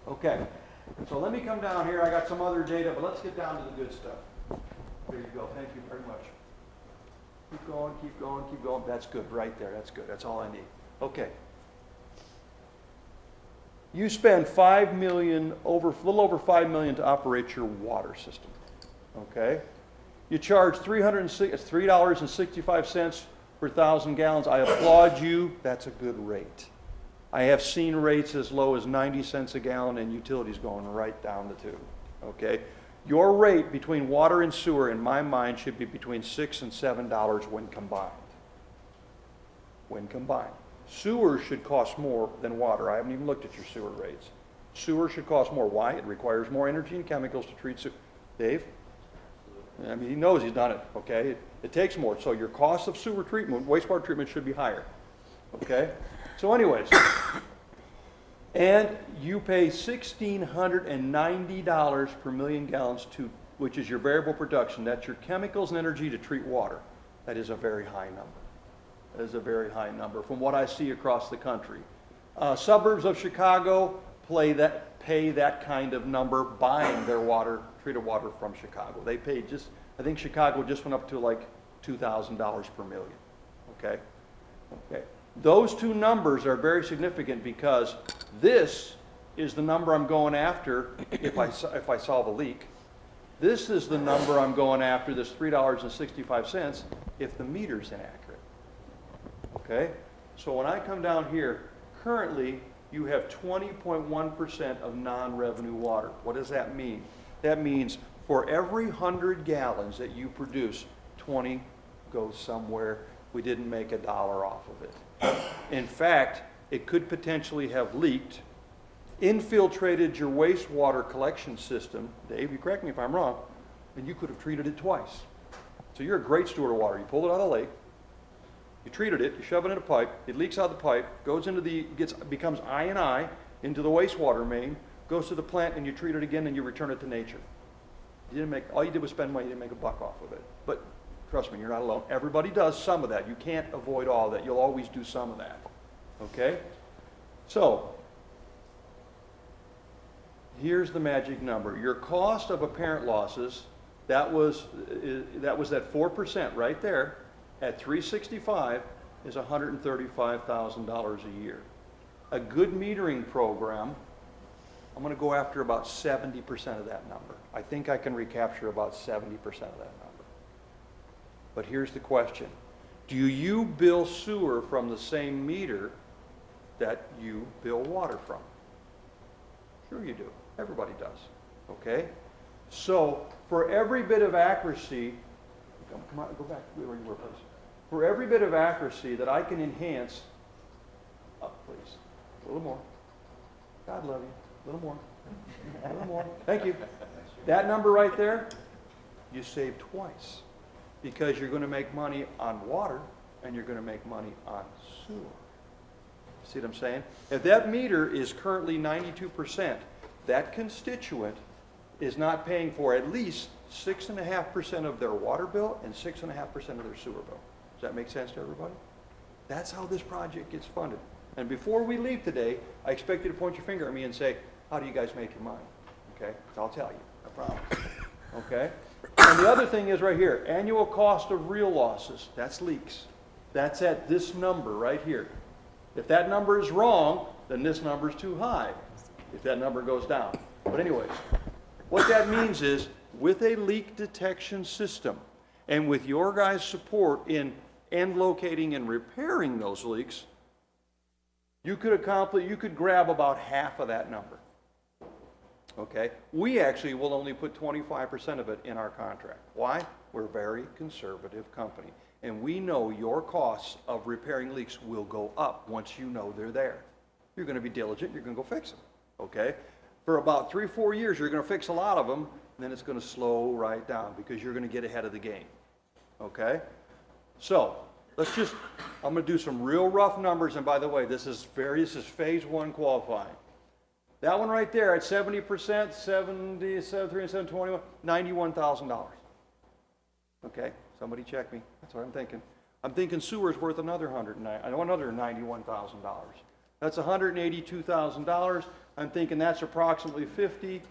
Okay, so let me come down here. I got some other data, but let's get down to the good stuff. There you go. Thank you very much. Keep going, keep going, keep going. That's good right there. That's good. That's all I need. Okay. You spend $5 million, a little over $5 million to operate your water system. Okay? You charge $3.65 per 1,000 gallons. I applaud you. That's a good rate. I have seen rates as low as 90 cents a gallon and utilities going right down the tube. Okay? Your rate between water and sewer, in my mind, should be between $6 and $7 when combined. When combined. Sewer should cost more than water. I haven't even looked at your sewer rates. Sewer should cost more. Why? It requires more energy and chemicals to treat sewer. Dave? I mean, he knows he's done it, okay? It takes more. So your cost of sewer treatment, wastewater treatment should be higher, okay? So anyways, and you pay $1,690 per million gallons to, which is your variable production. That's your chemicals and energy to treat water. That is a very high number. That is a very high number from what I see across the country. Suburbs of Chicago pay that kind of number buying their water, treated water from Chicago. They pay just, I think Chicago just went up to like $2,000 per million, okay? Okay. Those two numbers are very significant because this is the number I'm going after if I solve a leak. This is the number I'm going after, this $3.65, if the meter's inaccurate. Okay? So when I come down here, currently you have 20.1% of non-revenue water. What does that mean? That means for every 100 gallons that you produce, 20 goes somewhere. We didn't make $1 off of it. In fact, it could potentially have leaked, infiltrated your wastewater collection system. Dave, you correct me if I'm wrong, and you could have treated it twice. So you're a great steward of water. You pulled it out of the lake, you treated it, you shove it in a pipe, it leaks out of the pipe, goes into becomes I&I into the wastewater main, goes to the plant, and you treat it again, and you return it to nature. You didn't make, all you did was spend money, you didn't make a buck off of it. But trust me, you're not alone. Everybody does some of that. You can't avoid all of that. You'll always do some of that. Okay? So, here's the magic number. Your cost of apparent losses, that was that 4% right there, at 365 is $135,000 a year. A good metering program, I'm going to go after about 70% of that number. I think I can recapture about 70% of that number. But here's the question. Do you bill sewer from the same meter that you bill water from? Sure you do. Everybody does. Okay? So for every bit of accuracy, come on, go back where you were, please. For every bit of accuracy that I can enhance, up please, a little more. God love you. A little more. A little more. Thank you. That number right there, you save twice. Because you're going to make money on water and you're going to make money on sewer. See what I'm saying? If that meter is currently 92%, that constituent is not paying for at least 6.5% of their water bill and 6.5% of their sewer bill. Does that make sense to everybody? That's how this project gets funded. And before we leave today, I expect you to point your finger at me and say, how do you guys make your money? Okay? I'll tell you. I promise. Okay? And the other thing is right here, annual cost of real losses. That's leaks. That's at this number right here. If that number is wrong, then this number is too high. If that number goes down. But anyways, what that means is with a leak detection system and with your guys' support in end locating and repairing those leaks, you could grab about half of that number. Okay? We actually will only put 25% of it in our contract. Why? We're a very conservative company. And we know your costs of repairing leaks will go up once you know they're there. You're going to be diligent. You're going to go fix them. Okay? For about 3 or 4 years, you're going to fix a lot of them, and then it's going to slow right down because you're going to get ahead of the game. Okay? So, I'm going to do some real rough numbers. And by the way, this is phase 1 qualifying. That one right there at 70%, 721, $91,000. Okay, somebody check me. That's what I'm thinking. I'm thinking sewer's worth another $91,000. That's $182,000. I'm thinking that's approximately 50.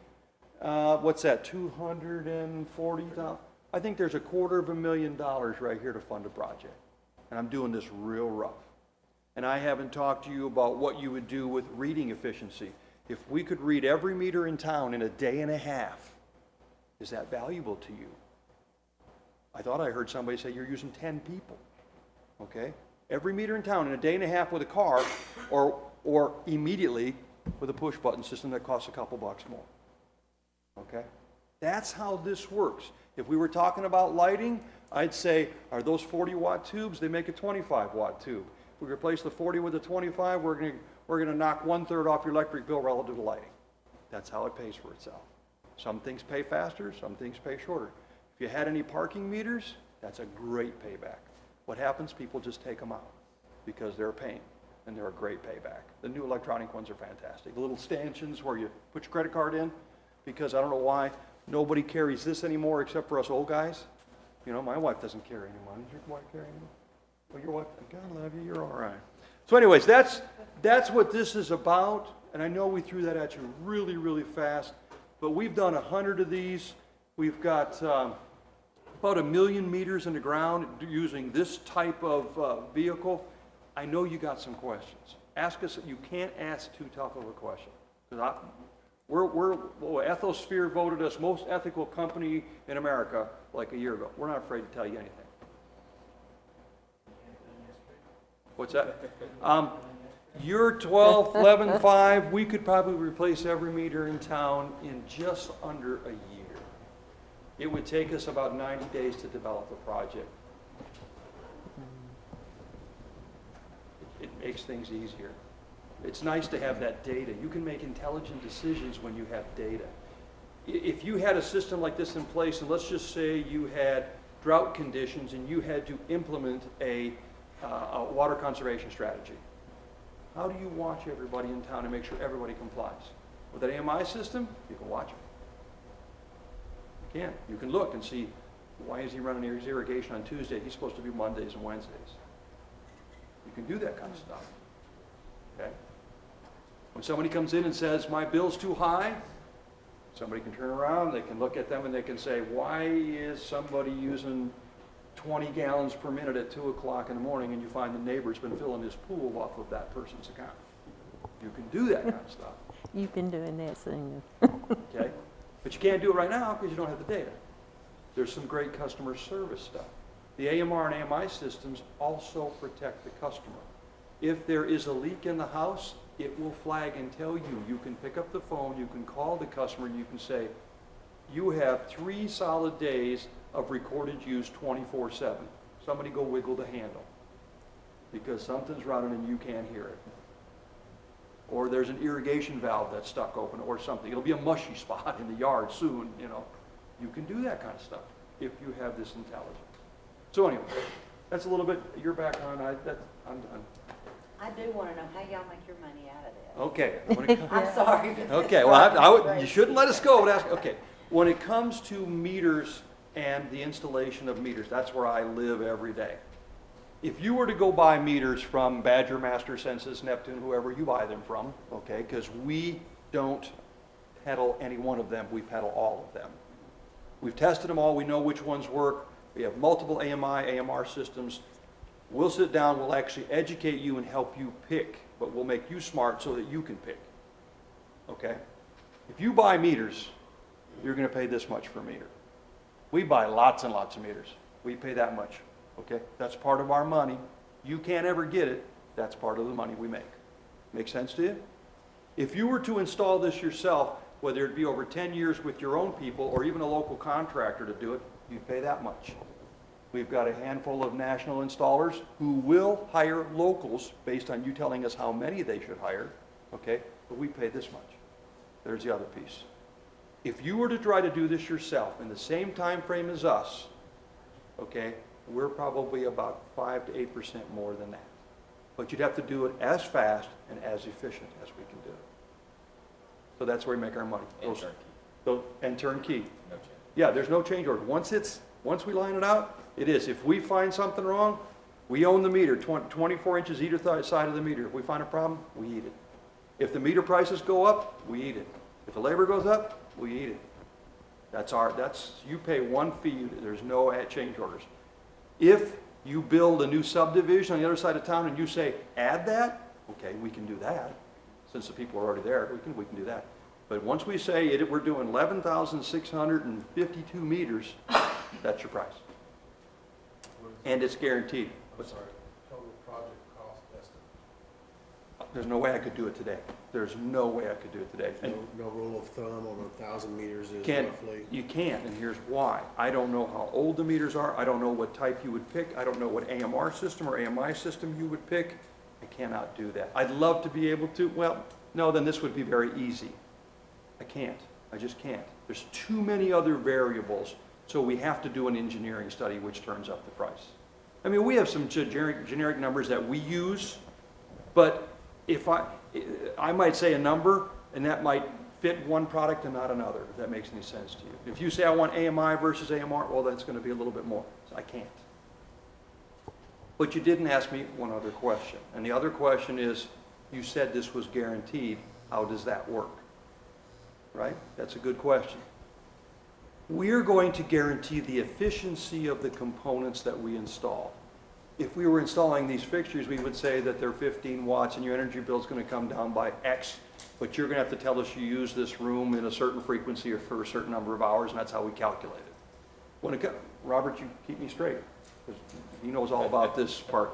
What's that? 240,000. I think there's $250,000 right here to fund a project, and I'm doing this real rough. And I haven't talked to you about what you would do with reading efficiency. If we could read every meter in town in a day and a half, is that valuable to you? I thought I heard somebody say you're using 10 people. Okay? Every meter in town in a day and a half with a car, or immediately with a push button system that costs a couple bucks more. Okay? That's how this works. If we were talking about lighting, I'd say, are those 40-watt tubes? They make a 25-watt tube. If we replace the 40 with the 25, we're going to knock 1/3 off your electric bill relative to lighting. That's how it pays for itself. Some things pay faster, some things pay shorter. If you had any parking meters, that's a great payback. What happens? People just take them out because they're a pain, and they're a great payback. The new electronic ones are fantastic. The little stanchions where you put your credit card in, because I don't know why nobody carries this anymore except for us old guys. You know, my wife doesn't carry any money. Does your wife carry any money? Well, your wife, God love you, you're all right. So anyways, that's what this is about, and I know we threw that at you really, really fast, but we've done 100 of these. We've got about 1 million meters in the ground using this type of vehicle. I know you got some questions. Ask us. You can't ask too tough of a question. Ethosphere voted us most ethical company in America like a year ago. We're not afraid to tell you anything. What's that? You're 12, 11, 5. We could probably replace every meter in town in just under a year. It would take us about 90 days to develop a project. It makes things easier. It's nice to have that data. You can make intelligent decisions when you have data. If you had a system like this in place, and let's just say you had drought conditions and you had to implement a water conservation strategy, how do you watch everybody in town and make sure everybody complies? With an AMI system, you can watch them. You can. You can look and see, why is he running his irrigation on Tuesday? He's supposed to be Mondays and Wednesdays. You can do that kind of stuff. Okay? When somebody comes in and says, my bill's too high, Somebody can turn around, they can look at them and they can say, why is somebody using 20 gallons per minute at 2 o'clock in the morning, and you find the neighbor's been filling his pool off of that person's account? You can do that kind of stuff. You've been doing that soon. Okay? But you can't do it right now because you don't have the data. There's some great customer service stuff. The AMR and AMI systems also protect the customer. If there is a leak in the house, it will flag and tell you. You can pick up the phone, you can call the customer, and you can say, you have 3 solid days of recorded use 24/7. Somebody go wiggle the handle because something's running and you can't hear it. Or there's an irrigation valve that's stuck open or something. It'll be a mushy spot in the yard soon, you know. You can do that kind of stuff if you have this intelligence. So anyway, that's a little bit your background. I'm done. I do want to know how y'all make your money out of this. Okay. I'm sorry. Okay, well, you shouldn't let us go without asking. Okay, when it comes to meters and the installation of meters, that's where I live every day. If you were to go buy meters from Badger, Master, Census, Neptune, whoever you buy them from, okay, because we don't peddle any one of them, we peddle all of them. We've tested them all, we know which ones work. We have multiple AMI, AMR systems. We'll sit down, we'll actually educate you and help you pick, but we'll make you smart so that you can pick, okay? If you buy meters, you're going to pay this much for a meter. We buy lots and lots of meters. We pay that much, okay? That's part of our money. You can't ever get it. That's part of the money we make. Make sense to you? If you were to install this yourself, whether it be over 10 years with your own people or even a local contractor to do it, you'd pay that much. We've got a handful of national installers who will hire locals based on you telling us how many they should hire, okay? But we pay this much. There's the other piece. If you were to try to do this yourself in the same time frame as us, okay, we're probably about 5 to 8% more than that. But you'd have to do it as fast and as efficient as we can do it. So that's where we make our money. And turnkey. And turnkey. No change. Yeah, there's no change order. Once we line it out, it is. If we find something wrong, we own the meter, 24 inches either side of the meter. If we find a problem, we eat it. If the meter prices go up, we eat it. If the labor goes up, we eat it. You pay one fee, there's no change orders. If you build a new subdivision on the other side of town and you say, add that, okay, we can do that. Since the people are already there, we can do that. But once we say we're doing 11,652 meters, that's your price. And it's guaranteed. I'm sorry, total project cost estimate. There's no way I could do it today. There's no way I could do it today. No rule of thumb on 1,000 meters is roughly? You can't, and here's why. I don't know how old the meters are. I don't know what type you would pick. I don't know what AMR system or AMI system you would pick. I cannot do that. I'd love to be able to. Well, no, then this would be very easy. I can't. I just can't. There's too many other variables, so we have to do an engineering study which turns up the price. I mean, we have some generic numbers that we use, but if I might say a number, and that might fit one product and not another, if that makes any sense to you. If you say I want AMI versus AMR, well, that's going to be a little bit more. So I can't. But you didn't ask me one other question, and the other question is, you said this was guaranteed. How does that work? Right? That's a good question. We're going to guarantee the efficiency of the components that we install. If we were installing these fixtures, we would say that they're 15 watts and your energy bill is going to come down by X, but you're going to have to tell us you use this room in a certain frequency or for a certain number of hours, and that's how we calculate it. Robert, you keep me straight, because he knows all about this part.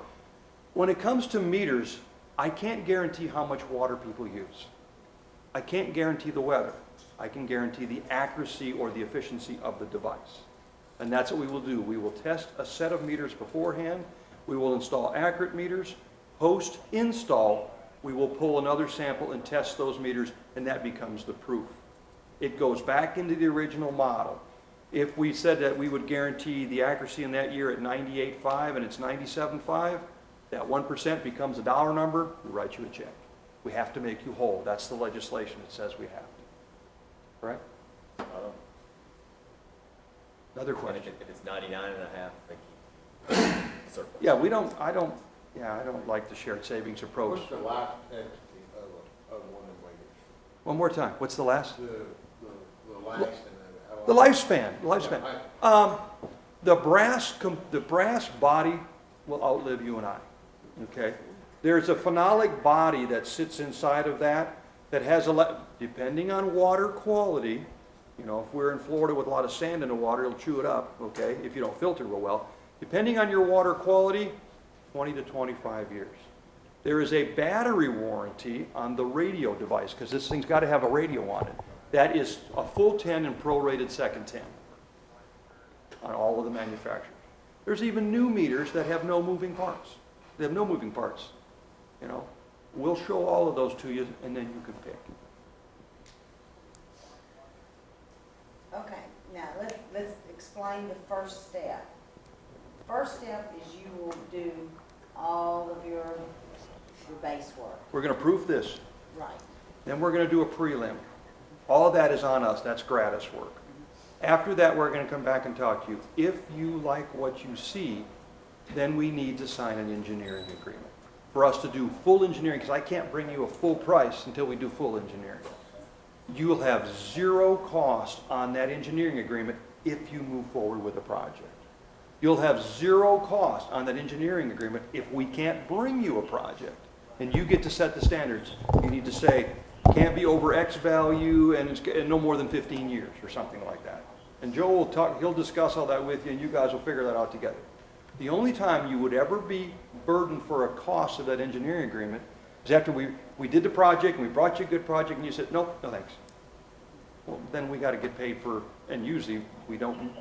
When it comes to meters, I can't guarantee how much water people use. I can't guarantee the weather. I can guarantee the accuracy or the efficiency of the device. And that's what we will do. We will test a set of meters beforehand. We will install accurate meters. Post-install, we will pull another sample and test those meters, and that becomes the proof. It goes back into the original model. If we said that we would guarantee the accuracy in that year at 98.5 and it's 97.5, that 1% becomes a dollar number, we write you a check. We have to make you whole. That's the legislation that says we have to. Right? Another question. If it's 99 and a half, surplus. Yeah, I don't like the shared savings approach. What's the life expectancy of one of them meters? One more time. What's the last? The The lifespan. The brass body will outlive you and I, okay? There's a phenolic body that sits inside of that has depending on water quality, you know, if we're in Florida with a lot of sand in the water, it'll chew it up, okay, if you don't filter real well. Depending on your water quality, 20 to 25 years. There is a battery warranty on the radio device, because this thing's got to have a radio on it. That is a full 10 and prorated second 10 on all of the manufacturers. There's even new meters that have no moving parts. They have no moving parts, you know. We'll show all of those to you, and then you can pick. Okay, now let's explain the first step. First step is you will do all of your base work. We're going to proof this. Right. Then we're going to do a prelim. All of that is on us. That's gratis work. After that, we're going to come back and talk to you. If you like what you see, then we need to sign an engineering agreement for us to do full engineering, because I can't bring you a full price until we do full engineering. You will have zero cost on that engineering agreement if you move forward with a project. You'll have zero cost on that engineering agreement if we can't bring you a project. And you get to set the standards. You need to say, can't be over X value and no more than 15 years or something like that. And Joe will talk, he'll discuss all that with you, and you guys will figure that out together. The only time you would ever be burdened for a cost of that engineering agreement is after we did the project and we brought you a good project and you said, nope, no thanks. Well, then we got to get paid for, and usually we don't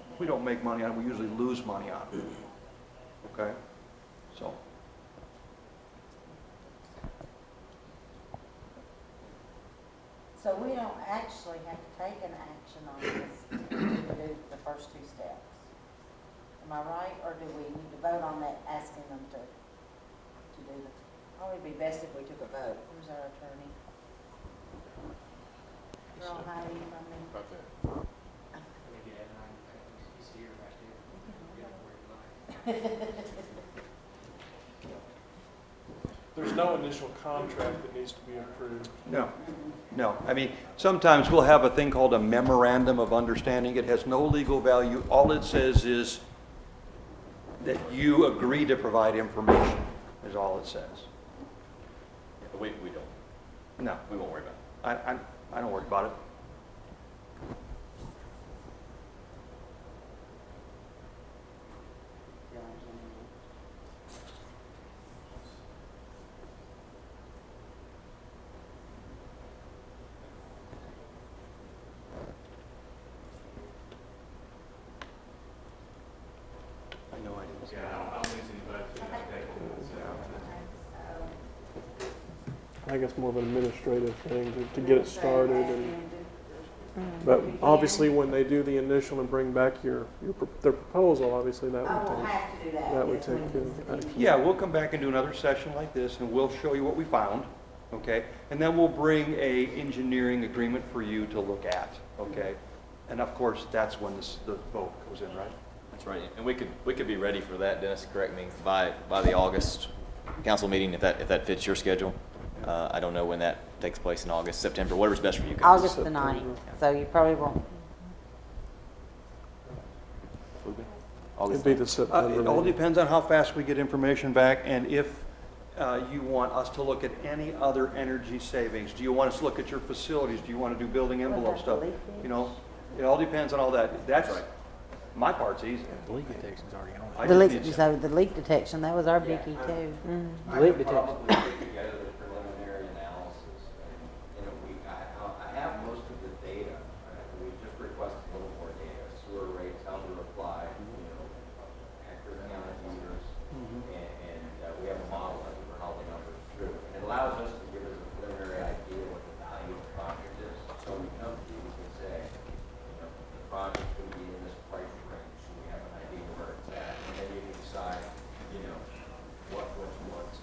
make money on it, we usually lose money on it. Okay? So. So we don't actually have to take an action on this to do the first two steps. Am I right? Or do we need to vote on that, asking them to do the, probably be best if we took a vote. Where's our attorney? You're all hiding from me. About that. There's no initial contract that needs to be approved. No. I mean, sometimes we'll have a thing called a memorandum of understanding. It has no legal value. All it says is that you agree to provide information, is all it says. We don't. No. We won't worry about it. I don't worry about it. I think it's more of an administrative thing to get it started. But obviously, when they do the initial and bring back their proposal, obviously that would take action. Yeah, we'll come back and do another session like this, and we'll show you what we found, okay? And then we'll bring a engineering agreement for you to look at, okay? And of course, that's when the vote goes in, right? That's right. And we could be ready for that, Dennis, correct me, by the August council meeting if that fits your schedule. I don't know when that takes place in August, September, whatever's best for you guys. August the 9th, so you probably won't. It'd be the September. It all depends on how fast we get information back, and if you want us to look at any other energy savings. Do you want us to look at your facilities? Do you want to do building envelope stuff? You know, it all depends on all that. That's right. My part's easy. The leak detection's already on. The leak detection, that was our biggie too. The leak detection. Preliminary analysis. You know, I have most of the data. We just requested a little more data. Sewer rates, how they're applied, you know, accurate counted meters, and we have a model for how the numbers through. And it allows us to give us a preliminary idea what the value of the project is. So we come to you, we can say, you know, the project's going to be in this price range, so we have an idea where it's at, and then you can decide, you know, what you want to.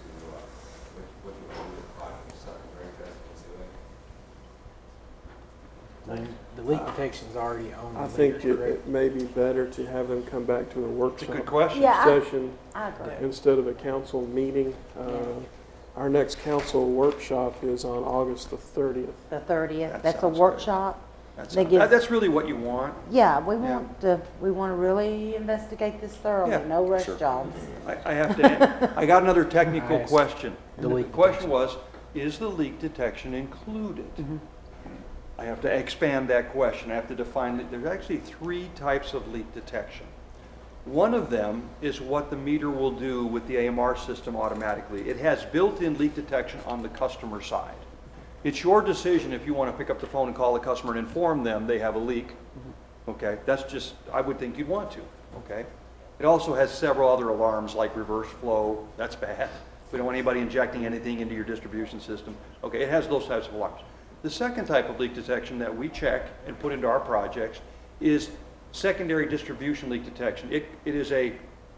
What you want to do with the project is something very interested in doing. The leak detection's already on. I think it may be better to have them come back to a workshop good question. session I agree. instead of a council meeting. Our next council workshop is on August the 30th. The 30th, That that's a sounds workshop. They give- That's really what you want. Yeah, we want to really investigate this thoroughly, Yeah, no rush sure. jobs. I have to, I got another technical Nice. question. The The leak question was, is the leak detection included? I have to expand that question. I have to define that there's actually 3 types of leak detection. One of them is what the meter will do with the AMR system automatically. It has built-in leak detection on the customer side. It's your decision if you want to pick up the phone and call the customer and inform them they have a leak. Okay, that's just, I would think you'd want to, okay? It also has several other alarms like reverse flow. That's bad. We don't want anybody injecting anything into your distribution system. Okay, it has those types of alarms. The second type of leak detection that we check and put into our projects is secondary distribution leak detection. It is a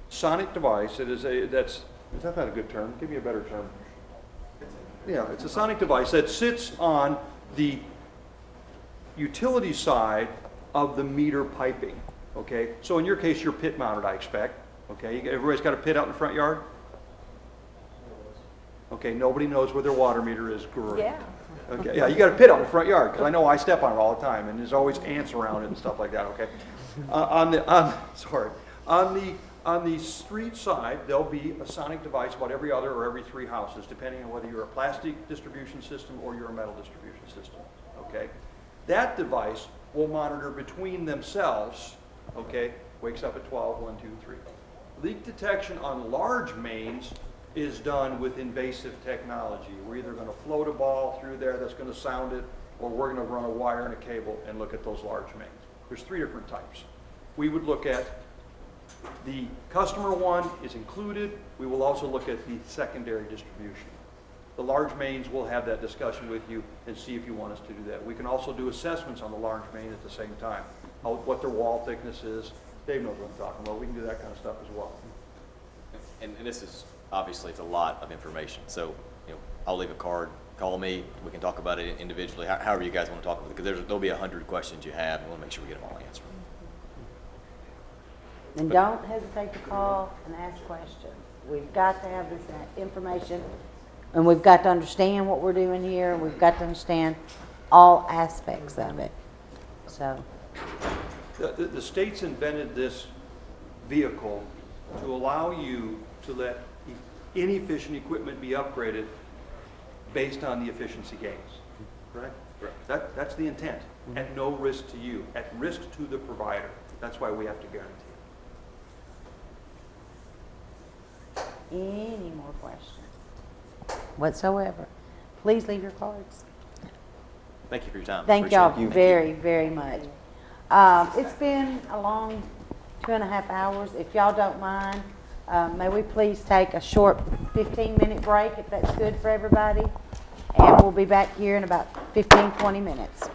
sonic device. Is that not a good term? Give me a better term. Yeah, it's a sonic device that sits on the utility side of the meter piping, okay? So in your case, you're pit mounted, I expect, okay? Everybody's got a pit out in the front yard? Okay, nobody knows where their water meter is. Great. Yeah. Okay, yeah, you got a pit out in the front yard, because I know I step on it all the time, and there's always ants around it and stuff like that, okay? On the street side, there'll be a sonic device about every other or every 3 houses, depending on whether you're a plastic distribution system or you're a metal distribution system, okay? That device will monitor between themselves, okay? Wakes up at 12, 1, 2, 3. Leak detection on large mains is done with invasive technology. We're either going to float a ball through there that's going to sound it, or we're going to run a wire and a cable and look at those large mains. There's 3 different types. We would look at the customer one is included. We will also look at the secondary distribution. The large mains will have that discussion with you and see if you want us to do that. We can also do assessments on the large main at the same time, what their wall thickness is. Dave knows what I'm talking about. We can do that kind of stuff as well. And this is, obviously, it's a lot of information. So, I'll leave a card. Call me. We can talk about it individually, however you guys want to talk about it, because there'll be 100 questions you have, and we'll make sure we get them all answered. And don't hesitate to call and ask questions. We've got to have this information, and we've got to understand what we're doing here, and we've got to understand all aspects of it. So, the state's invented this vehicle to allow you to let inefficient equipment be upgraded based on the efficiency gains. Correct? Correct. That's the intent. At no risk to you, at risk to the provider. That's why we have to guarantee it. any more questions whatsoever, please leave your cards. Thank you for your time. Thank y'all very, very much. It's been a long 2.5 hours. If y'all don't mind, may we please take a short 15-minute break, if that's good for everybody? And we'll be back here in about 15, 20 minutes.